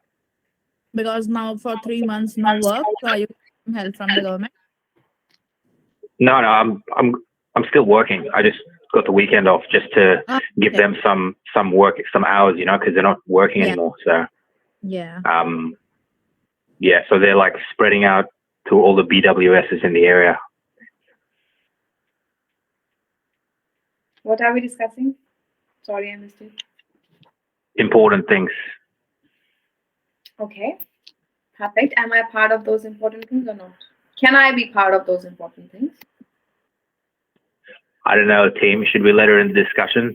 I: Because now for 3 months no work, so are you getting help from the government?
J: no, I'm still working. I just got the weekend off just to give them some work, some hours, because they're not working anymore. So
I: Yeah.
J: yeah, so they're like spreading out to all the BWSs in the area.
A: What are we discussing? Sorry, I missed it.
J: Important things.
A: Okay. Perfect. Am I part of those important things or not? Can I be part of those important things?
J: I don't know, team. Should we let her in the discussion?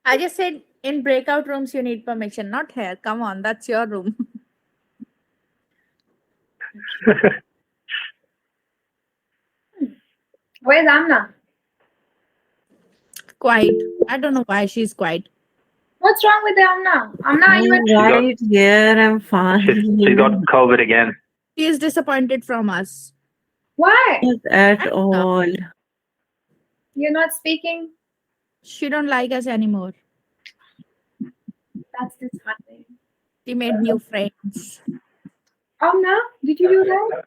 I: I just said in breakout rooms you need permission, not here. Come on, that's your room.
A: Where's Amna?
I: Quiet. I don't know why she's quiet.
A: What's wrong with Amna? Amna, are you
O: I'm right here. I'm fine.
J: She got COVID again.
I: She is disappointed from us.
A: Why?
O: Not at all.
A: You're not speaking?
I: She don't like us anymore.
A: That's disheartening.
I: She made new friends.
A: Amna, did you do that?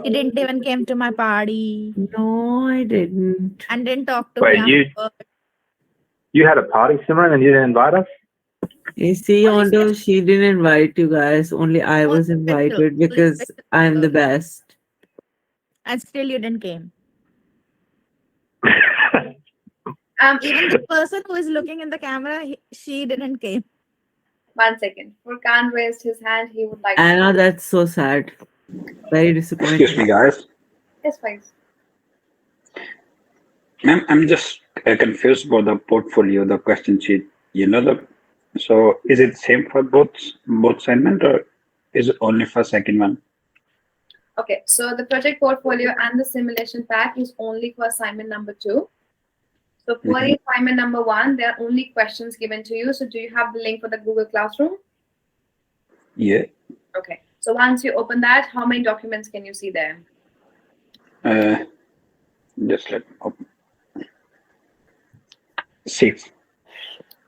I: She didn't even came to my party.
O: No, I didn't.
I: And didn't talk to
J: Wait,
I: me afterwards.
J: you had a party, Simran, and you didn't invite us?
O: You see, although she didn't invite you guys, only I was invited because I'm the best.
I: And still you didn't came. Even the person who is looking in the camera, she didn't came.
A: 1 second. Furkan raised his hand. He would like
O: I
A: to.
O: know that's so sad. Very disappointing.
H: Excuse me, guys.
A: Yes, please.
H: Ma'am, I'm just confused about the portfolio, the question sheet. So is it same for both assignment, or is it only for second one?
A: Okay, so the project portfolio and the simulation pack is only for assignment number 2. So for the assignment number 1, there are only questions given to you. So do you have the link for the Google Classroom?
H: Yeah.
A: Okay, so once you open that, how many documents can you see there?
H: Just let me open. 6.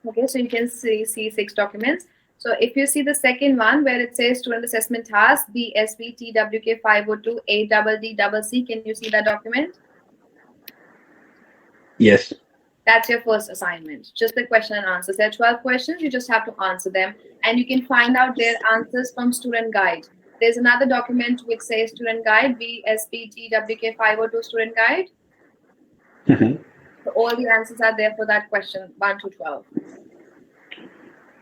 A: Okay, so you can see 6 documents. So if you see the second one where it says student assessment task, BSB TWK 502 ADDC, can you see that document?
H: Yes.
A: That's your first assignment. Just the question and answers. There are 12 questions. You just have to answer them. And you can find out their answers from student guide. There's another document which says student guide, BSB TWK 502 student guide. So all the answers are there for that question, 1 to 12.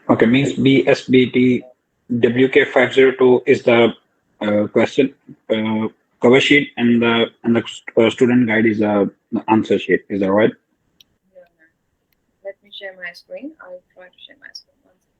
H: Okay, means BSBT WK502 is the question cover sheet, and the student guide is the answer sheet. Is that right?
A: Let me share my screen. I'll try to share my screen. One second.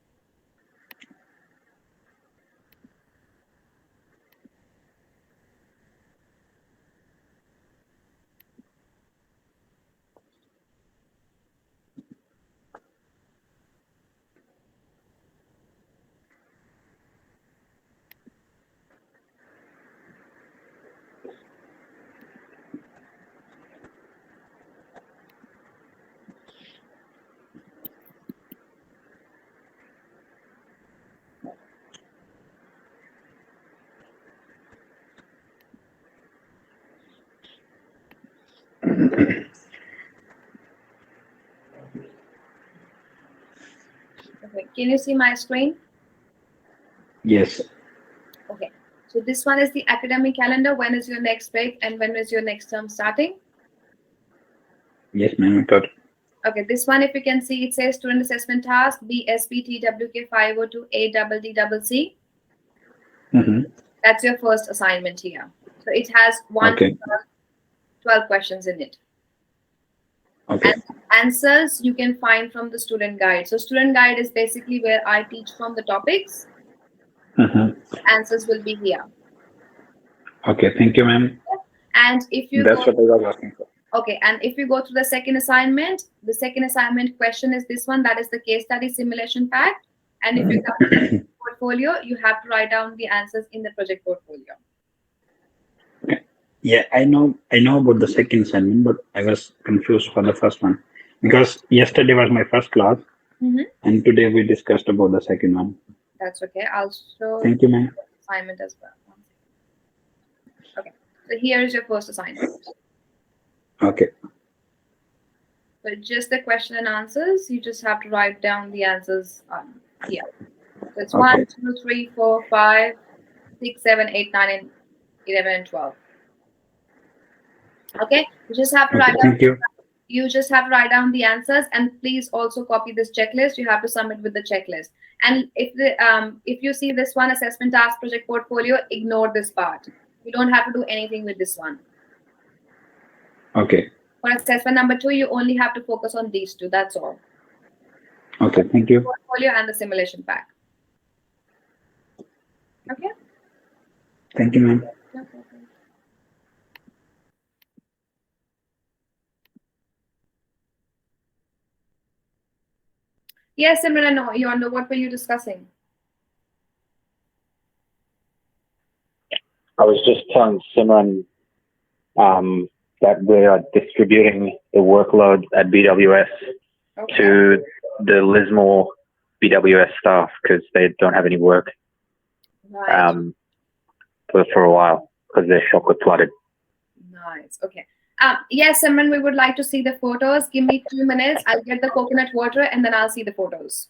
A: Okay, can you see my screen?
H: Yes.
A: Okay, so this one is the academic calendar. When is your next break and when is your next term starting?
H: Yes, ma'am. I got it.
A: Okay, this one, if you can see, it says student assessment task, BSB TWK 502 ADDC. That's your first assignment here. So it has 1 to 12 questions in it.
H: Okay.
A: And answers you can find from the student guide. So student guide is basically where I teach from the topics. Answers will be here.
H: Okay, thank you, ma'am.
A: And if you
H: That's
A: go,
H: what I was asking for.
A: okay, and if you go to the second assignment question is this one, that is the case study simulation pack. And if you come to the portfolio, you have to write down the answers in the project portfolio.
H: Yeah, I know about the second assignment, but I was confused for the first one because yesterday was my first class, and today we discussed about the second one.
A: That's okay. I'll show
H: Thank you, ma'am.
A: the assignment as well. Okay, so here is your first assignment.
H: Okay.
A: So just the question and answers. You just have to write down the answers here. So it's 1, 2, 3, 4, 5, 6, 7, 8, 9, and 11, and 12. Okay, you just have to write down.
H: Thank you.
A: You just have to write down the answers, and please also copy this checklist. You have to submit with the checklist. And if you see this one, assessment task project portfolio, ignore this part. You don't have to do anything with this one.
H: Okay.
A: For assessment number 2, you only have to focus on these 2. That's all.
H: Okay, thank you.
A: Portfolio and the simulation pack. Okay.
H: Thank you, ma'am.
A: No problem. Yes, Simran, I know. You know what were you discussing?
J: I was just telling Simran that we are distributing the workload at BWS to the Lismore BWS staff because they don't have any work for a while because their shop got flooded.
A: Nice. Okay. Yes, Simran, we would like to see the photos. Give me 2 minutes. I'll get the coconut water and then I'll see the photos.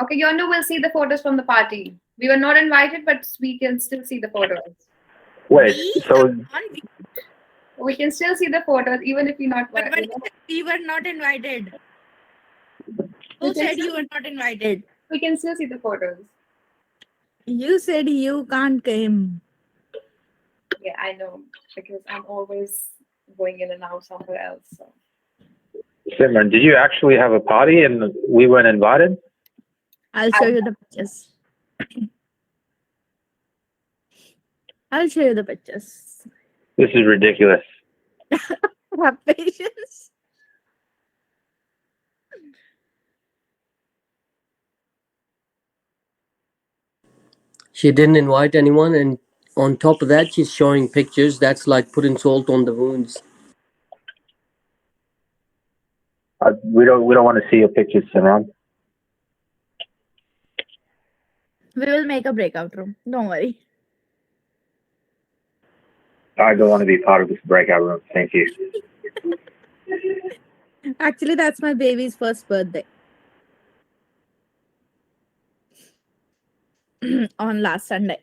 A: Okay, Yondu will see the photos from the party. We were not invited, but we can still see the photos.
J: Wait, so
A: We can still see the photos even if we're not.
I: But we were not invited. Who said you were not invited?
A: We can still see the photos.
I: You said you can't come.
A: Yeah, I know, because I'm always going in and out somewhere else. So.
J: Simran, did you actually have a party and we weren't invited?
I: I'll show you the pictures. I'll show you the pictures.
J: This is ridiculous.
I: Have patience.
T: She didn't invite anyone, and on top of that, she's showing pictures. That's like putting salt on the wounds.
J: We don't want to see your pictures, Simran.
I: We will make a breakout room. Don't worry.
J: I don't want to be part of this breakout room. Thank you.
I: Actually, that's my baby's first birthday. On last Sunday.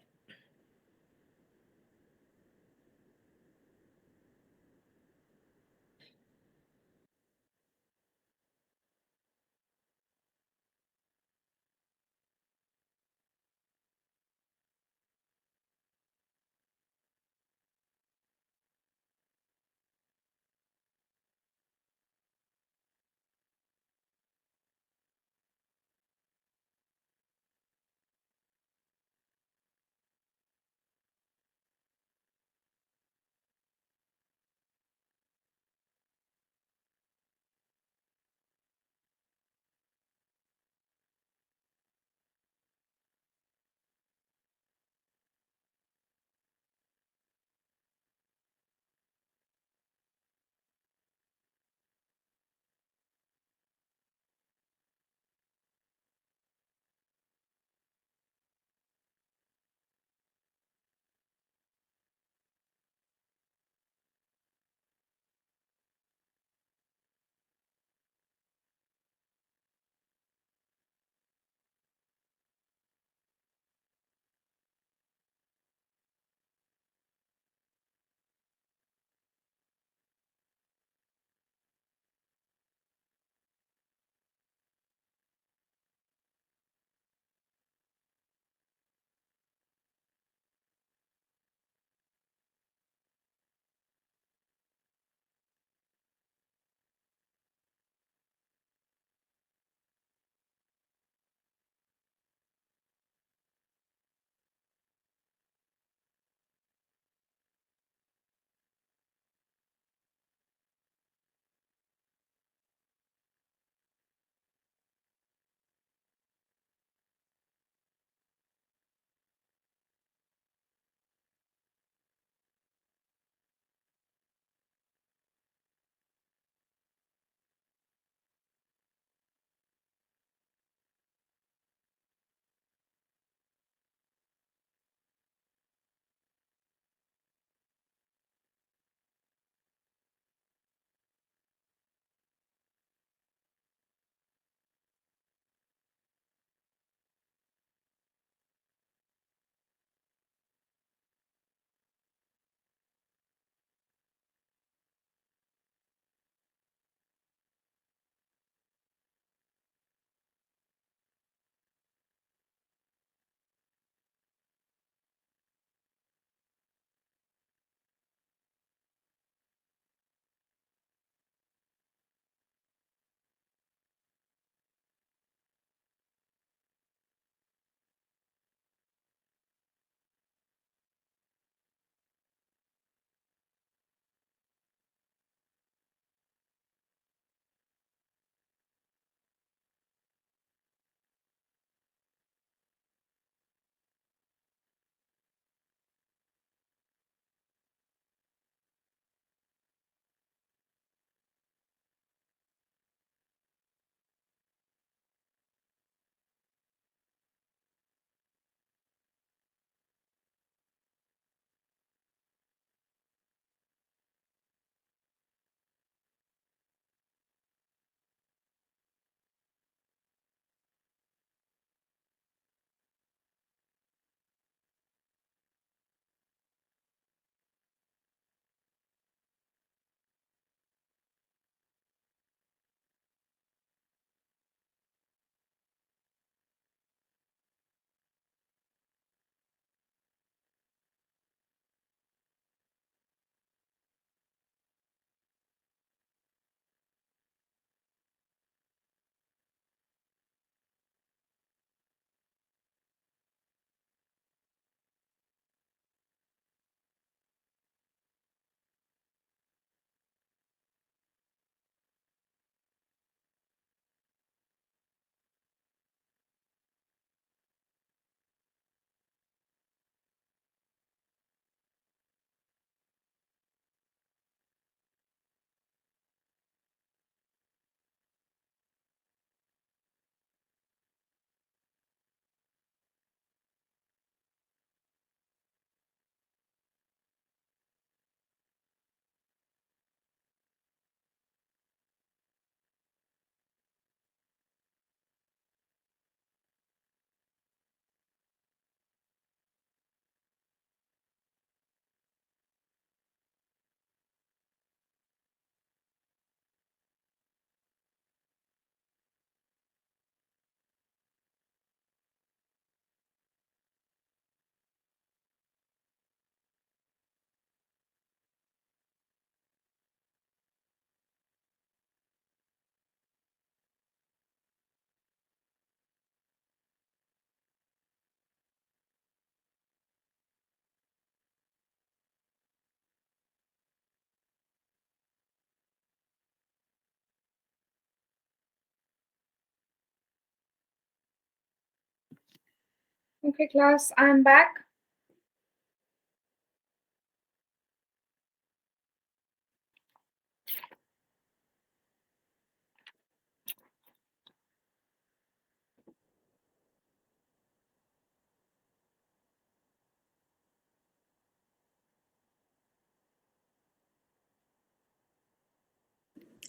A: Okay, class, I'm back.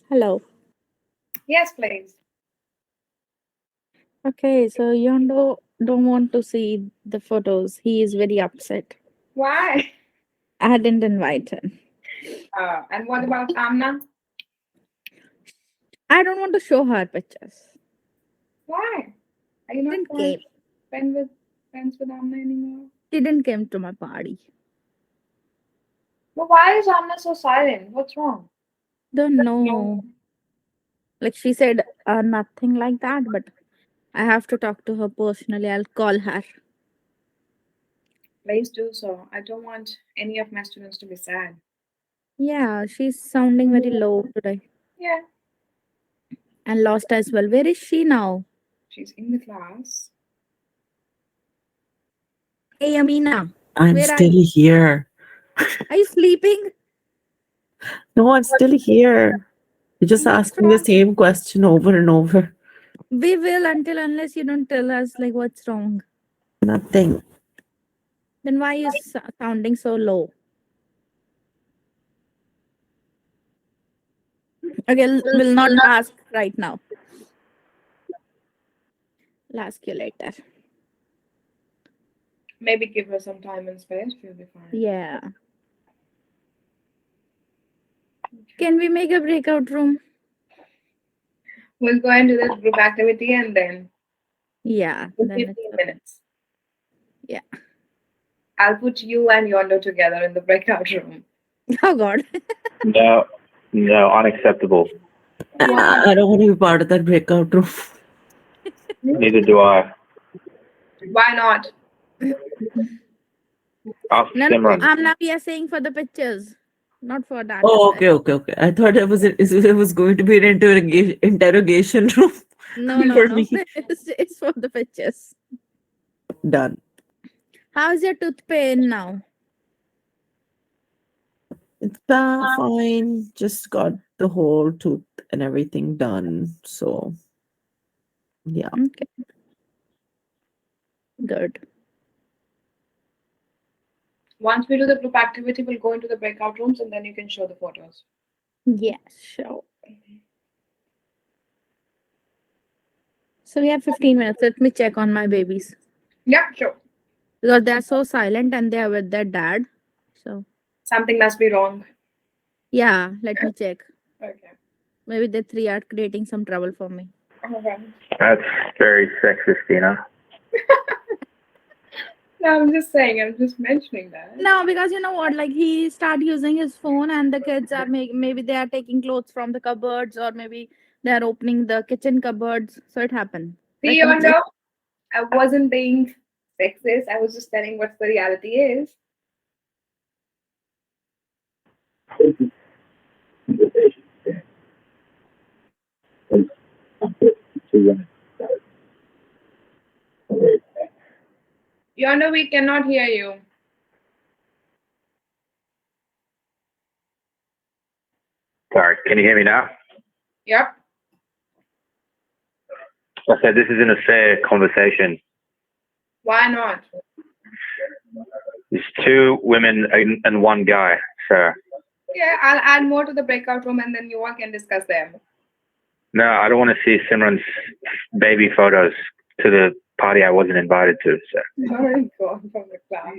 I: Hello.
A: Yes, please.
I: Okay, so Yondo don't want to see the photos. He is very upset.
A: Why?
I: I didn't invite him.
A: And what about Amna?
I: I don't want to show her pictures.
A: Why? Are you not
I: Didn't came.
A: friends with Amna anymore?
I: Didn't came to my party.
A: But why is Amna so silent? What's wrong?
I: Don't know. Like she said, nothing like that, but I have to talk to her personally. I'll call her.
A: Please do so. I don't want any of my students to be sad.
I: Yeah, she's sounding very low today.
A: Yeah.
I: And lost as well. Where is she now?
A: She's in the class.
I: Hey, Amina.
O: I'm
I: Where are
O: still
I: you?
O: here.
I: Are you sleeping?
O: No, I'm still here. You're just
I: What's
O: asking the
I: wrong?
O: same question over and over.
I: We will unless you don't tell us like what's wrong.
O: Nothing.
I: Then why is sounding so low? Okay, will not ask right now. I'll ask you later.
A: Maybe give her some time and space. She'll be fine.
I: Yeah. Can we make a breakout room?
A: We'll go and do this group activity and then
I: Yeah.
A: in
I: Then
A: 15
I: it's
A: minutes.
I: Yeah.
A: I'll put you and Yondo together in the breakout room.
I: Oh God.
J: No, unacceptable.
O: I don't want to be part of that breakout room.
J: Neither do I.
A: Why not?
J: Ask
I: No,
J: Simran.
I: Amna, we are saying for the pictures, not for that.
O: Oh, okay. I thought it was going to be an interrogation room.
I: No.
O: for me.
I: It's for the pictures.
O: Done.
I: How's your tooth pain now?
O: It's fine. Just got the whole tooth and everything done. So, yeah.
I: Okay. Good.
A: Once we do the group activity, we'll go into the breakout rooms and then you can show the photos.
I: Yes, sure. So we have 15 minutes. Let me check on my babies.
A: Yeah, sure.
I: Because they're so silent and they are with their dad. So
A: Something must be wrong.
I: yeah, let me check.
A: Okay.
I: Maybe the three are creating some trouble for me.
A: Okay.
J: That's very sexist, Dina.
A: No, I'm just saying. I'm just mentioning that.
I: No, because you know what? Like he start using his phone, and the kids are maybe they are taking clothes from the cupboards, or maybe they are opening the kitchen cupboards. So it happened.
A: See,
I: Let me check.
A: Yondo, I wasn't being sexist. I was just telling what the reality is. Yondo, we cannot hear you.
J: Sorry, can you hear me now?
A: Yep.
J: I said this isn't a fair conversation.
A: Why not?
J: There's two women and one guy, so
A: Yeah, I'll add more to the breakout room and then you all can discuss them.
J: no, I don't want to see Simran's baby photos to the party I wasn't invited to. So
A: Already gone from the class.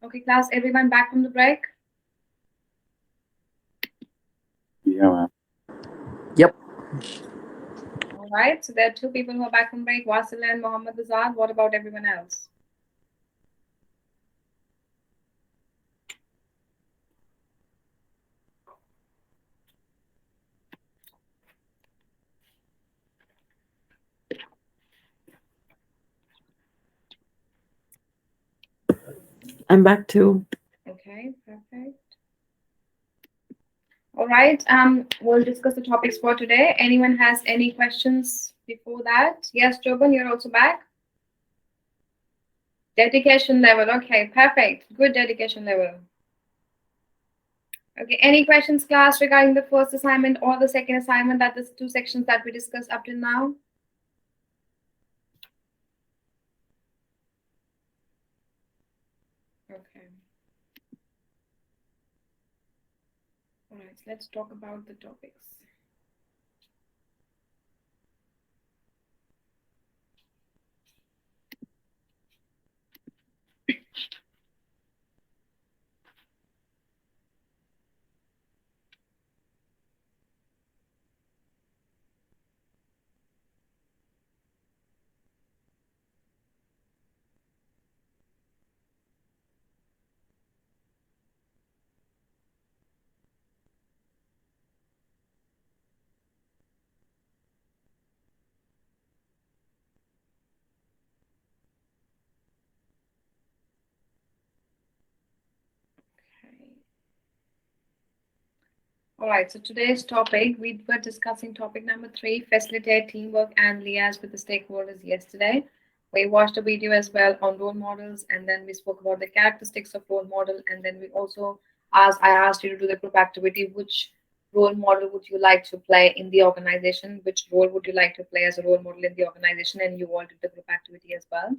A: Okay, class, everyone back from the break?
E: Yeah, ma'am.
T: Yep.
A: All right, so there are two people who are back from break, Wasil and Mohammed Azad. What about everyone else?
O: I'm back too.
A: Okay, perfect. All right, we'll discuss the topics for today. Anyone has any questions before that? Yes, Joban, you're also back. Dedication level, okay, perfect. Good dedication level. Okay, any questions, class, regarding the first assignment or the second assignment, that the two sections that we discussed up till now? Okay. All right, let's talk about the topics. All right, so today's topic, we were discussing topic number 3, facilitate teamwork and liaise with the stakeholders yesterday. We watched a video as well on role models, and then we spoke about the characteristics of role model, and then we also I asked you to do the group activity. Which role model would you like to play in the organization? Which role would you like to play as a role model in the organization? And you all did the group activity as well.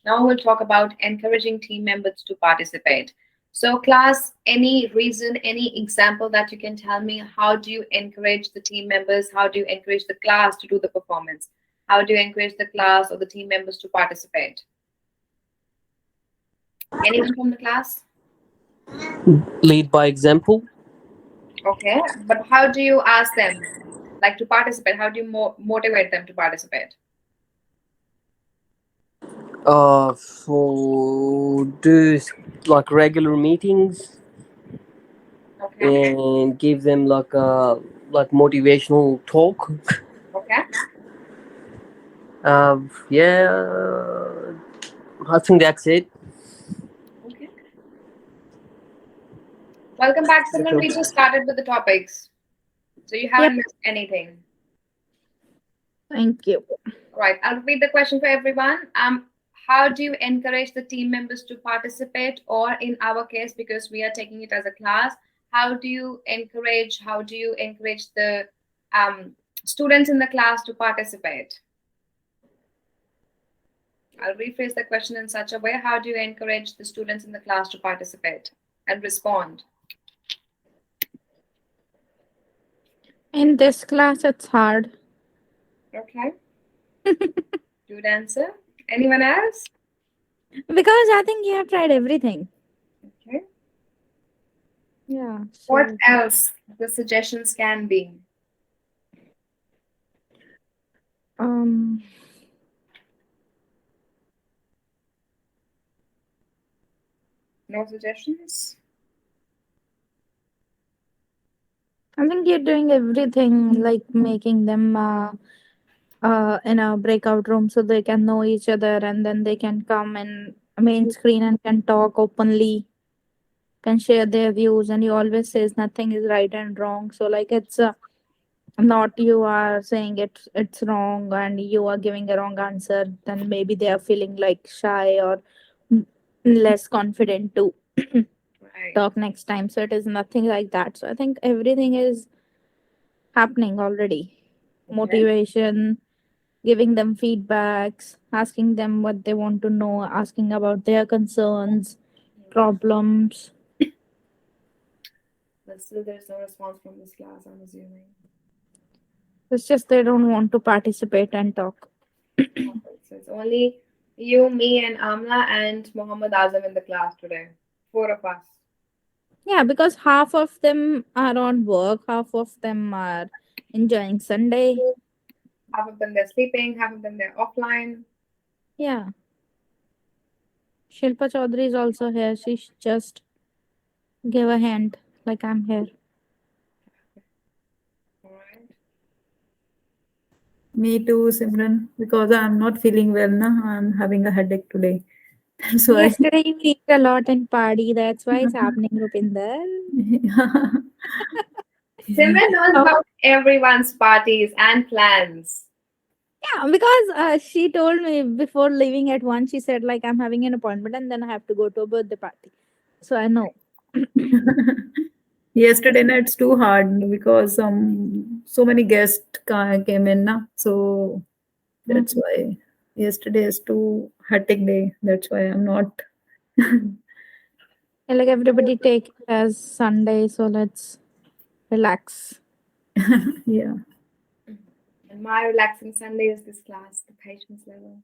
A: Now we'll talk about encouraging team members to participate. So class, any reason, any example that you can tell me, how do you encourage the team members? How do you encourage the class to do the performance? How do you encourage the class or the team members to participate? Anyone from the class?
T: Lead by example.
A: Okay, but how do you ask them like to participate? How do you motivate them to participate?
T: So do like regular meetings,
A: Okay.
T: and give them like motivational talk.
A: Okay.
T: Yeah, I think that's it.
A: Okay. Welcome back, Simran. We just started with the topics, so you haven't missed anything.
I: Thank you.
A: All right, I'll repeat the question for everyone. How do you encourage the team members to participate, or in our case, because we are taking it as a class, how do you encourage the students in the class to participate? I'll rephrase the question in such a way. How do you encourage the students in the class to participate and respond?
I: In this class, it's hard.
A: Okay. Good answer. Anyone else?
I: Because I think you have tried everything.
A: Okay.
I: Yeah.
A: What else the suggestions can be? No suggestions?
I: I think you're doing everything, like making them in a breakout room so they can know each other, and then they can come in main screen and can talk openly, can share their views, and you always says nothing is right and wrong. So like it's not you are saying it's wrong and you are giving a wrong answer, then maybe they are feeling like shy or less confident to talk next time. So it is nothing like that. So I think everything is happening already. Motivation, giving them feedbacks, asking them what they want to know, asking about their concerns, problems.
A: But still there's no response from this class, I'm assuming.
I: It's just they don't want to participate and talk.
A: So it's only you, me, and Amla and Mohammed Azam in the class today. 4 of us.
I: Yeah, because half of them are on work, half of them are enjoying Sunday.
A: Half of them they're sleeping, half of them they're offline.
I: Yeah. Shilpa Chaudhary is also here. She just gave a hand, like I'm here.
K: Me too, Simran, because I'm not feeling well now. I'm having a headache today. That's why.
I: Yesterday you eat a lot and party. That's why it's happening, Rupinder.
A: Simran knows about everyone's parties and plans.
I: Yeah, because she told me before leaving at 1, she said like I'm having an appointment and then I have to go to a birthday party. So I know.
K: Yesterday night it's too hard because so many guests came in na. So that's why yesterday is too hectic day. That's why I'm not.
I: And like everybody take it as Sunday, so let's relax.
K: Yeah.
A: And my relaxing Sunday is this class, the patience level.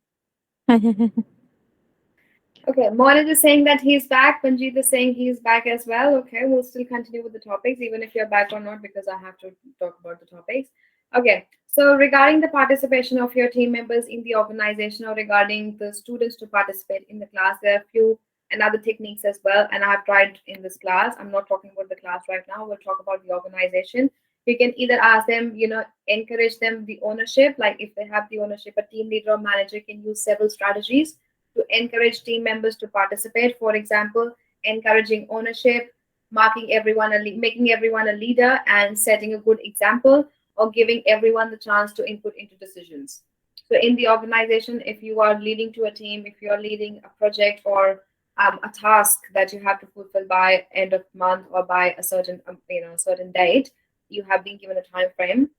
A: Okay, Monaj is saying that he's back. Panjit is saying he's back as well. Okay, we'll still continue with the topics, even if you're back or not, because I have to talk about the topics. Okay, so regarding the participation of your team members in the organization or regarding the students to participate in the class, there are a few and other techniques as well. And I have tried in this class. I'm not talking about the class right now. We'll talk about the organization. You can either ask them, encourage them the ownership. Like if they have the ownership, a team leader or manager can use several strategies to encourage team members to participate. For example, encouraging ownership, making everyone a leader and setting a good example, or giving everyone the chance to input into decisions. So in the organization, if you are leading to a team, if you are leading a project or a task that you have to fulfill by end of month or by a certain certain date, you have been given a time frame.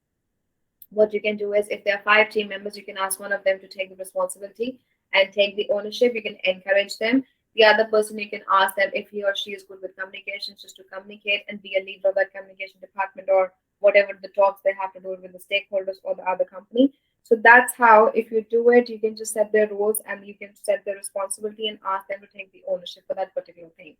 A: What you can do is, if there are 5 team members, you can ask one of them to take the responsibility and take the ownership. You can encourage them. The other person, you can ask them if he or she is good with communications, just to communicate and be a leader of that communication department or whatever the talks they have to do with the stakeholders or the other company. So that's how, if you do it, you can just set their roles and you can set their responsibility and ask them to take the ownership for that particular thing.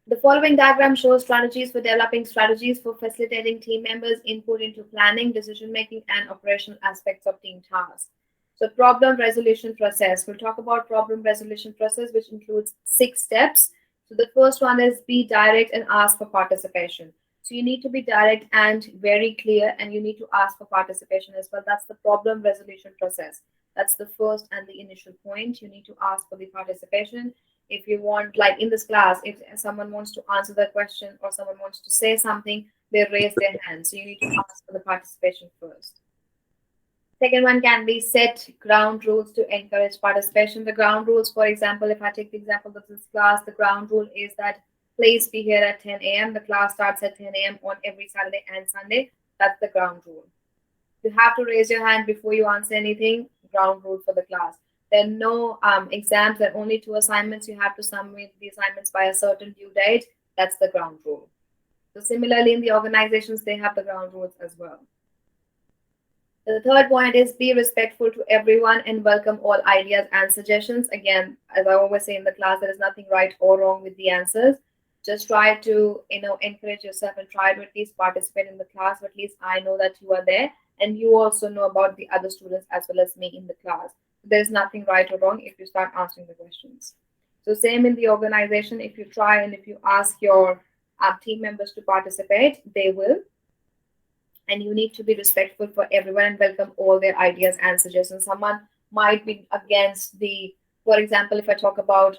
A: The following diagram shows strategies for developing strategies for facilitating team members' input into planning, decision-making, and operational aspects of team tasks. So problem resolution process. We'll talk about problem resolution process, which includes 6 steps. So the first one is be direct and ask for participation. So you need to be direct and very clear, and you need to ask for participation as well. That's the problem resolution process. That's the first and the initial point. You need to ask for the participation. If you want, like in this class, if someone wants to answer the question or someone wants to say something, they raise their hand. So you need to ask for the participation first. Second one can be set ground rules to encourage participation. The ground rules, for example, if I take the example of this class, the ground rule is that please be here at 10 a.m. The class starts at 10 a.m. on every Saturday and Sunday. That's the ground rule. You have to raise your hand before you answer anything. Ground rule for the class. There are no exams. There are only 2 assignments. You have to submit the assignments by a certain due date. That's the ground rule. So similarly, in the organizations, they have the ground rules as well. The third point is be respectful to everyone and welcome all ideas and suggestions. Again, as I always say in the class, there is nothing right or wrong with the answers. Just try to, encourage yourself and try to at least participate in the class. At least I know that you are there, and you also know about the other students as well as me in the class. There's nothing right or wrong if you start answering the questions. So same in the organization. If you try and if you ask your team members to participate, they will. And you need to be respectful for everyone and welcome all their ideas and suggestions. Someone might be against for example, if I talk about,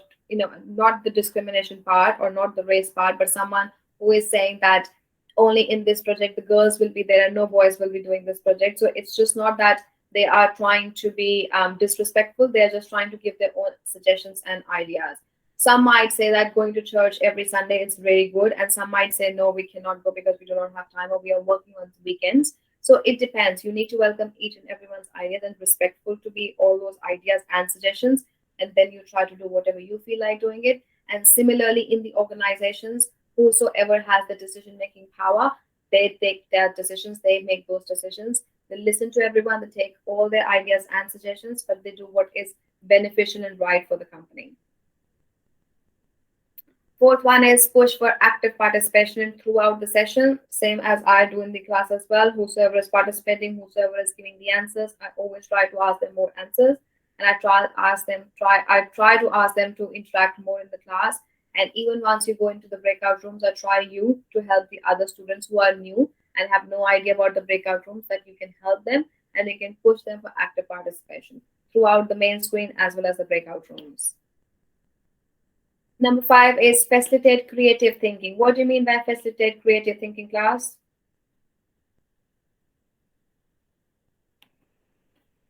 A: not the discrimination part or not the race part, but someone who is saying that only in this project the girls will be there and no boys will be doing this project. So it's just not that they are trying to be disrespectful. They're just trying to give their own suggestions and ideas. Some might say that going to church every Sunday is very good, and some might say, no, we cannot go because we do not have time or we are working on the weekends. So it depends. You need to welcome each and everyone's ideas and respectful to be all those ideas and suggestions, and then you try to do whatever you feel like doing it. And similarly, in the organizations, whosoever has the decision-making power, they take their decisions, they make those decisions. They listen to everyone, they take all their ideas and suggestions, but they do what is beneficial and right for the company. Fourth one is push for active participation throughout the session, same as I do in the class as well. Whosoever is participating, whosoever is giving the answers, I always try to ask them more answers, and I try to ask them to interact more in the class. And even once you go into the breakout rooms, I try you to help the other students who are new and have no idea about the breakout rooms, that you can help them and you can push them for active participation throughout the main screen as well as the breakout rooms. Number 5 is facilitate creative thinking. What do you mean by facilitate creative thinking, class?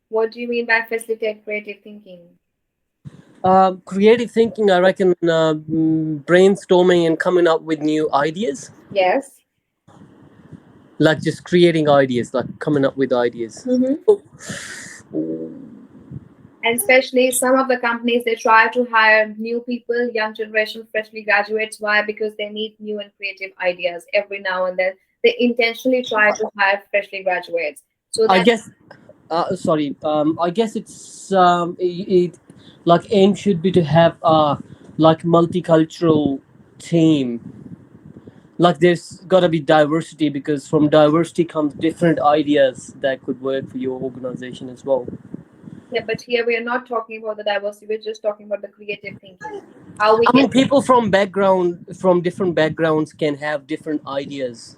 A: What do you mean by facilitate creative thinking?
T: Creative thinking, I reckon, brainstorming and coming up with new ideas.
A: Yes.
T: Like just creating ideas, like coming up with ideas.
A: And especially some of the companies, they try to hire new people, young generation, freshly graduates. Why? Because they need new and creative ideas every now and then. They intentionally try to hire freshly graduates. So
T: I guess, I guess it's like aim should be to have like multicultural team. Like there's got to be diversity, because from diversity comes different ideas that could work for your organization as well.
A: Yeah, but here we are not talking about the diversity. We're just talking about the creative thinking. How we
T: I mean, people from different backgrounds can have different ideas.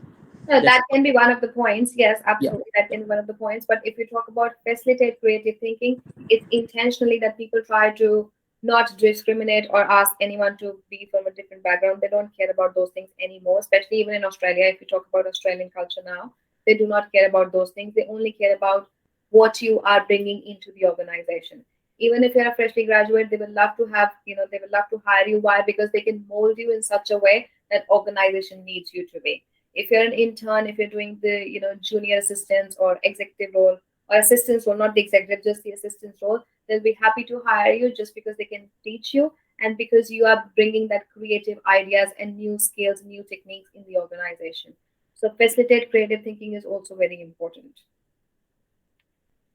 A: No, that can be one of the points. Yes, absolutely. That can be one of the points. But if you talk about facilitate creative thinking, it's intentionally that people try to not discriminate or ask anyone to be from a different background. They don't care about those things anymore, especially even in Australia. If you talk about Australian culture now, they do not care about those things. They only care about what you are bringing into the organization. Even if you're a freshly graduate, they would love to have, they would love to hire you. Why? Because they can mold you in such a way that organization needs you to be. If you're an intern, if you're doing the, junior assistants or executive role or assistants role, not the executive, just the assistants role, they'll be happy to hire you just because they can teach you and because you are bringing that creative ideas and new skills, new techniques in the organization. So facilitate creative thinking is also very important.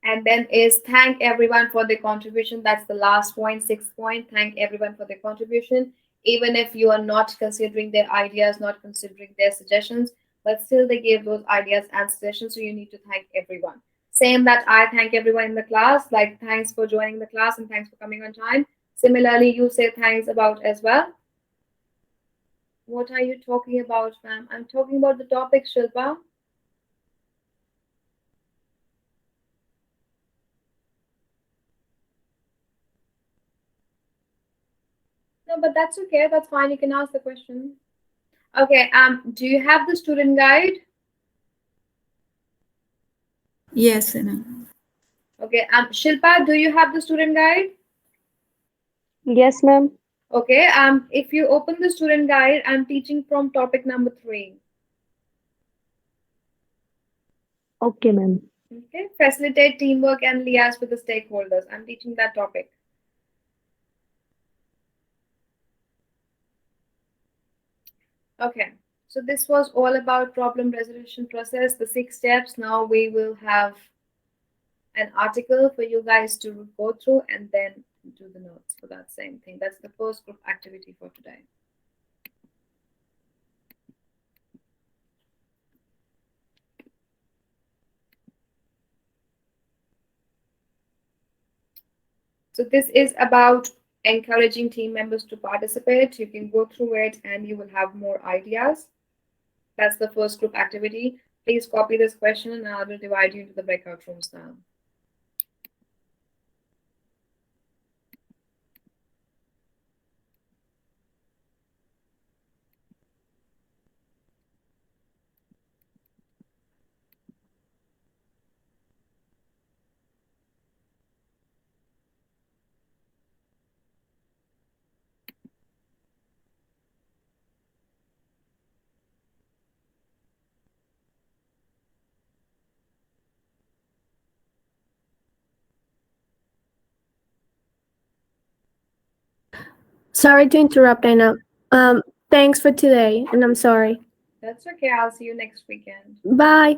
A: And then is thank everyone for their contribution. That's the last point, 6th point. Thank everyone for their contribution. Even if you are not considering their ideas, not considering their suggestions, but still they gave those ideas and suggestions. So you need to thank everyone. Same that I thank everyone in the class, like thanks for joining the class and thanks for coming on time. Similarly, you say thanks about as well. What are you talking about, ma'am? I'm talking about the topic, Shilpa. No, but that's okay. That's fine. You can ask the question. Okay. Do you have the student guide?
K: Yes, Sina.
A: Okay. Shilpa, do you have the student guide?
F: Yes, ma'am.
A: Okay. If you open the student guide, I'm teaching from topic number 3.
F: Okay, ma'am.
A: Okay. Facilitate teamwork and liaise with the stakeholders. I'm teaching that topic. Okay, so this was all about problem resolution process, the 6 steps. Now we will have an article for you guys to go through and then do the notes for that same thing. That's the first group activity for today. So this is about encouraging team members to participate. You can go through it and you will have more ideas. That's the first group activity. Please copy this question and I will divide you into the breakout rooms now.
F: Sorry to interrupt, Anna. Thanks for today, and I'm sorry.
A: That's okay. I'll see you next weekend.
F: Bye.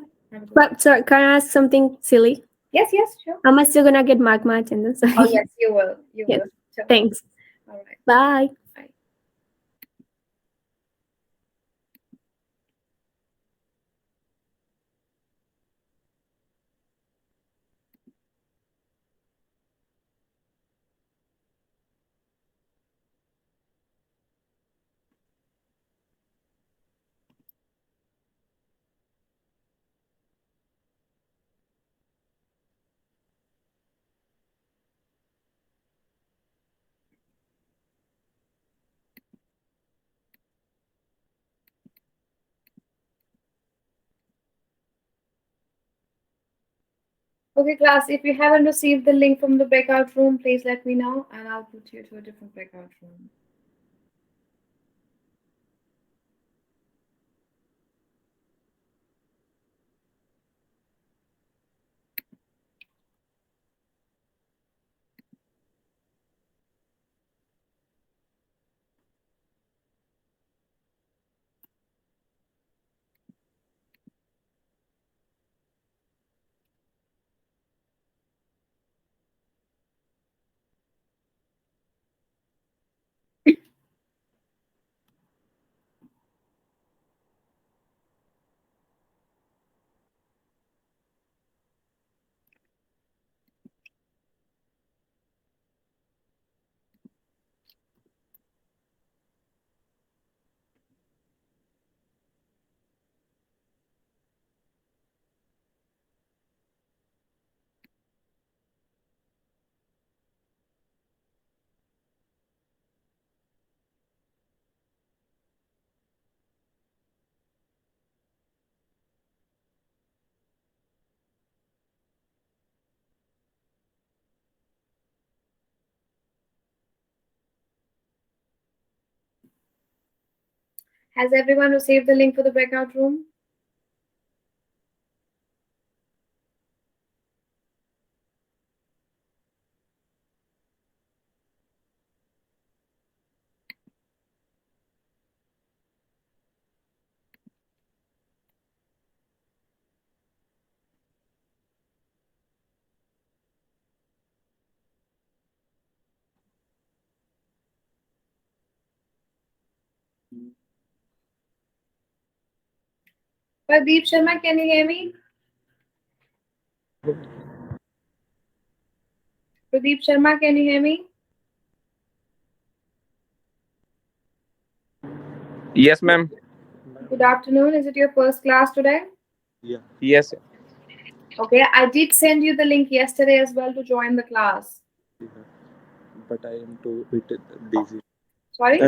F: But sorry, can I ask something silly?
A: Yes, sure.
F: Am I still gonna get my attendance?
A: Oh, yes, you will. You
F: Yes.
A: will. Sure.
F: Thanks.
A: All right.
F: Bye.
A: Okay, class, if you haven't received the link from the breakout room, please let me know and I'll put you to a different breakout room. Has everyone received the link for the breakout room? Pradeep Sharma, can you hear me? Pradeep Sharma, can you hear me?
D: Yes, ma'am.
A: Good afternoon. Is it your first class today?
D: Yes.
A: Okay, I did send you the link yesterday as well to join the class.
D: But I am too bit busy.
A: Sorry?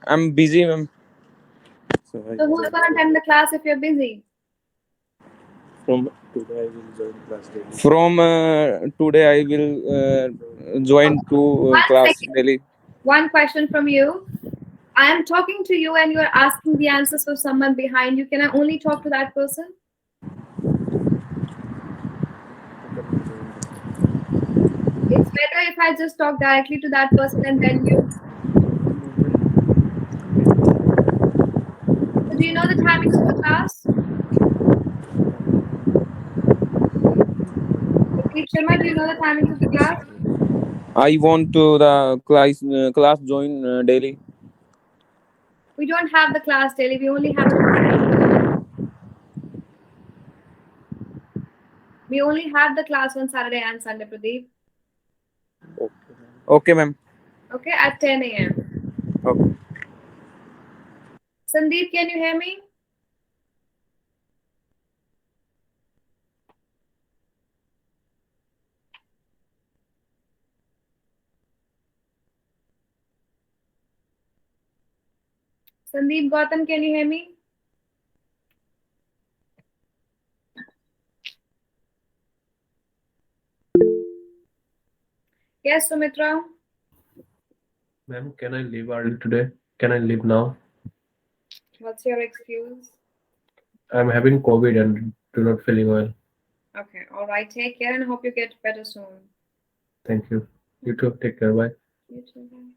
D: I'm busy, ma'am. So
A: So who's going to attend the class if you're busy?
D: from today I will join class daily. From today I will join to
A: One
D: class
A: second.
D: daily.
A: One question from you. I am talking to you and you are asking the answers for someone behind you. Can I only talk to that person? It's better if I just talk directly to that person and then you. So do you know the timings of the class? Pradeep Sharma, do you know the timings of the class?
D: I want to the class join daily.
A: We don't have the class daily. We only have the class on Saturday and Sunday, Pradeep.
D: Okay, ma'am.
A: Okay, at 10 a.m.
D: Okay.
A: Sandeep, can you hear me? Sandeep Gautam, can you hear me? Yes, Sumitra.
Q: Ma'am, can I leave early today? Can I leave now?
A: What's your excuse?
Q: I'm having COVID and do not feeling well.
A: Okay, all right. Take care and hope you get better soon.
Q: Thank you. You too. Take care. Bye.
A: You too. Bye.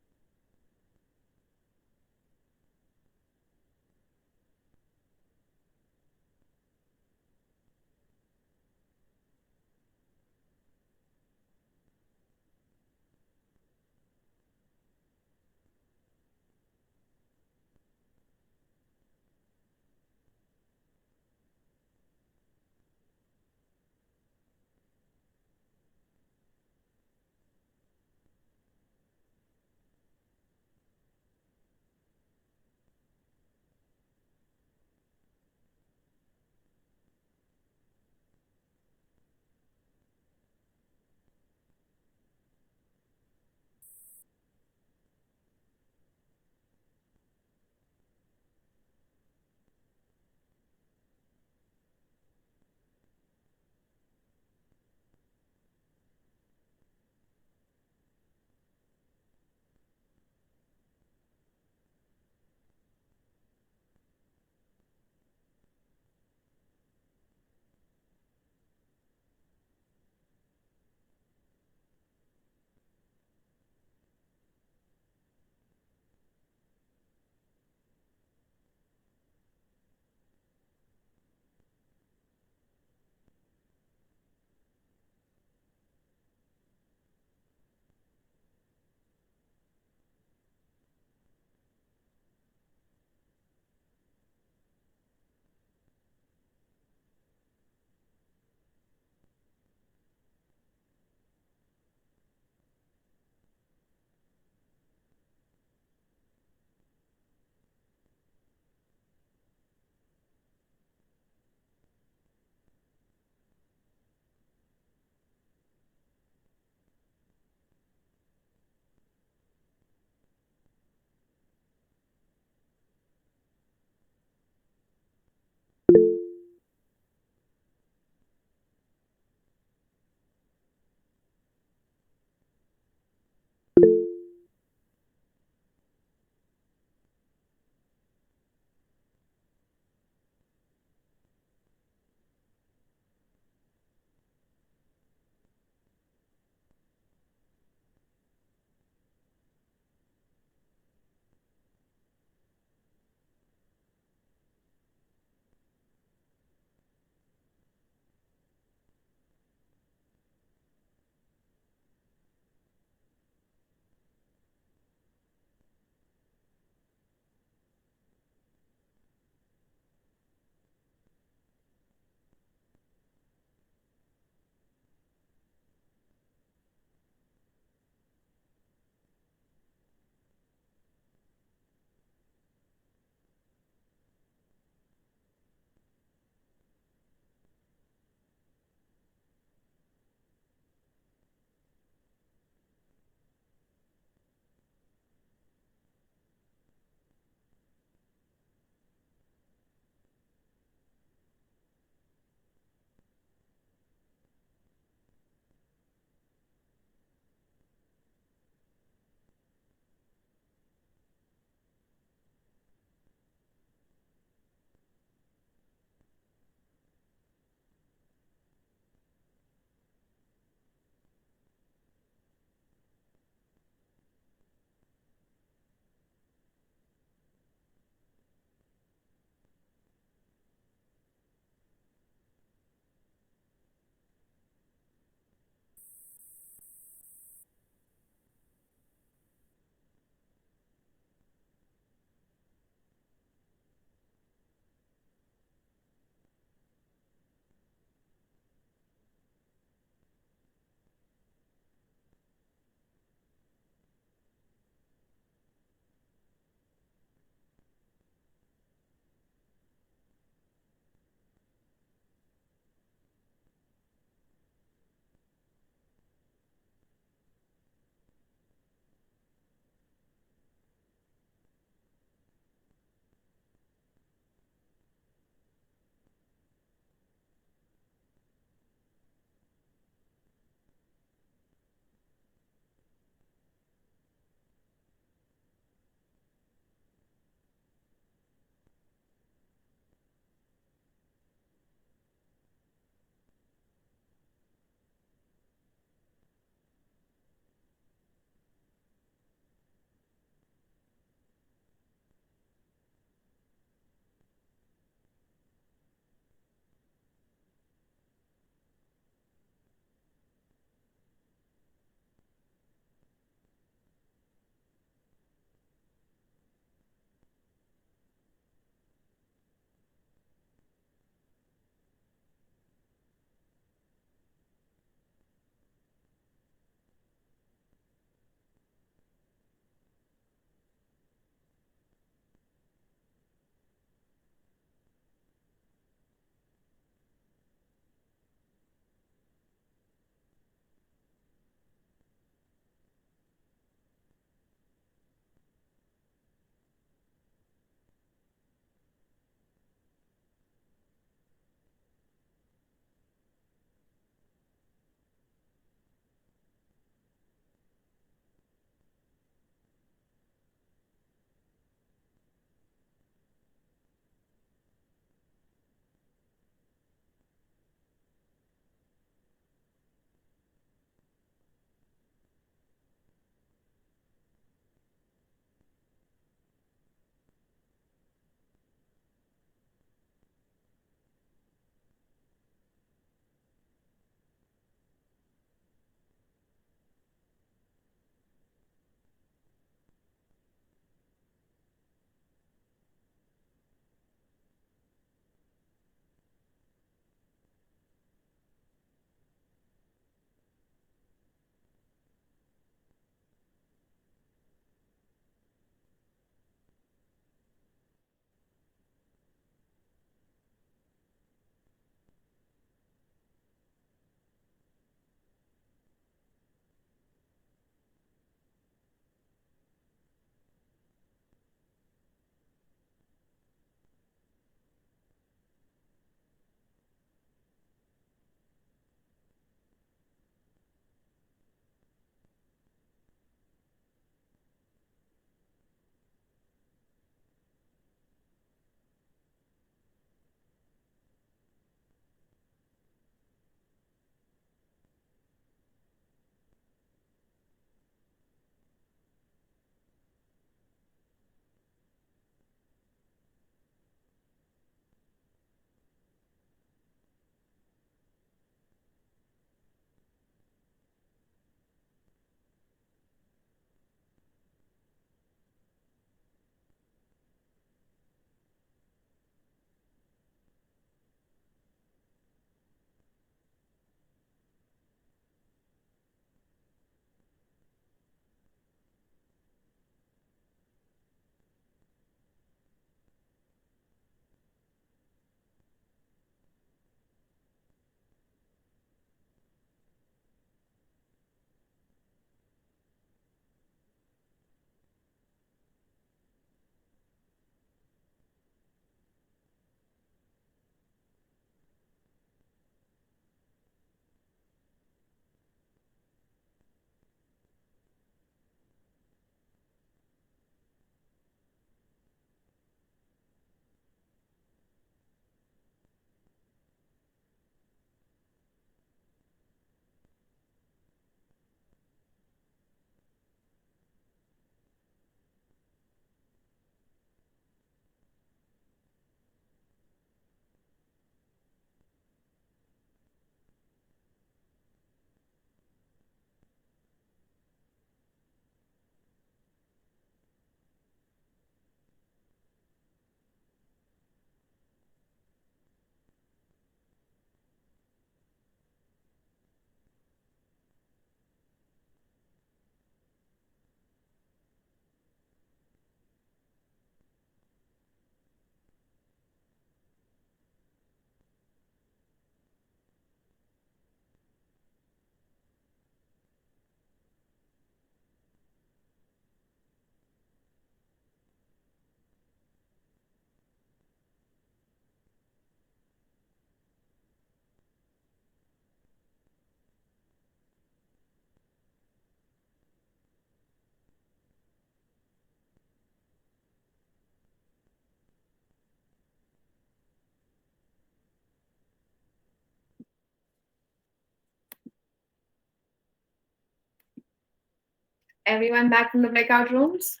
A: Everyone back from the breakout rooms?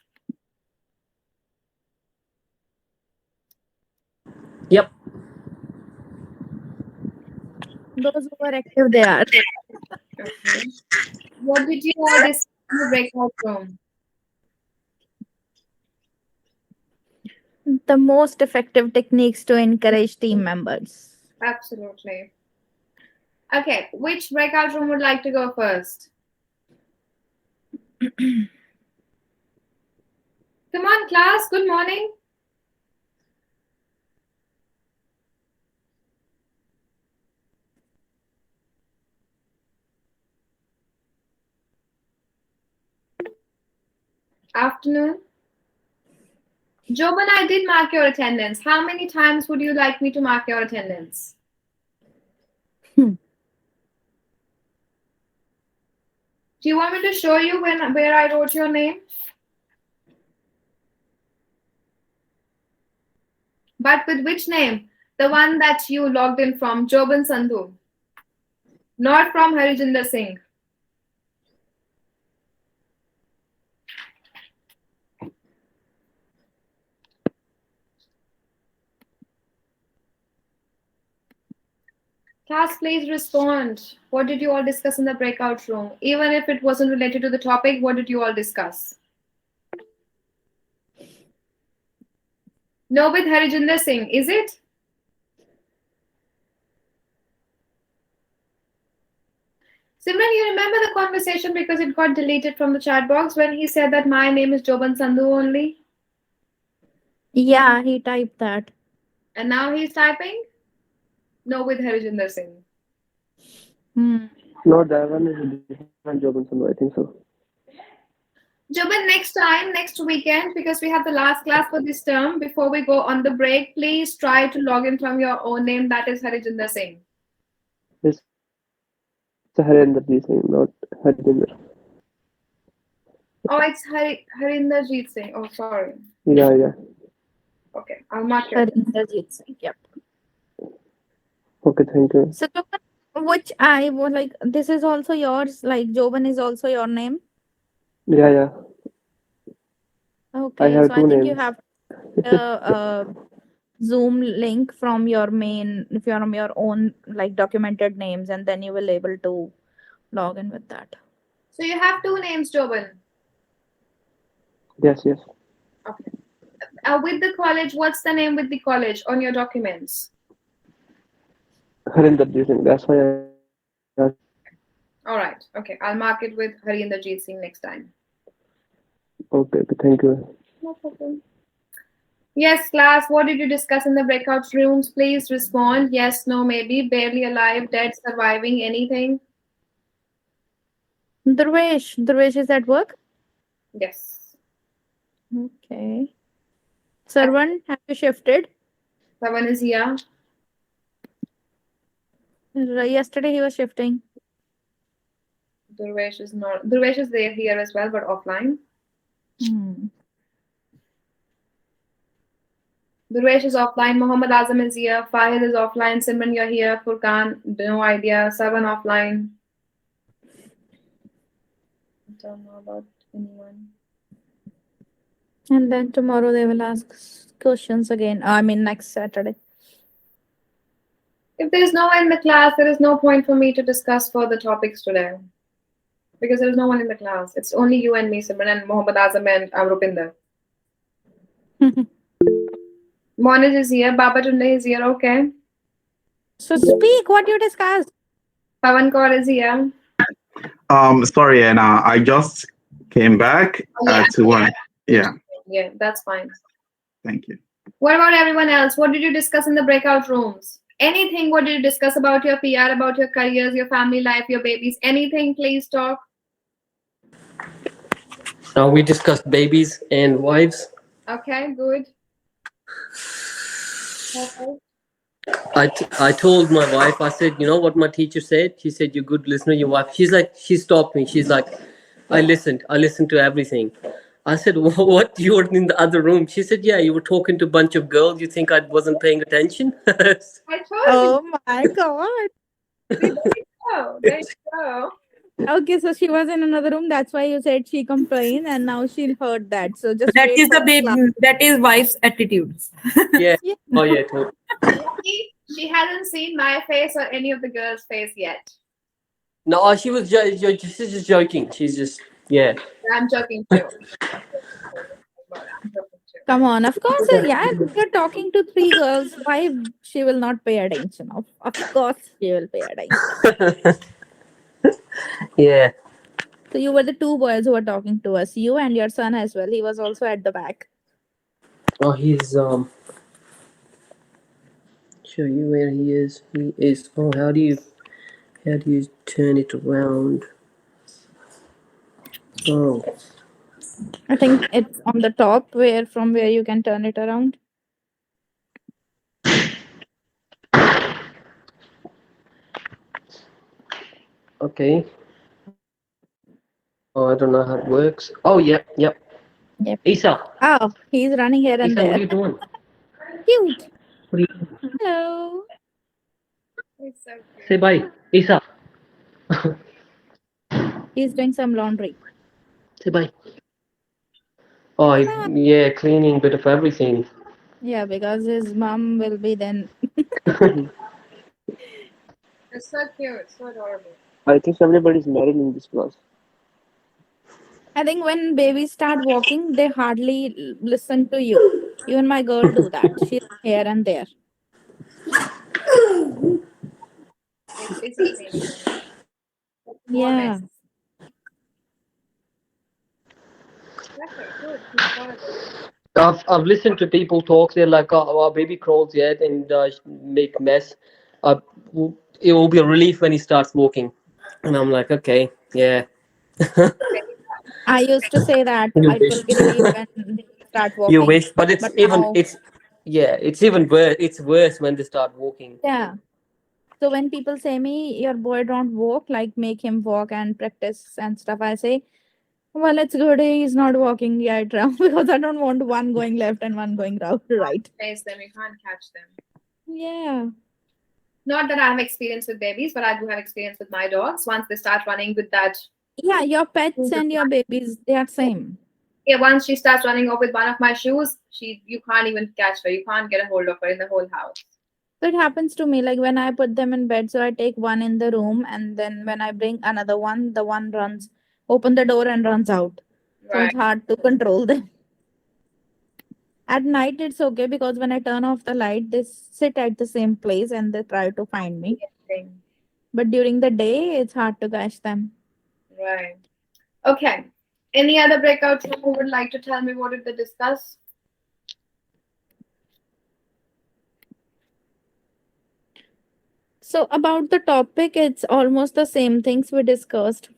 T: Yep.
I: Those who are active, they are.
A: Okay. What did you all discuss in the breakout room?
I: The most effective techniques to encourage team members.
A: Absolutely. Okay, which breakout room would like to go first? Come on, class. Good morning. Afternoon. Joban, I did mark your attendance. How many times would you like me to mark your attendance? Do you want me to show you where I wrote your name? But with which name? The one that you logged in from, Joban Sandhu. Not from Harijinder Singh. Class, please respond. What did you all discuss in the breakout room? Even if it wasn't related to the topic, what did you all discuss? No, with Harijinder Singh, is it? Simran, you remember the conversation because it got deleted from the chat box when he said that my name is Joban Sandhu only?
I: Yeah, he typed that.
A: And now he's typing? No, with Harijinder Singh.
B: No, that one is a different Joban Sandhu, I think so.
A: Joban, next weekend, because we have the last class for this term, before we go on the break, please try to log in from your own name, that is Harijinder Singh.
B: It's Harinder Singh, not Harijinder.
A: Oh, it's Harinderjeet Singh. Oh, sorry.
B: Yeah.
A: Okay, I'll mark it.
I: Harinderjeet Singh, yep.
B: Okay, thank you.
I: So, which I was like, this is also yours, like Joban is also your name?
B: Yeah.
I: Okay,
B: I have
I: so I
B: two
I: think
B: names.
I: you have the Zoom link from your main, if you're on your own, like documented names, and then you will able to log in with that.
A: So you have two names, Joban.
B: Yes.
A: Okay. With the college, what's the name with the college on your documents?
B: Harinder Singh, that's why I...
A: All right. Okay, I'll mark it with Harinderjeet Singh next time.
B: Okay, thank you.
A: No problem. Yes, class, what did you discuss in the breakout rooms? Please respond. Yes, no, maybe, barely alive, dead, surviving, anything?
I: Dhruvesh is at work?
A: Yes.
I: Okay. Sarvan, have you shifted?
A: Sarvan is here.
I: Yesterday he was shifting.
A: Dhruvesh is not. Dhruvesh is there here as well, but offline. Dhruvesh is offline. Muhammad Azam is here. Fahid is offline. Simran, you're here. Furqan, no idea. Sarvan offline. I don't know about anyone.
I: And then tomorrow they will ask questions again. I mean, next Saturday.
A: If there is no one in the class, there is no point for me to discuss further topics today. Because there is no one in the class. It's only you and me, Simran, and Muhammad Azam and Rupinder. Monij is here. Baba Tunde is here. Okay.
I: So speak what you discussed.
A: Pawan Kaur is here.
P: Sorry, Anna. I just came back to one. Yeah.
A: Yeah, that's fine.
P: Thank you.
A: What about everyone else? What did you discuss in the breakout rooms? Anything? What did you discuss about your PR, about your careers, your family life, your babies? Anything? Please talk.
T: We discussed babies and wives.
A: Okay, good. Okay.
T: I told my wife, I said, you know what my teacher said? She said, you're a good listener, your wife. She stopped me. She's like, I listened to everything. I said, what? You were in the other room. She said, yeah, you were talking to a bunch of girls. You think I wasn't paying attention?
A: I told you.
I: Oh my God.
A: There you go.
I: Okay, so she was in another room. That's why you said she complained, and now she heard that. So just
C: That
I: wait
C: is
I: for
C: the baby.
I: class.
C: That is wife's attitudes.
T: Yeah.
I: Yeah.
T: Oh yeah. Totally.
A: She hasn't seen my face or any of the girls' face yet.
T: No, she was she's just joking. She's just yeah.
A: I'm joking too.
I: Come on, of course, yeah. If you're talking to three girls, why she will not pay attention? Of course, she will pay attention.
T: Yeah.
I: So you were the two boys who were talking to us, you and your son as well. He was also at the back.
T: Oh, he's show you where he is. He is. Oh, how do you turn it around? Oh,
I: I think it's on the top from where you can turn it around.
T: okay. Oh, I don't know how it works. Oh, yep.
I: Yep.
T: Isa,
I: Oh, he's running here and
T: Isa, what
I: there.
T: are you doing?
I: Cute.
T: What are you?
I: Hello.
A: It's so cute.
T: Say bye, Isa.
I: He's doing some laundry.
T: Say bye. Oh, yeah, cleaning bit of everything.
I: Yeah, because his mom will be then.
A: It's so cute, so adorable.
B: I think everybody's married in this class.
I: I think when babies start walking, they hardly listen to you. Even my girl do that. She's here and there. Yeah.
T: I've listened to people talk. They're like, "Oh, our baby crawls yet and make mess." It will be a relief when he starts walking, and I'm like, "Okay, yeah."
I: I used to say that
T: You
I: I will be relieved when they start walking.
T: You wish, but it's
I: now,
T: it's even worse. It's worse when they start walking.
I: yeah. So when people say me, your boy don't walk, like make him walk and practice and stuff, I say, well, it's good he's not walking yet now because I don't want one going left and one going right.
A: Face them, you can't catch them.
I: Yeah.
A: Not that I have experience with babies, but I do have experience with my dogs. Once they start running with that,
I: Yeah, your pets and your babies, they are same.
A: yeah, once she starts running off with one of my shoes, you can't even catch her. You can't get a hold of her in the whole house.
I: So it happens to me, like when I put them in bed, so I take one in the room, and then when I bring another one, the one runs, open the door and runs out. So it's hard to control them. At night, it's okay because when I turn off the light, they sit at the same place and they try to find me. But during the day, it's hard to catch them.
A: Right. Okay. Any other breakout room who would like to tell me what did they discuss?
I: So about the topic, it's almost the same things we discussed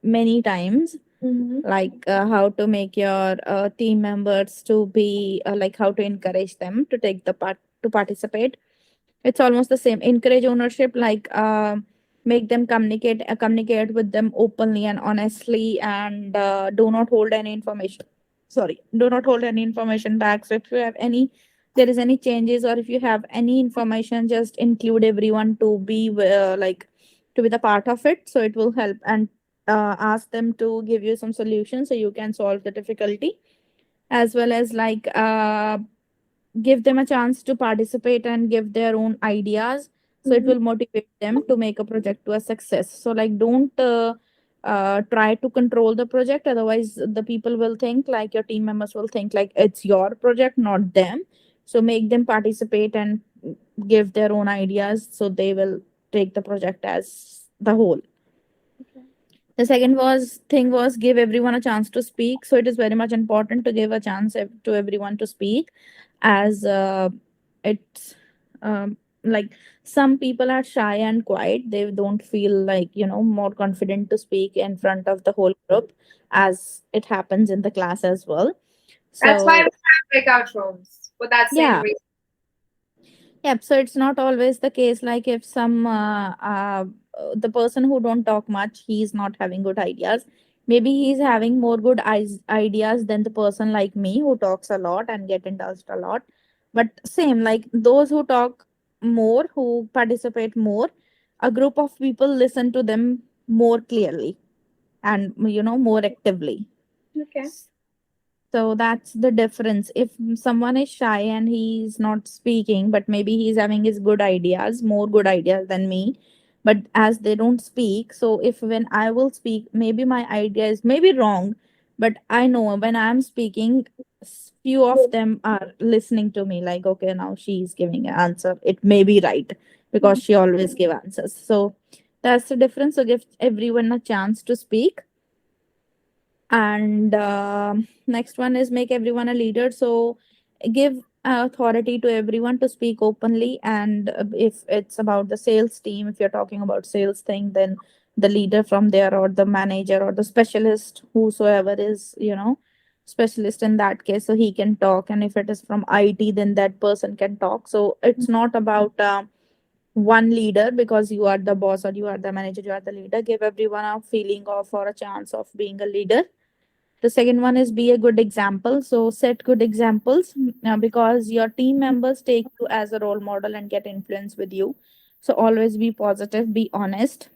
I: many times, like how to make your team members to be like how to encourage them to take the part to participate. It's almost the same. Encourage ownership, like make them communicate with them openly and honestly, and do not hold any information. Sorry, do not hold any information back. So if you have there is any changes or if you have any information, just include everyone to be to be the part of it, so it will help, and ask them to give you some solutions so you can solve the difficulty, as well as give them a chance to participate and give their own ideas, so it will motivate them to make a project to a success. So don't try to control the project, otherwise the people will think, like your team members will think like it's your project, not them. So make them participate and give their own ideas, so they will take the project as the whole. The second thing was give everyone a chance to speak. So it is very much important to give a chance to everyone to speak, as it's like some people are shy and quiet. They don't feel like more confident to speak in front of the whole group, as it happens in the class as well.
A: That's why we
I: So
A: have breakout rooms for that same
I: yeah.
A: reason.
I: Yep. So it's not always the case. Like if the person who don't talk much, he's not having good ideas. Maybe he's having more good ideas than the person like me who talks a lot and get indulged a lot. But same, like those who talk more, who participate more, a group of people listen to them more clearly and more actively.
A: Okay.
I: So that's the difference. If someone is shy and he's not speaking, but maybe he's having his good ideas, more good ideas than me, but as they don't speak, so if when I will speak, maybe my idea is maybe wrong, but I know when I'm speaking, few of them are listening to me like, okay, now she's giving an answer. It may be right because she always give answers. So that's the difference. So give everyone a chance to speak. And next one is make everyone a leader. So give authority to everyone to speak openly. And if it's about the sales team, if you're talking about sales thing, then the leader from there or the manager or the specialist, whosoever is specialist in that case, so he can talk. And if it is from IT, then that person can talk. So it's not about one leader because you are the boss or you are the manager, you are the leader. Give everyone a feeling of or a chance of being a leader. The second one is be a good example. So set good examples because your team members take you as a role model and get influence with you. So always be positive, be honest,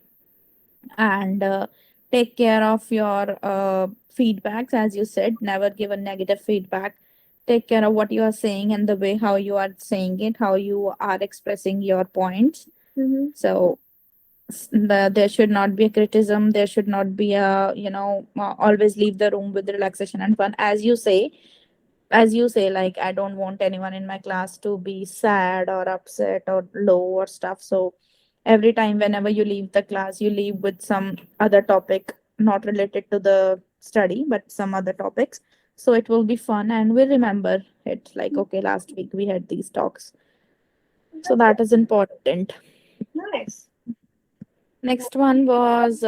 I: and take care of your feedbacks. As you said, never give a negative feedback. Take care of what you are saying and the way how you are saying it, how you are expressing your points. So there should not be a criticism, there should not be a always leave the room with relaxation and fun. As you say, like, I don't want anyone in my class to be sad or upset or low or stuff. So every time whenever you leave the class, you leave with some other topic not related to the study but some other topics, so it will be fun and we'll remember it, like, okay, last week we had these talks. So that is important.
A: Nice.
I: Next one was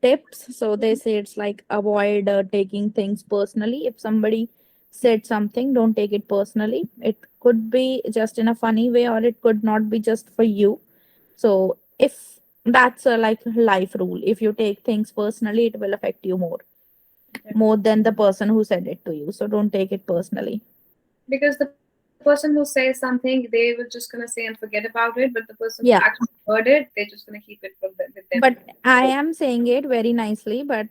I: tips. So they say it's like avoid taking things personally. If somebody said something, don't take it personally. It could be just in a funny way, or it could not be just for you. So if that's a like life rule, if you take things personally, it will affect you more than the person who said it to you. So don't take it personally.
A: Because the person who says something, they were just gonna say and forget about it, but the person
I: Yeah.
A: who actually heard it, they're just gonna keep it with them.
I: But I am saying it very nicely, but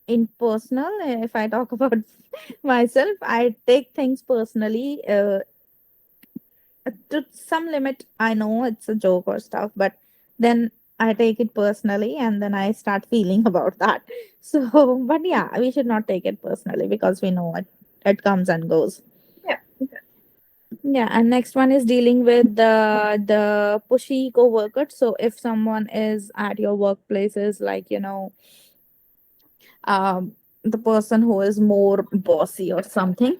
I: in personal, if I talk about myself, I take things personally to some limit. I know it's a joke or stuff, but then I take it personally and then I start feeling about that. So, but yeah, we should not take it personally because we know it comes and goes.
A: Yeah. Okay.
I: Yeah, and next one is dealing with the pushy co-worker. So if someone is at your workplaces, like the person who is more bossy or something,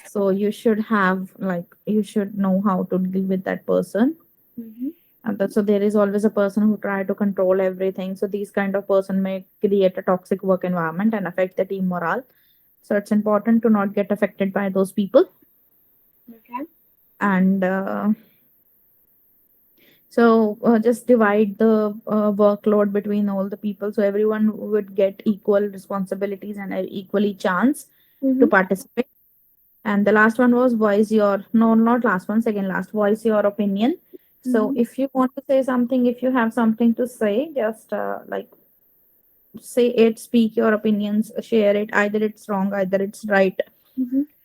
I: so you should know how to deal with that person. So there is always a person who try to control everything. So these kind of person may create a toxic work environment and affect the team morale. So it's important to not get affected by those people.
A: Okay.
I: And just divide the workload between all the people, so everyone would get equal responsibilities and equally chance to participate. And the last one was voice your no not last one second last voice your opinion. So if you want to say something, if you have something to say, just say it, speak your opinions, share it. Either it's wrong, either it's right.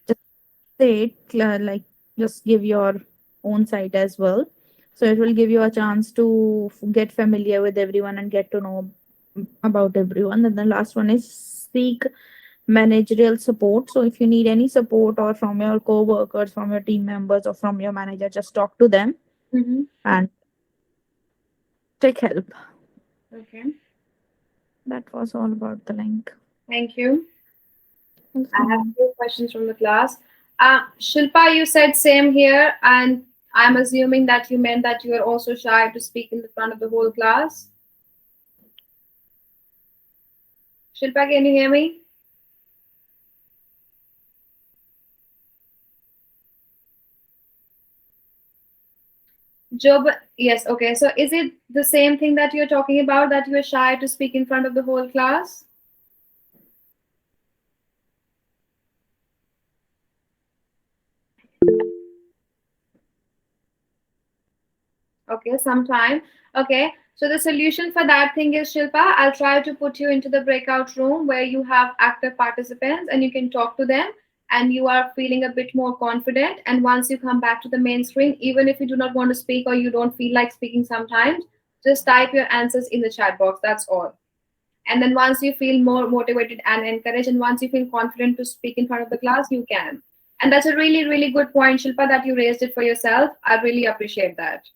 I: Just say it, just give your own side as well. So it will give you a chance to get familiar with everyone and get to know about everyone. And the last one is seek managerial support. So if you need any support or from your co-workers, from your team members, or from your manager, just talk to them and take help.
A: Okay.
I: That was all about the link.
A: Thank you. I have a few questions from the class. Shilpa, you said same here, and I'm assuming that you meant that you are also shy to speak in the front of the whole class. Shilpa, can you hear me? Job, yes, okay. So is it the same thing that you're talking about, that you're shy to speak in front of the whole class? Okay, sometime. Okay. So the solution for that thing is, Shilpa, I'll try to put you into the breakout room where you have active participants and you can talk to them and you are feeling a bit more confident. And once you come back to the main screen, even if you do not want to speak or you don't feel like speaking sometimes, just type your answers in the chat box. That's all. And then once you feel more motivated and encouraged, and once you feel confident to speak in front of the class, you can. And that's a really, really good point, Shilpa, that you raised it for yourself. I really appreciate that.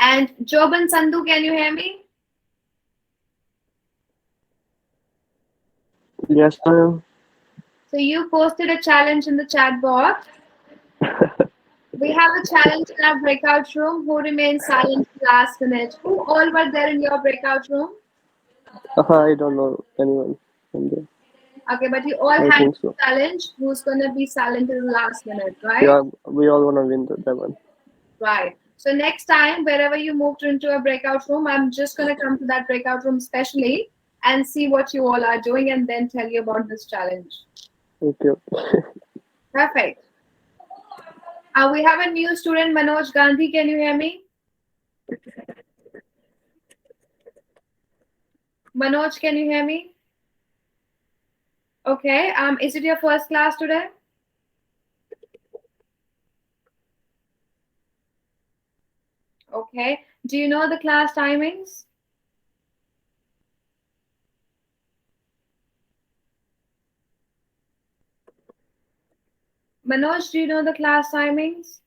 A: And Joban Sandhu, can you hear me?
B: Yes, ma'am.
A: So you posted a challenge in the chat box. We have a challenge in our breakout room. Who remains silent last minute? Who all were there in your breakout room?
B: I don't know anyone from there.
A: Okay, but you all
B: I
A: had
B: think
A: a
B: so.
A: challenge. Who's gonna be silent till the last minute, right?
B: Yeah, we all want to win that one.
A: Right. So next time, wherever you moved into a breakout room, I'm just gonna come to that breakout room specially and see what you all are doing and then tell you about this challenge.
B: Okay.
A: Perfect. We have a new student, Manoj Gandhi. Can you hear me? Manoj, can you hear me? Okay. Is it your first class today? Okay. Do you know the class timings? Manoj, do you know the class timings?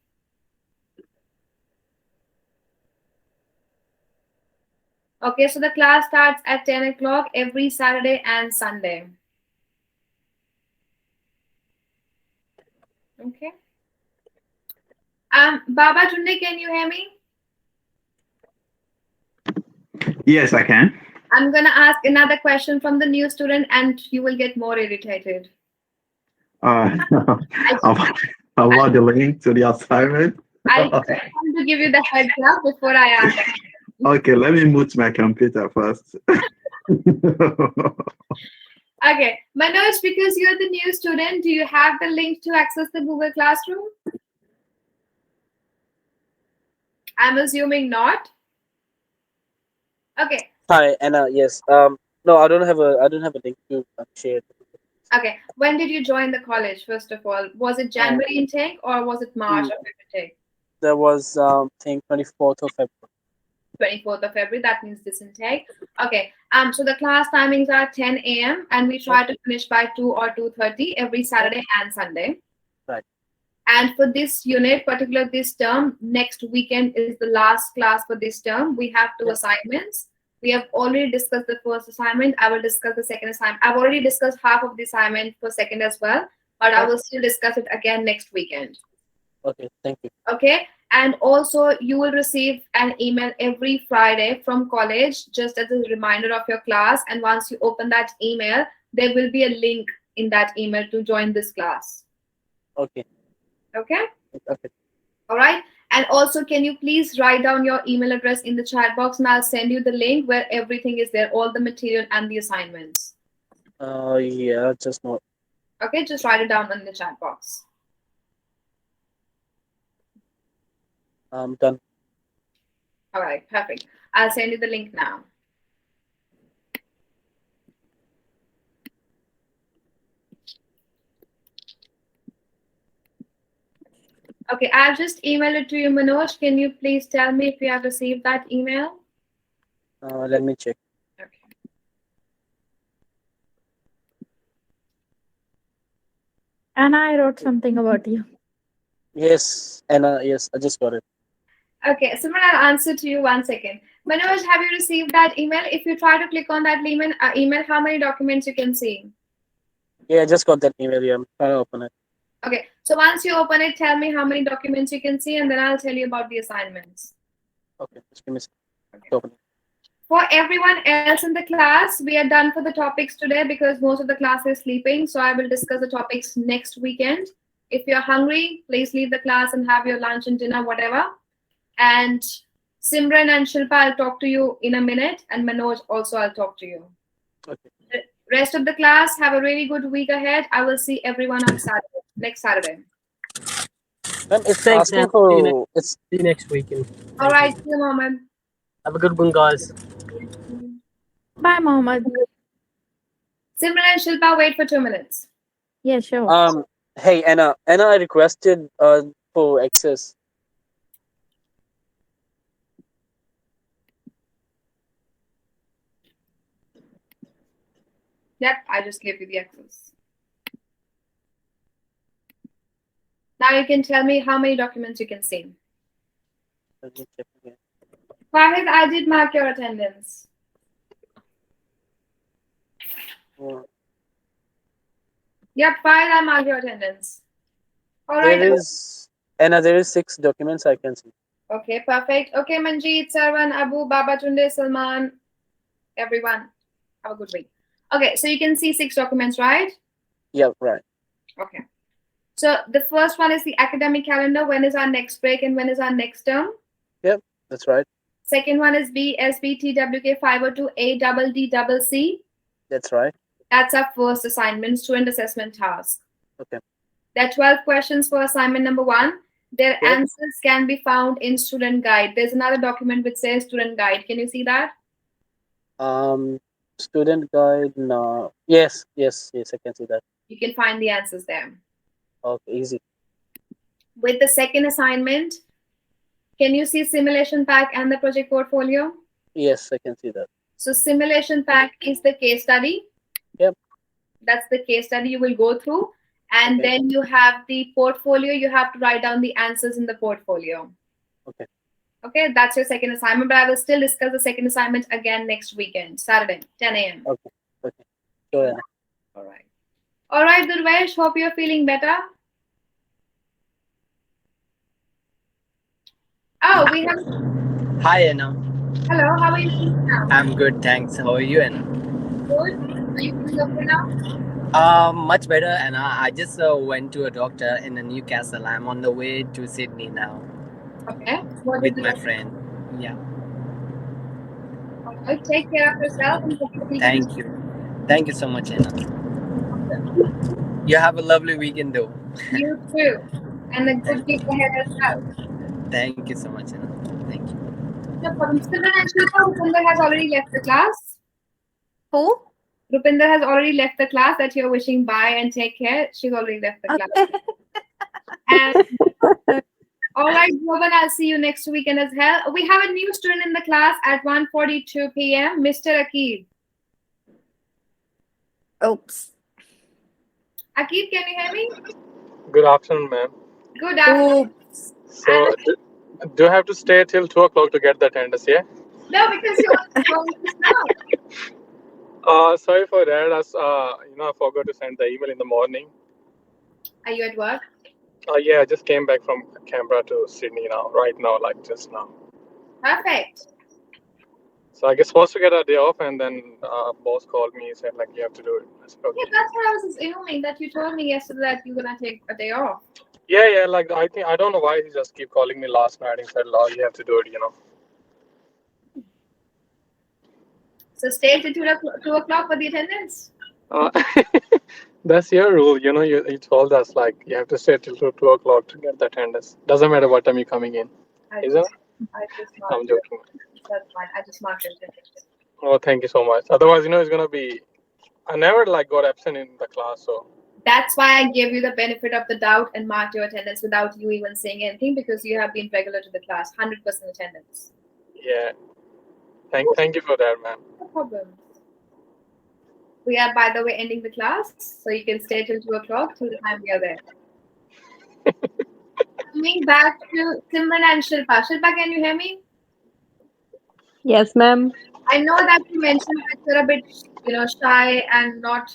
A: Okay, so the class starts at 10 o'clock every Saturday and Sunday. Okay. Baba Tunde, can you hear me?
P: Yes, I can.
A: I'm gonna ask another question from the new student and you will get more irritated.
P: About the link to the assignment.
A: I want to give you the heads up before I ask.
P: Okay, let me mute my computer first.
A: Okay, Manoj, because you're the new student, do you have the link to access the Google Classroom? I'm assuming not. Okay.
R: Hi, Anna. Yes. No, I don't have a link to share.
A: Okay. When did you join the college? First of all, was it January intake or was it March of intake?
R: There was thing 24th of February.
A: 24th of February. That means this intake. Okay. So the class timings are 10 a.m. and we try to finish by 2 or 2:30 every Saturday and Sunday.
R: Right.
A: And for this unit, particular this term, next weekend is the last class for this term. We have 2 assignments. We have already discussed the first assignment. I will discuss the second assignment. I've already discussed half of the assignment for second as well, but I will still discuss it again next weekend.
R: Okay, thank you.
A: Okay. And also you will receive an email every Friday from college, just as a reminder of your class. And once you open that email, there will be a link in that email to join this class.
R: Okay.
A: Okay.
R: Okay.
A: All right. And also, can you please write down your email address in the chat box and I'll send you the link where everything is there, all the material and the assignments.
R: Yeah, just not.
A: Okay, just write it down in the chat box.
R: Done.
A: All right, perfect. I'll send you the link now. Okay, I'll just email it to you, Manoj. Can you please tell me if you have received that email?
R: Let me check.
A: Okay.
I: And I wrote something about you.
R: Yes, Anna. Yes, I just got it.
A: Okay, Simran, I'll answer to you 1 second. Manoj, have you received that email? If you try to click on that email, how many documents you can see?
R: Yeah, I just got that email. Yeah, I'm trying to open it.
A: Okay, so once you open it, tell me how many documents you can see, and then I'll tell you about the assignments.
R: Okay, just give me a second. Open it.
A: For everyone else in the class, we are done for the topics today because most of the class is sleeping. So I will discuss the topics next weekend. If you're hungry, please leave the class and have your lunch and dinner, whatever. And Simran and Shilpa, I'll talk to you in a minute. And Manoj also, I'll talk to you.
R: Okay.
A: The rest of the class, have a really good week ahead. I will see everyone on Saturday, next Saturday.
R: Ma'am, it's
T: Thanks,
R: asking
T: Sam.
R: for it's
T: See you next weekend.
A: All right, see you, Mohammed.
T: Have a good one, guys.
I: Bye, Mohammed.
A: Simran and Shilpa, wait for 2 minutes.
I: Yeah, sure.
R: Hey Anna, I requested for access.
A: Yep, I just gave you the access. Now you can tell me how many documents you can see.
R: Let me check again.
A: Fahid, I did mark your attendance. Yep, Fahid, I marked your attendance. All right.
R: There is Anna, there is 6 documents I can see.
A: Okay, perfect. Okay, Manjeet, Sarwan, Abu, Baba Tunde, Salman, everyone. Have a good week. Okay, so you can see 6 documents, right?
R: Yeah, right.
A: Okay. So the first one is the academic calendar. When is our next break and when is our next term?
R: Yep, that's right.
A: Second one is BSBTWK 502 ADDCC.
R: That's right.
A: That's our first assignment, student assessment task.
R: Okay.
A: There are 12 questions for assignment number 1. Their
R: Yep.
A: answers can be found in student guide. There's another document which says student guide. Can you see that?
R: Student guide. No. Yes, I can see that.
A: You can find the answers there.
R: Okay, easy.
A: With the second assignment, can you see simulation pack and the project portfolio?
R: Yes, I can see that.
A: So simulation pack is the case study.
R: Yep.
A: That's the case study you will go through. And
R: Okay.
A: then you have the portfolio. You have to write down the answers in the portfolio.
R: Okay.
A: Okay, that's your second assignment. But I will still discuss the second assignment again next weekend, Saturday, 10 a.m.
R: Okay. Sure, Anna.
A: All right. All right, Durvesh. Hope you're feeling better. Oh, we have.
S: Hi, Anna.
A: Hello, how are you feeling now?
S: I'm good, thanks. How are you, Anna?
A: Good. Are you feeling okay now?
S: Much better, Anna. I just went to a doctor in Newcastle. I'm on the way to Sydney now
A: Okay. What
S: with
A: did
S: my
A: you
S: friend. Yeah.
A: All right. Take care of yourself. And hopefully
S: Thank you. Thank you so much, Anna. You have a lovely weekend, though.
A: You too. And a good week ahead as well.
S: Thank you so much, Anna. Thank you.
A: No problem. Simran and Shilpa, Rupinder has already left the class.
I: Who?
A: Rupinder has already left the class that you're wishing bye and take care. She's already left the class. And all right, Jovan, I'll see you next weekend as well. We have a new student in the class at 1:42 p.m., Mr. Akib.
I: Oops.
A: Akib, can you hear me?
U: Good afternoon, ma'am.
A: Good afternoon.
U: So, do I have to stay till 2 o'clock to get the attendance? Yeah.
A: No, because you're going to start.
U: Sorry for that. I forgot to send the email in the morning.
A: Are you at work?
U: Yeah, I just came back from Canberra to Sydney now, right now, like just now.
A: Perfect.
U: So I guess supposed to get a day off, and then boss called me and said like you have to do it. I said, okay.
A: Yeah, that's what I was assuming, that you told me yesterday that you're gonna take a day off.
U: Yeah. Like I don't know why he just keep calling me last night and said, "Oh, you have to do it,"
A: So stay till 2 o'clock for the attendance.
U: That's your rule, you told us like you have to stay till 2 o'clock to get the attendance. Doesn't matter what time you're coming in, isn't it? I'm joking.
A: That's fine. I just marked it.
U: Oh, thank you so much. Otherwise, it's gonna be. I never got absent in the class, so.
A: That's why I gave you the benefit of the doubt and marked your attendance without you even saying anything, because you have been regular to the class, 100% attendance.
U: Yeah. Thank you for that, ma'am.
A: No problem. We are, by the way, ending the class, so you can stay till 2 o'clock till the time we are there. Coming back to Simran and Shilpa. Shilpa, can you hear me?
W: Yes, ma'am.
A: I know that you mentioned that you're a bit, shy and not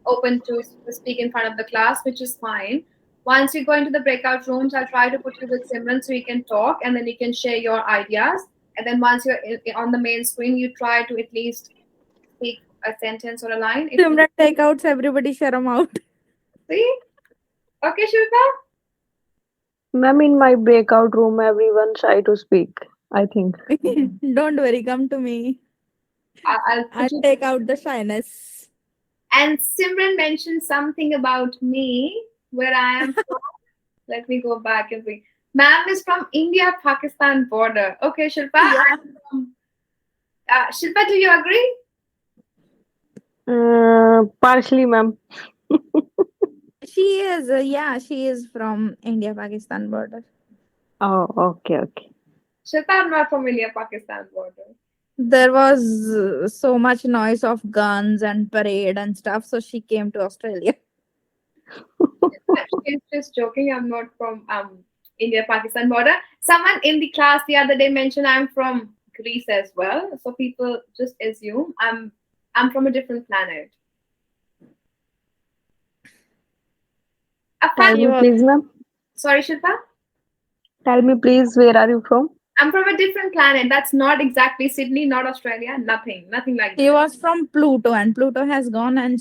A: open to speak in front of the class, which is fine. Once you go into the breakout rooms, I'll try to put you with Simran so you can talk and then you can share your ideas. And then once you're on the main screen, you try to at least speak a sentence or a line.
I: Simran takeouts, everybody share them out.
A: See? Okay, Shilpa?
W: Ma'am, in my breakout room, everyone shy to speak, I think.
I: Don't worry, come to me. I'll take out the shyness.
A: And Simran mentioned something about me, where I am from. Let me go back and see. Ma'am is from India-Pakistan border. Okay, Shilpa. I'm from, Shilpa, do you agree?
W: Partially, ma'am.
I: She is, she is from India-Pakistan border.
W: Oh, okay.
A: Shilpa, I'm not from India-Pakistan border.
I: There was so much noise of guns and parade and stuff, so she came to Australia.
A: She's just joking. I'm not from India-Pakistan border. Someone in the class the other day mentioned I'm from Greece as well. So people just assume I'm from a different planet.
W: Tell me, please, ma'am.
A: Sorry, Shilpa?
W: Tell me, please, where are you from?
A: I'm from a different planet. That's not exactly Sydney, not Australia. Nothing like that.
I: She was from Pluto, and Pluto has gone, and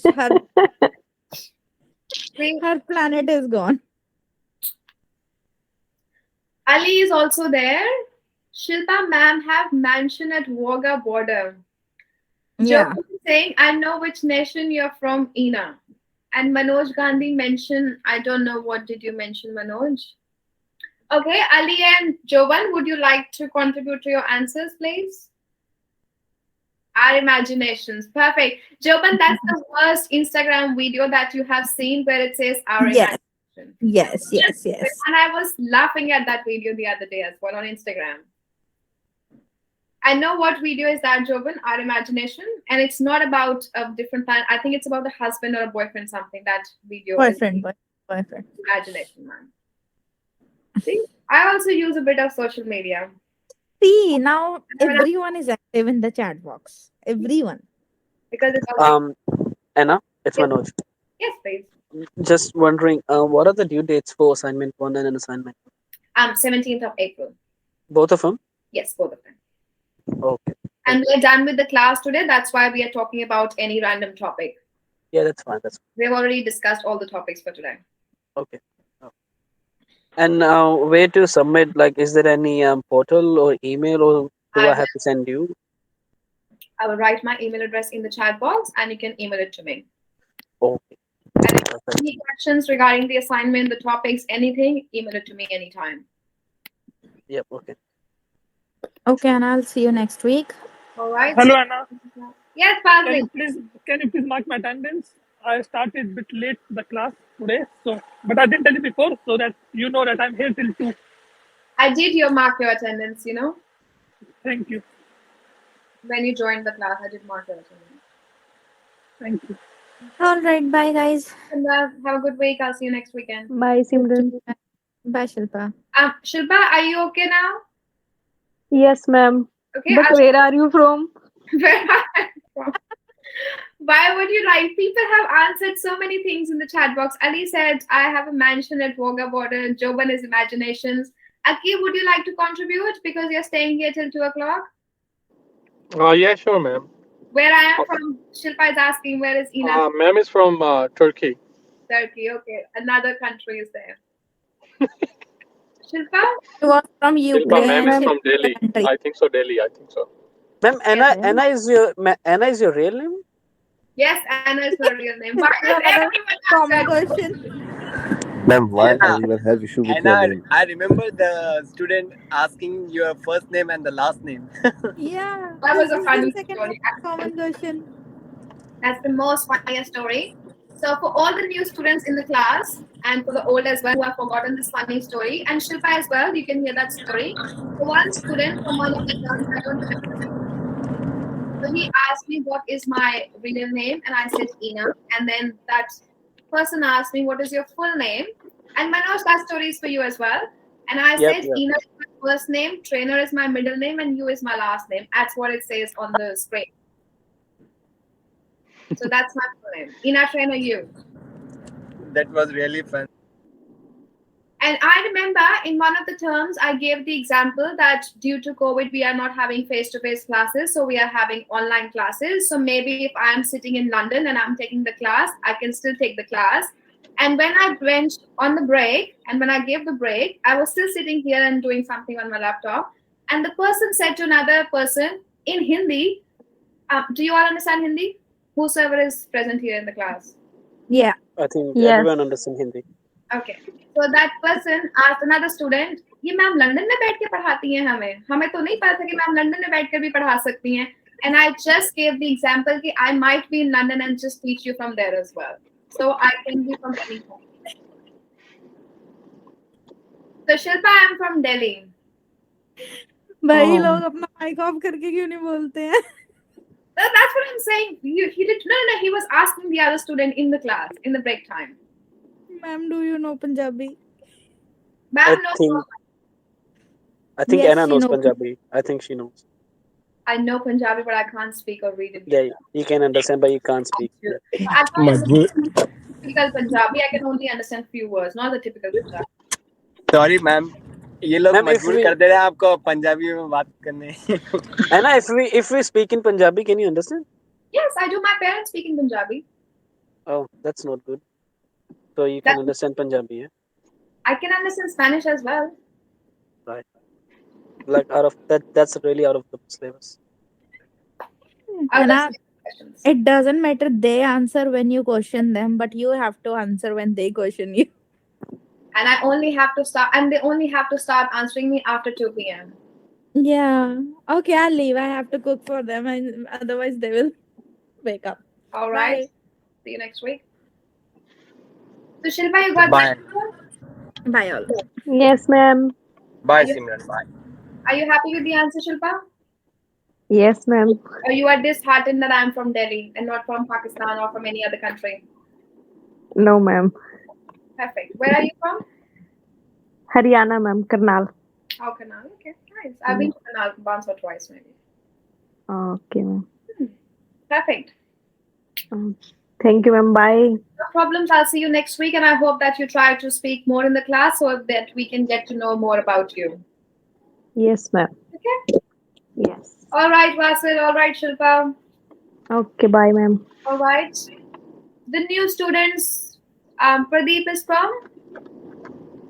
I: her planet is gone.
A: Ali is also there. Shilpa ma'am have mansion at Wagah border.
I: Yeah.
A: Joe is saying, I know which nation you're from, Ina. And Manoj Gandhi mentioned, I don't know, what did you mention, Manoj? Okay, Ali and Jovan, would you like to contribute to your answers, please? Our imaginations. Perfect. Jovan, that's the worst Instagram video that you have seen where it says our imagination.
I: Yes.
A: And I was laughing at that video the other day as well on Instagram. I know what video is that, Jovan, our imagination. And it's not about a different planet. I think it's about a husband or a boyfriend, something. That video.
I: Boyfriend.
A: Imagination, man. See, I also use a bit of social media.
I: See, now everyone is active in the chat box. Everyone.
A: Because it's
R: Anna, it's Manoj.
A: Yes, please.
R: Just wondering, what are the due dates for assignment 1 and assignment 2?
A: 17th of April.
R: Both of them?
A: Yes, both of them.
R: Okay.
A: And we're done with the class today. That's why we are talking about any random topic.
R: Yeah, that's fine.
A: We've already discussed all the topics for today.
R: Okay. And where to submit? Like, is there any portal or email, or do I have to send you?
A: I will write my email address in the chat box and you can email it to me.
R: Okay.
A: And if you have any questions regarding the assignment, the topics, anything, email it to me anytime.
R: Yep, okay.
I: Okay, and I'll see you next week.
A: All right.
L: Hello, Anna.
A: Yes,
L: Can
A: Fazli.
L: you please mark my attendance? I started a bit late the class today, but I didn't tell you before, so that you know that I'm here till 2.
A: I did mark your attendance, you know.
L: Thank you.
A: When you joined the class, I did mark your attendance.
L: Thank you.
I: All right, bye guys.
A: And have a good week. I'll see you next weekend.
W: Bye, Simran.
I: Bye, Shilpa.
A: Shilpa, are you okay now?
W: Yes, ma'am.
A: Okay.
W: But where are you from?
A: Where am I from? Why would you like? People have answered so many things in the chat box. Ali said, I have a mansion at Wagah border. Joban is imaginations. Aki, would you like to contribute because you're staying here till 2 o'clock?
U: Yeah, sure, ma'am.
A: Where I am from, Shilpa is asking, where is Ina?
U: Ma'am is from Turkey.
A: Turkey, okay. Another country is there. Shilpa?
I: She was from
U: Shilpa,
I: Ukraine.
U: ma'am is from Delhi. I think so, Delhi.
R: Ma'am, Anna is your real name?
A: Yes, Anna is her real name. Why does everyone ask that question?
N: Ma'am, why do you even have issue with your name?
S: I remember the student asking your first name and the last name.
I: Yeah.
A: That was a
I: this
A: funny
I: is the second
A: story.
I: common question.
A: That's the most funniest story. So for all the new students in the class and for the old as well who have forgotten this funny story, and Shilpa as well, you can hear that story. So one student from one of the terms, I don't remember. So he asked me what is my real name, and I said Ina. And then that person asked me what is your full name, and Manoj, that story is for you as well. And I said Ina is my first name, Trainer is my middle name, and you is my last name. That's what it says on the screen. So that's my full name. Ina Trainer, you.
S: That was really fun.
A: And I remember in one of the terms, I gave the example that due to COVID, we are not having face-to-face classes. So we are having online classes. So maybe if I am sitting in London and I'm taking the class, I can still take the class. And when I went on the break and when I gave the break, I was still sitting here and doing something on my laptop. And the person said to another person in Hindi, do you all understand Hindi? Whosoever is present here in the class.
I: Yeah.
R: I think
W: Yes.
R: everyone understands Hindi.
A: Okay. So that person asked another student, ये ma'am London में बैठ के पढ़ाती हैं हमें तो नहीं पता था कि मैम लंदन में बैठ कर भी पढ़ा सकती हैं. And I just gave the example that I might be in London and just teach you from there as well. So I can be from any point. So Shilpa, I'm from Delhi.
I: भाई लोग अपना mic off करके क्यों नहीं बोलते हैं?
A: That's what I'm saying. He did no. He was asking the other student in the class in the break time.
I: Ma'am, do you know Punjabi?
A: Ma'am knows.
R: I think
I: Yes,
R: Anna
I: she
R: knows
I: knows.
R: Punjabi. I think she knows.
A: I know Punjabi, but I can't speak or read it.
R: Yeah, you can understand, but you can't speak.
A: I can't understand typical Punjabi. I can only understand few words, not the typical Punjabi.
S: Sorry, ma'am. ये लोग
R: Ma'am, if
S: मजबूर
R: we-
S: कर दे रहे हैं आपको पंजाबी में बात करने.
R: Anna, if we speak in Punjabi, can you understand?
A: Yes, I do. My parents speak in Punjabi.
R: Oh, that's not good. So you can understand Punjabi, yeah?
A: I can understand Spanish as well.
R: Right. Like out of that's really out of the syllabus.
I: Anna, it doesn't matter they answer when you question them, but you have to answer when they question you.
A: And I only have to start, and they only have to start answering me after 2 p.m.
I: Yeah. Okay, I'll leave. I have to cook for them, and otherwise they will wake up.
A: All right.
I: Bye.
A: See you next week. So Shilpa, you got
S: Bye.
I: Bye all.
W: Yes, ma'am.
S: Bye, Simran. Bye.
A: Are you happy with the answer, Shilpa?
W: Yes, ma'am.
A: Or you are disheartened that I'm from Delhi and not from Pakistan or from any other country?
W: No, ma'am.
A: Perfect. Where are you from?
W: Haryana, ma'am. Karnal.
A: Oh, Karnal. Okay, nice. I've been to Karnal once or twice, maybe.
W: Okay, ma'am.
A: Perfect.
W: Thank you, ma'am. Bye.
A: No problems. I'll see you next week, and I hope that you try to speak more in the class so that we can get to know more about you.
W: Yes, ma'am.
A: Okay.
W: Yes.
A: All right, Vasil. All right, Shilpa.
W: Okay, bye, ma'am.
A: All right. The new students. Pradeep is from.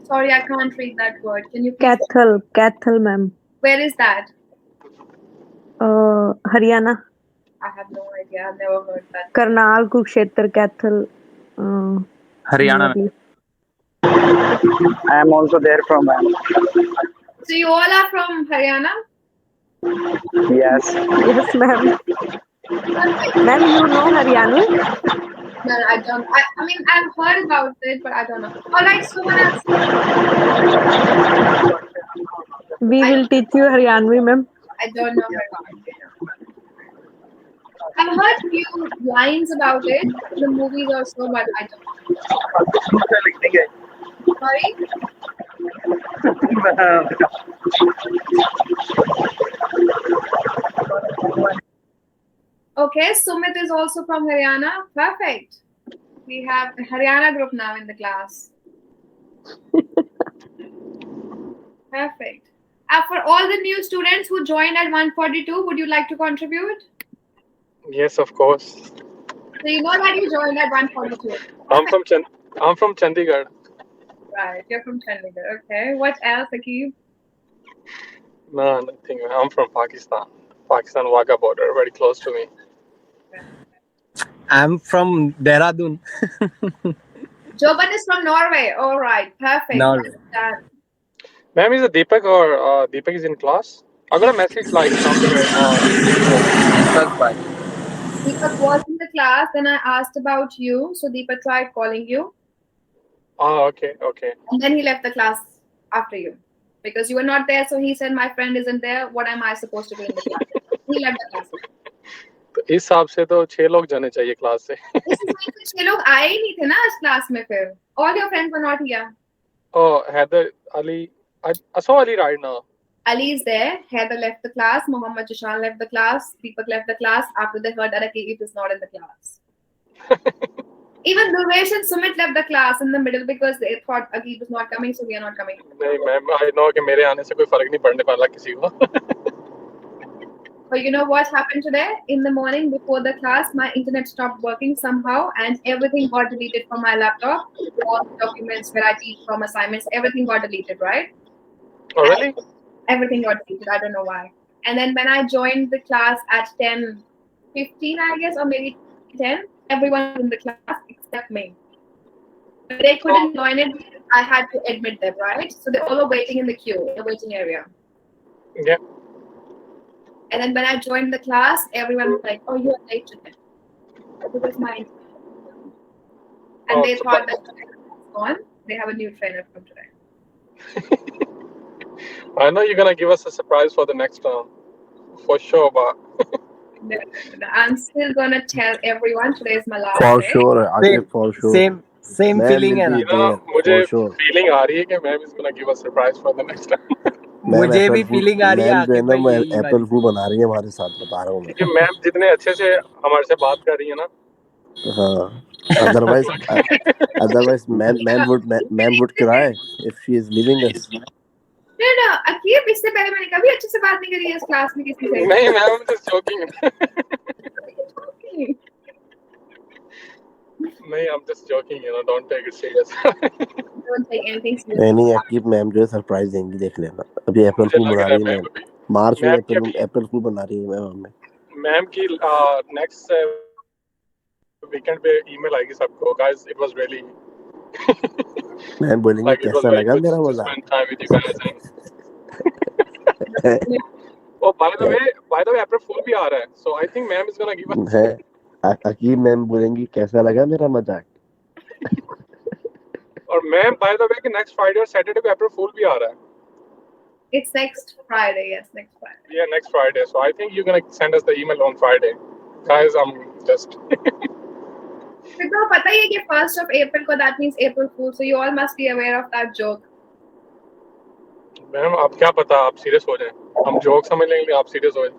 A: Sorry, I can't read that word. Can you please?
W: Cathal, ma'am.
A: Where is that?
W: Haryana.
A: I have no idea. I've never heard that.
W: Karnal, Kurukshetra, Cathal.
D: Haryana.
W: maybe.
G: I am also there from.
A: So you all are from Haryana?
G: Yes.
W: Yes, ma'am. Ma'am, you know Haryana?
A: No, I don't. I mean, I've heard about it, but I don't know. All right, someone else.
W: We will teach you Haryanvi, ma'am.
A: I don't know Haryana. I've heard few lines about it in the movies or so, but I don't. Sorry? Okay, Sumit is also from Haryana. Perfect. We have a Haryana group now in the class. Perfect. For all the new students who joined at 142, would you like to contribute?
U: Yes, of course.
A: So you know that you joined at 142.
U: I'm from Chandigarh.
A: Right, you're from Chandigarh. Okay. What else, Akib?
U: No, nothing. I'm from Pakistan. Pakistan Wagah border, very close to me.
S: I'm from Dehradun.
A: Joban is from Norway. All right. Perfect.
S: Norway.
A: Done.
U: Ma'am, is it Deepak or Deepak is in class? I got a message like somewhere.
A: Deepak was in the class, then I asked about you. So Deepak tried calling you.
U: Oh, okay.
A: And then he left the class after you. Because you were not there, so he said, my friend isn't there. What am I supposed to do in the class? He left the class.
U: तो इस हिसाब से तो 6 लोग जाने चाहिए class से.
A: 6 लोग आए ही नहीं थे ना इस क्लास में फिर. All your friends were not here.
U: Oh, Heather, Ali. I saw Ali right now.
A: Ali is there. Heather left the class. Mohammed Jishan left the class. Deepak left the class after they heard that Akib is not in the class. Even Durvesh and Sumit left the class in the middle because they thought Akib was not coming, so we are not coming.
U: नहीं ma'am, I know कि मेरे आने से कोई फर्क नहीं पड़ने वाला किसी को.
A: But you know what happened today? In the morning before the class, my internet stopped working somehow and everything got deleted from my laptop. All the documents where I teach from assignments, everything got deleted, right?
U: Oh, really?
A: Everything got deleted. I don't know why. And then when I joined the class at 10:15, I guess, or maybe 10, everyone in the class except me. But they couldn't join it. I had to admit them, right? So they all were waiting in the queue, in the waiting area.
U: Yeah.
A: And then when I joined the class, everyone was like, "Oh, you are late today." It was my and they thought that it's gone. They have a new trainer from today.
U: I know you're gonna give us a surprise for the next term, for sure. But
A: No, I'm still gonna tell everyone today is my last
N: For
A: day.
N: sure, Akif, for sure.
S: Same
N: Ma'am
S: feeling
N: will
S: है
N: be
S: ना
U: you know,
N: there,
U: मुझे
N: for sure.
U: feeling आ रही है कि ma'am is gonna give us surprise for the next time.
N: Ma'am
S: मुझे भी
N: अप्रैल फूल
S: feeling आ रही है
N: मैम जो है
S: आकिब
N: ना
S: भाई
N: मैं
S: यही
N: अप्रैल
S: वाली
N: फूल बना रही है हमारे साथ, बता रहा हूँ मैं।
U: क्योंकि मैम जितने अच्छे से हमारे से बात कर रही है ना,
N: हाँ, otherwise ma'am would cry if she is leaving us.
A: No, Aqib, इससे पहले मैंने कभी अच्छे से बात नहीं करी है इस क्लास में किसी से।
U: नहीं मैम, I'm just joking. नहीं, I'm just joking, you know, don't take it serious.
A: Don't take anything seriously.
N: नहीं अकीब मैम जो है सरप्राइज देंगी, देख लेना। अभी अप्रैल
U: मुझे
N: फूल
U: लग
N: बना
U: रहा है
N: रही है
U: मैम
N: मैम, मार्च में
U: मैम की
N: अप्रैल फूल बना रही है मैम हमें।
U: मैम की नेक्स्ट वीकेंड पे ईमेल आएगी सबको, guys, it was really
N: ma'am बोलेंगी
U: like it was
N: कैसा
U: very
N: लगा
U: good
N: मेरा
U: to
N: मजाक।
U: spend time with you guys. And oh, by the way, April Fool भी आ रहा है, so I think ma'am is gonna give us.
N: है Aqib ma'am बोलेंगी कैसा लगा मेरा मजाक।
U: और मैम by the way कि next Friday और Saturday को April Fool भी आ रहा है.
A: It's next Friday, yes, next Friday.
U: Yeah, next Friday. So I think you're gonna send us the email on Friday, guys. I'm just.
A: फिर तो पता ही है कि 1st of April को that means April Fool, so you all must be aware of that joke.
U: Ma'am आप क्या पता, आप सीरियस हो जाएं, हम जोक समझ लेंगे, आप सीरियस हो जाएं.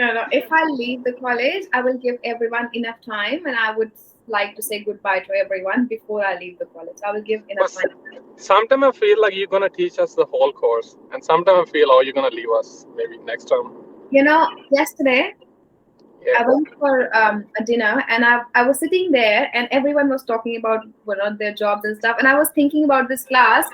A: No. If I leave the college, I will give everyone enough time, and I would like to say goodbye to everyone before I leave the college. I will give enough time.
U: Sometimes I feel like you're gonna teach us the whole course, and sometimes I feel, oh, you're gonna leave us maybe next term.
A: You know, yesterday I went for a dinner, and I was sitting there, and everyone was talking about their jobs and stuff, and I was thinking about this class.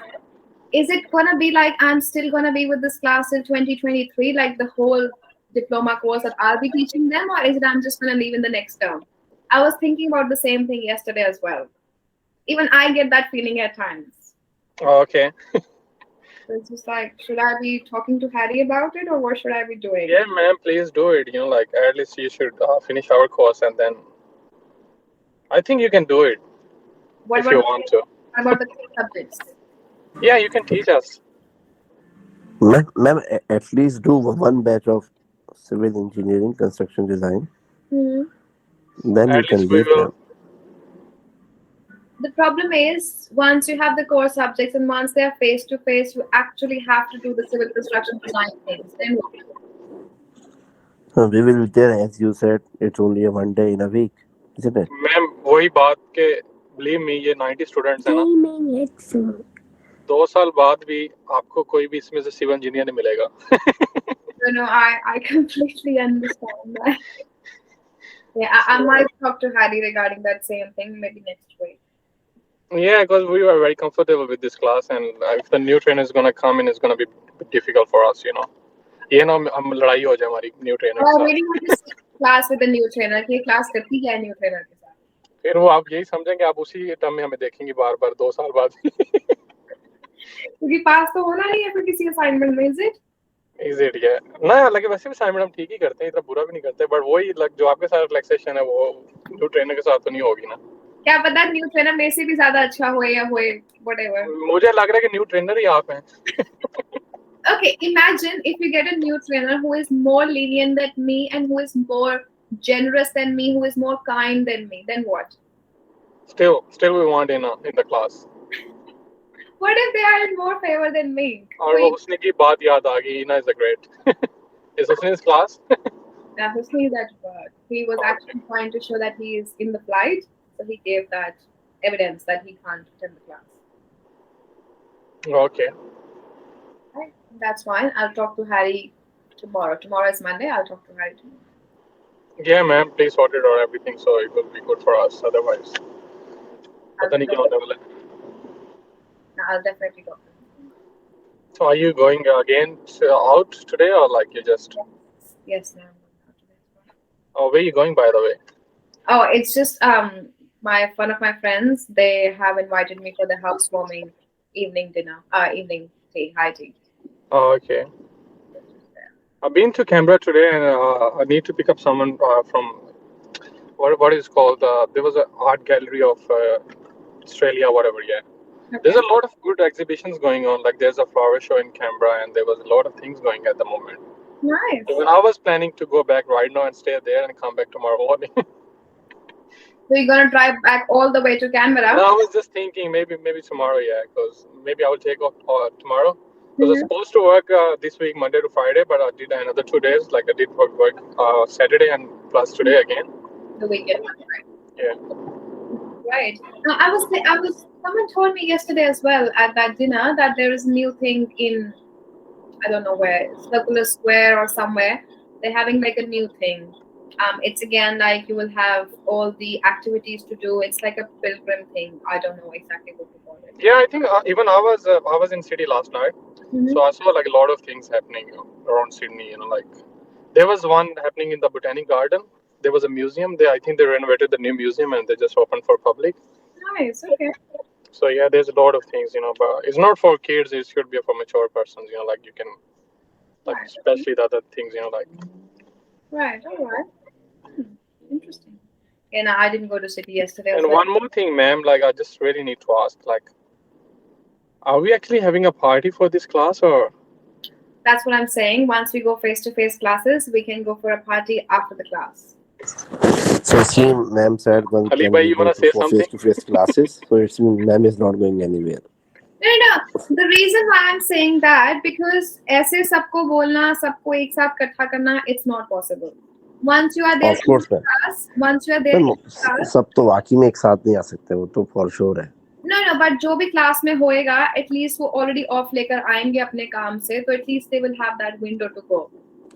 A: Is it gonna be like I'm still gonna be with this class till 2023, like the whole diploma course that I'll be teaching them, or is it I'm just gonna leave in the next term? I was thinking about the same thing yesterday as well. Even I get that feeling at times.
U: Oh, okay.
A: So it's just like, should I be talking to Harry about it, or what should I be doing?
U: Yeah, ma'am, please do it. You know, like at least you should finish our course, and then I think you can do it if you want to.
A: What about the subjects?
U: Yeah, you can teach us.
N: Ma'am, at least do one batch of civil engineering, construction design. Then you
U: At
N: can
U: least we
N: leave,
U: will.
N: ma'am.
A: The problem is, once you have the core subjects and once they are face to face, you actually have to do the civil construction design things. Then what?
N: We will be there, as you said. It's only a 1 day in a week, isn't it?
U: Ma'am वही बात के believe me, ये 90 students हैं ना, 2 साल बाद भी आपको कोई भी इसमें से सिविल इंजीनियर नहीं मिलेगा.
A: No, I completely understand that. Yeah, I might talk to Harry regarding that same thing maybe next week.
U: Yeah, because we were very comfortable with this class, and if the new trainer is gonna come in, it's gonna be difficult for us, you know. ये ना हम लड़ाई हो जाए हमारी new trainer
A: I
U: के साथ.
A: really want to see class with the new trainer. कि class करती क्या है new trainer के साथ?
U: फिर वो आप यही समझेंगे, आप उसी टर्म में हमें देखेंगे बार-बार 2 साल बाद.
A: क्योंकि पास तो होना नहीं है फिर किसी assignment में, is it?
U: Is it? Yeah. ना हालांकि वैसे भी असाइनमेंट हम ठीक ही करते हैं, इतना बुरा भी नहीं करते, बट वही जो आपके साथ रिलैक्सेशन है वो न्यू ट्रेनर के साथ तो नहीं होगी ना.
A: क्या पता न्यू ट्रेनर मेरे से भी ज्यादा अच्छा होए या होए, whatever.
U: मुझे लग रहा है कि न्यू ट्रेनर ही आप हैं.
A: Okay, imagine if you get a new trainer who is more lenient than me and who is more generous than me, who is more kind than me, then what?
U: Still we want in the class.
A: What if they are in more favor than me?
U: और वो उसने की बात याद आ गई. Ina is a great. Is Husni in his class?
A: Yeah, Husni is at work. He was actually trying to show that he is in the flight, so he gave that evidence that he can't attend the class.
U: Okay.
A: Right, that's fine. I'll talk to Harry tomorrow. Tomorrow is Monday. I'll talk to Harry tomorrow.
U: Yeah, ma'am. Please sort it out everything so it will be good for us. Otherwise, पता नहीं क्या होने वाला है.
A: I'll definitely talk to him.
U: So, are you going again out today, or like you just?
A: Yes, ma'am.
U: Oh, where are you going, by the way?
A: Oh, it's just one of my friends, they have invited me for the housewarming evening dinner, evening tea, high tea.
U: Oh, okay. I've been to Canberra today, and I need to pick up someone from what is called. There was an art gallery of Australia, whatever. Yeah.
A: Okay.
U: There's a lot of good exhibitions going on. Like there's a flower show in Canberra, and there was a lot of things going at the moment.
A: Nice.
U: Even I was planning to go back right now and stay there and come back tomorrow morning.
A: So you're gonna drive back all the way to Canberra?
U: No, I was just thinking maybe tomorrow, yeah, because maybe I will take off tomorrow. Because I was supposed to work this week, Monday to Friday, but I did another 2 days. Like I did work Saturday and plus today again.
A: The weekend, right?
U: Yeah.
A: Right. Now, someone told me yesterday as well at that dinner that there is a new thing in, I don't know where, Circular Square or somewhere. They're having like a new thing. It's again like you will have all the activities to do. It's like a pilgrim thing. I don't know exactly what to call it.
U: Yeah, I think even I was in city last night, so I saw like a lot of things happening around Sydney. Like there was one happening in the Botanic Garden. There was a museum there. I think they renovated the new museum and they just opened for public.
A: Nice. Okay.
U: So yeah, there's a lot of things, but it's not for kids. It should be for mature persons. Like you can, like especially the other things, like.
A: Right. All right. Interesting. And I didn't go to city yesterday.
U: And one more thing, ma'am, like I just really need to ask, like, are we actually having a party for this class or?
A: That's what I'm saying. Once we go face-to-face classes, we can go for a party after the class.
H: So see, ma'am said one
U: Ali
H: can
U: bhai,
H: we
U: you
H: go
U: wanna say
H: for
U: something?
H: face-to-face classes. So it's ma'am is not going anywhere.
A: No. The reason why I'm saying that because ऐसे सबको बोलना, सबको एक साथ इकट्ठा करना, it's not possible. Once you are there
H: Of course,
A: in
H: ma'am.
A: class, once you are there in class,
H: सब तो वाकई में एक साथ नहीं आ सकते, वो तो for sure है.
A: no, but जो भी क्लास में होएगा, at least वो already off लेकर आएंगे अपने काम से, तो at least they will have that window to go.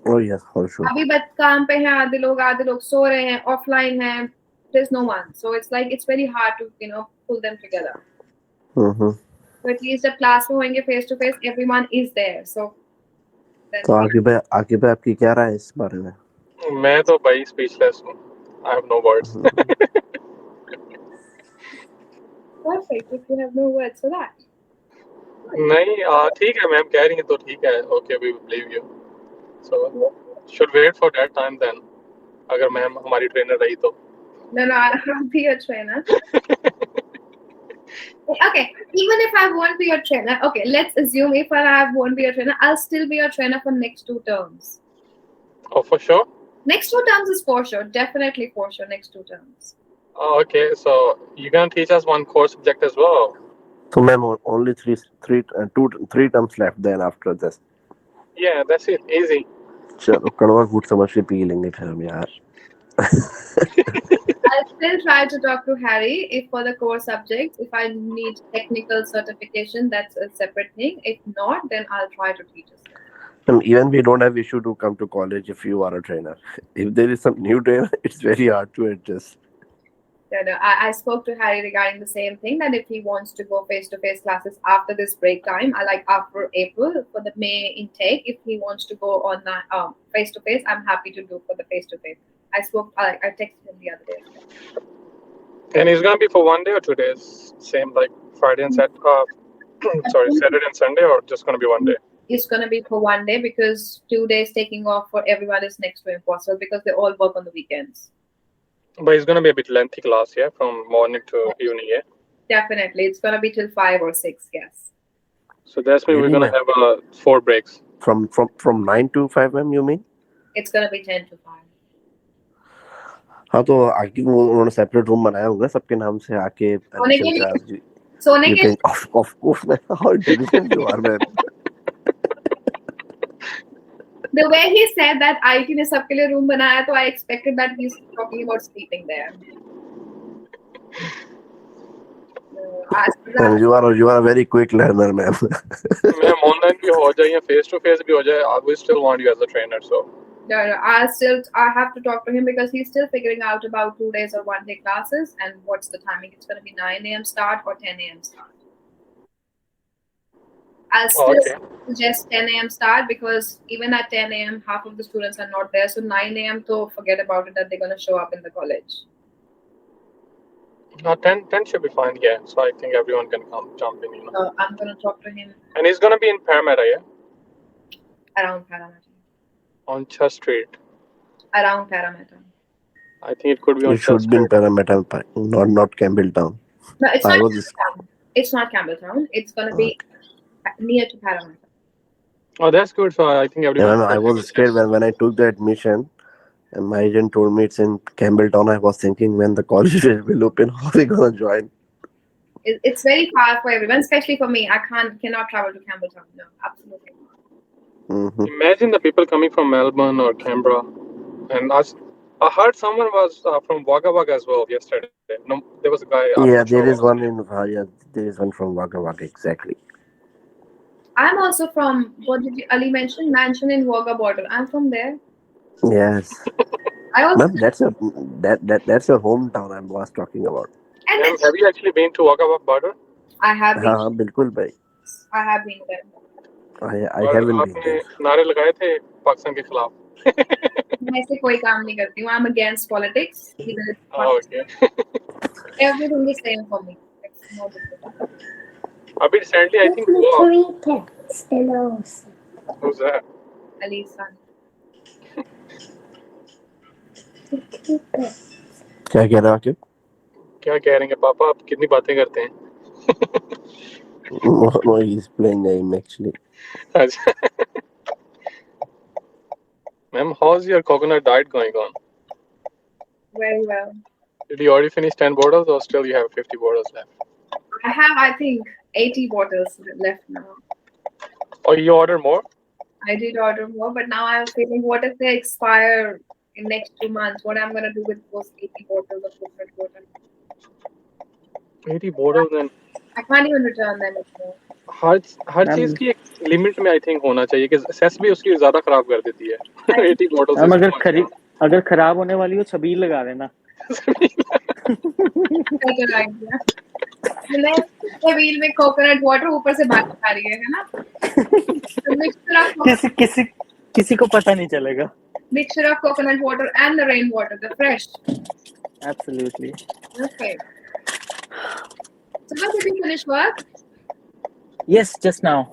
H: Oh yes, for sure.
A: अभी बस काम पे हैं आधे लोग सो रहे हैं, offline हैं, there's no one, so it's like it's very hard to pull them together.
H: Mm-hmm.
A: So at least जब क्लास में होंगे face to face, everyone is there. So.
H: तो आकिब भाई आपकी क्या राय है इस बारे में?
U: मैं तो भाई speechless हूँ. I have no words.
A: Perfect. If you have no words for that.
U: नहीं, ठीक है मैम कह रही हैं तो ठीक है. Okay, we will believe you. So should wait for that time then. अगर मैम हमारी ट्रेनर रही तो.
A: No, I'll be your trainer. Okay, even if I won't be your trainer, okay, let's assume if I won't be your trainer, I'll still be your trainer for next 2 terms.
U: Oh, for sure?
A: Next 2 terms is for sure, definitely for sure, next 2 terms.
U: Oh, okay, so you're gonna teach us one core subject as well?
H: So ma'am, only three terms left then after this.
U: Yeah, that's it, easy.
H: चलो कड़वा घूट समझ के P लेंगे फिर हम यार.
A: I'll still try to talk to Harry if for the core subjects. If I need technical certification, that's a separate thing. If not, then I'll try to teach us.
H: Even we don't have issue to come to college if you are a trainer. If there is some new trainer, it's very hard to adjust.
A: No, I spoke to Harry regarding the same thing, that if he wants to go face-to-face classes after this break time, like after April for the May intake, if he wants to go on face-to-face, I'm happy to do for the face-to-face. I texted him the other day.
U: And it's gonna be for 1 day or 2 days? Same like Friday and Saturday and Sunday, or just gonna be 1 day?
A: It's gonna be for 1 day because 2 days taking off for everyone is next to impossible because they all work on the weekends.
U: But it's gonna be a bit lengthy class, yeah, from morning to evening, yeah.
A: Definitely, it's gonna be till 5 or 6, yes.
U: So that's why we're gonna have 4 breaks.
H: From 9 to 5, ma'am, you mean?
A: It's gonna be 10 to 5.
H: हाँ तो आके उन्होंने separate room बनाया होगा सबके नाम से आके
A: सोने के
H: ऑफ कोर्स मैं how intelligent you are man.
A: The way he said that IT ने सबके लिए रूम बनाया तो I expected that he's talking about sleeping there.
H: And you are a very quick learner, ma'am.
U: Ma'am online भी हो जाए या फेस टू फेस भी हो जाए, I will still want you as a trainer, so.
A: No, I have to talk to him because he's still figuring out about 2 days or 1 day classes and what's the timing. It's going to be 9 a.m. start or 10 a.m. start. I'll still suggest 10 a.m. start because even at 10 a.m. half of the students are not there. So 9 a.m. to forget about it that they're going to show up in the college.
U: 10 should be fine. Yeah. So I think everyone can come jump in.
A: So I'm gonna talk to him
U: And he's gonna be in Parramatta, yeah,
A: around Parramatta.
U: on Church Street.
A: Around Parramatta.
U: I think it could be on
H: You
U: Church
H: should be in
U: Street.
H: Parramatta, not Campbelltown.
A: No, it's
H: I
A: not.
H: was
A: Campbelltown. It's not Campbelltown. It's gonna be near to Parramatta.
U: Oh, that's good. So I think
H: Yeah,
U: everyone.
H: man, I was scared when I took the admission and my agent told me it's in Campbelltown. I was thinking when the college will open, how are we gonna join?
A: It's very far for everyone, especially for me. I cannot travel to Campbelltown. No, absolutely not.
U: Imagine the people coming from Melbourne or Canberra, and I heard someone was from Wagga Wagga as well yesterday. No, there was a guy. I'm
H: Yeah,
U: not sure
H: there is
U: what
H: one in there is one from Wagga Wagga, exactly.
A: I'm also from, what did Ali mention? Mansion in Wagga Border. I'm from there.
H: Yes.
A: I also.
H: Ma'am, that's your hometown I was talking about.
A: And
U: Ma'am, have you actually been to Wagga Wagga border?
A: I have been.
H: हाँ बिल्कुल भाई.
A: I have been there.
H: I haven't been
U: आपने
H: there.
U: नारे लगाए थे पाकिस्तान के खिलाफ.
A: मैं ऐसे कोई काम नहीं करती हूँ. I'm against politics. Either it's
U: Oh, okay.
A: everything is same for me. It's no different.
U: Abhi recently, I think. Who's that?
A: Ali's son.
H: क्या कह रहे हो आकिब?
U: क्या कह रहे हैं पापा? आप कितनी बातें करते हैं?
H: No, he's playing game actually.
U: अच्छा. Ma'am, how's your coconut diet going on?
A: Very well.
U: Did you already finish 10 bottles or still you have 50 bottles left?
A: I have, I think, 80 bottles left now.
U: Or you order more?
A: I did order more, but now I'm feeling, what if they expire in next 2 months? What I'm gonna do with those 80 bottles of coconut water?
U: 80 bottles and
A: I can't even return them anymore.
U: हर चीज की एक limit में I think होना चाहिए कि cess भी उसकी ज्यादा खराब कर देती है. 80 bottles.
J: हम अगर खराब होने वाली हो छबील लगा देना.
A: Better idea. मैं छबील में कोकोनट वाटर ऊपर से बात आ रही है ना?
J: किसी को पता नहीं चलेगा.
A: Mixture of coconut water and the rainwater, the fresh.
J: Absolutely.
A: Okay. So how did you finish work?
J: Yes, just now.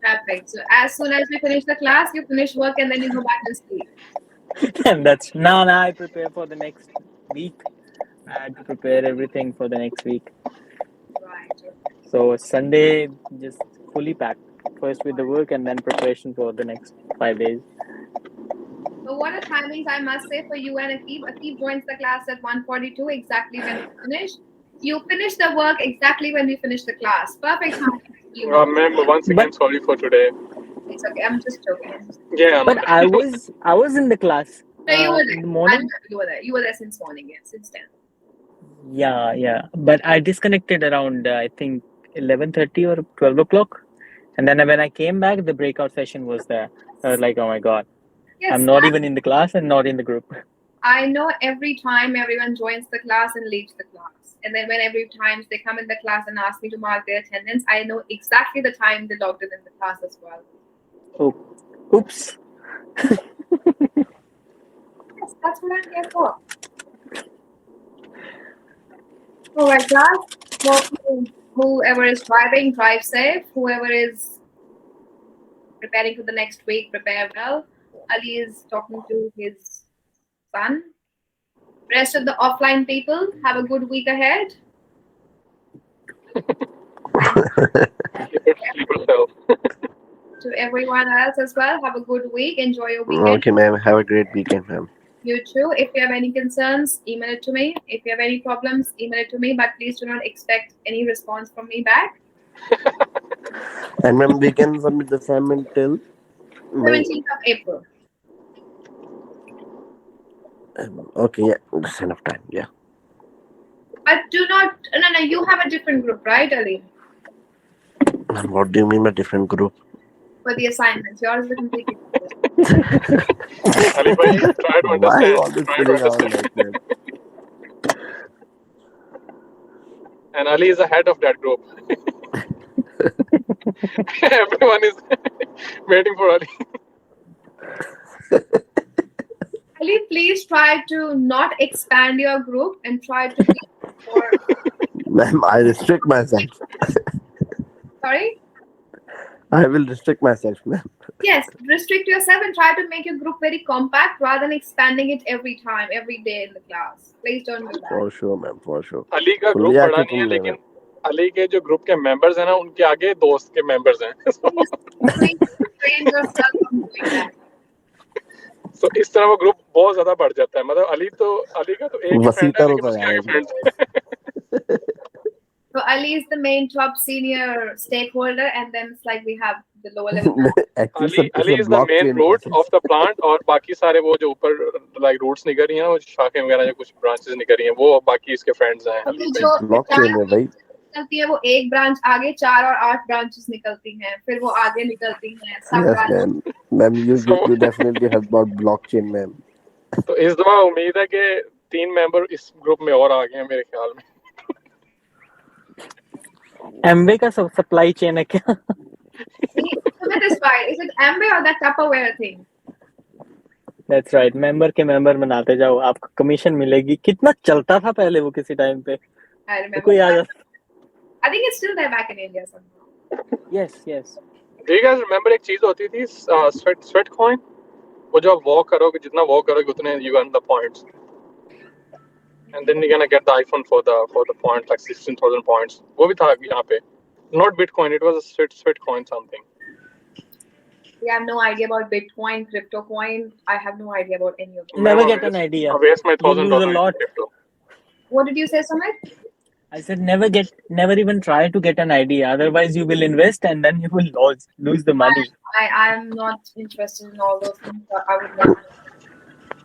A: Perfect. So as soon as we finish the class, you finish work and then you go back to sleep.
J: And that's now I prepare for the next week. I had to prepare everything for the next week.
A: Right.
J: So Sunday just fully packed. First with the work and then preparation for the next 5 days.
A: So what are timings I must say for you and Akib? Akib joins the class at 1:42 exactly when we finish. You finish the work exactly when we finish the class. Perfect time.
U: Ma'am, once again, sorry for today.
A: It's okay. I'm just joking.
U: Yeah.
J: But I was in the class.
A: No, you were there.
J: In the morning.
A: You were there. You were there since morning. Yeah, since 10.
J: Yeah. But I disconnected around I think 11:30 or 12 o'clock, and then when I came back, the breakout session was there. I was like, oh my god,
A: Yes,
J: I'm not even in the class and not in the group.
A: I know every time everyone joins the class and leaves the class. And then when every time they come in the class and ask me to mark their attendance, I know exactly the time they logged in the class as well.
J: Oh, oops.
A: Yes, that's what I'm here for. Alright, class. Whoever is driving, drive safe. Whoever is preparing for the next week, prepare well. Ali is talking to his son. Rest of the offline people, have a good week ahead. To everyone else as well, have a good week. Enjoy your weekend.
H: Okay, ma'am. Have a great weekend, ma'am.
A: You too. If you have any concerns, email it to me. If you have any problems, email it to me. But please do not expect any response from me back.
H: And ma'am, we can submit the assignment till
A: 17th of April.
H: Okay, yeah, that's enough time. Yeah.
A: But do not. No. You have a different group, right, Ali?
H: And what do you mean by different group?
A: For the assignments, yours is a completely.
U: Ali bhai, try to
H: Why
U: understand.
H: always
U: Try to
H: putting out
U: understand.
H: like that?
U: And Ali is the head of that group. Everyone is waiting for Ali.
A: Ali, please try to not expand your group and try to
H: Ma'am, I restrict myself.
A: Sorry?
H: I will restrict myself, ma'am.
A: Yes, restrict yourself and try to make your group very compact rather than expanding it every time, every day in the class. Please don't do that.
H: For sure, ma'am. For sure.
U: Ali का group
H: खुले
U: बड़ा
H: आके
U: नहीं है,
H: तुम
U: लेकिन अली के जो ग्रुप के मेंबर्स हैं ना, उनके आगे दोस्त के मेंबर्स हैं.
A: Train yourself on doing that.
U: तो इस तरह वो ग्रुप बहुत ज्यादा बढ़ जाता है. मतलब अली का तो एक ही फ्रेंड है,
H: वसीता
U: लेकिन
H: होता
U: उसके
H: है
U: आगे friends.
A: So Ali is the main top senior stakeholder, and then it's like we have the lower level.
H: Actually,
U: Ali is the main root of the plant, और बाकी सारे वो जो ऊपर like roots निकल रही हैं, वो शाखें वगैरह जो कुछ branches निकल रही हैं, वो बाकी इसके friends हैं.
A: अभी जो
H: ब्लॉकचेन है भाई.
A: निकलती है वो एक ब्रांच आगे 4 और 8 ब्रांचेस निकलती हैं, फिर वो आगे निकलती हैं.
H: Yes, ma'am. Ma'am, you definitely heard about blockchain, ma'am.
U: तो इस दफा उम्मीद है कि 3 मेंबर इस ग्रुप में और आ गए हैं मेरे ख्याल में.
J: Amway का सप्लाई चेन है क्या?
A: Sumit is fine. Is it Amway or that Tupperware thing?
J: That's right. Member के मेंबर बनाते जाओ, आपको कमीशन मिलेगी. कितना चलता था पहले वो किसी टाइम पे?
A: I remember.
J: कोई आ जाता.
A: I think it's still there back in India somehow.
J: Yes, yes.
U: Do you guys remember एक चीज होती थी sweat coin? वो जो आप walk करोगे, जितना walk करोगे उतने you earn the points. And then you're gonna get the iPhone for the points, like 16,000 points. वो भी था यहाँ पे. Not Bitcoin, it was a sweat coin something.
A: We have no idea about Bitcoin, crypto coin. I have no idea about any of them.
J: Never get an idea.
U: I waste my
J: You lose a
U: $1,000
J: lot.
U: in crypto.
A: What did you say, Sumit?
J: I said never even try to get an idea. Otherwise, you will invest and then you will lose the money.
A: I'm not interested in all those things. I would never.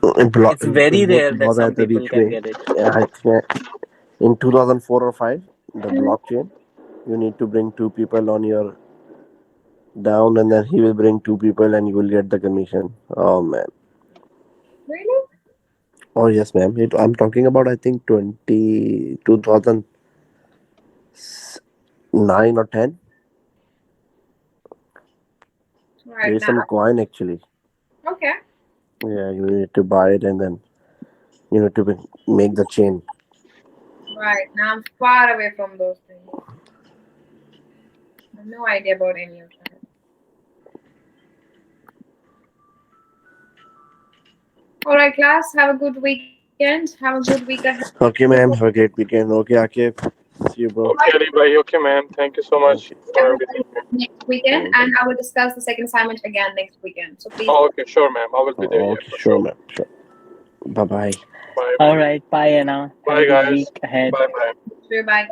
J: It's very rare that some people can get it.
H: Yeah, I think in 2004 or 5, the blockchain, you need to bring 2 people on your down, and then he will bring 2 people, and you will get the commission. Oh man.
A: Really?
H: Oh yes, ma'am. I'm talking about I think 2009 or 10.
A: Right
H: There's some
A: now.
H: coin actually.
A: Okay.
H: Yeah, you need to buy it and then you need to make the chain.
A: Right. Now I'm far away from those things. I have no idea about any of that. All right, class. Have a good weekend. Have a good week ahead.
H: Okay, ma'am. Have a great weekend. Okay, Akif. See you, bro.
U: Okay, Ali bhai. Okay, ma'am. Thank you so much for everything.
A: Next weekend, and I will discuss the second assignment again next weekend. So please.
U: Oh, okay, sure, ma'am. I will be there.
H: Okay, sure, ma'am. Sure. Bye-bye.
U: Bye.
J: All right. Bye, Anna.
U: Bye,
J: Have a good
U: guys.
J: week ahead.
U: Bye, bye.
A: Sure, bye.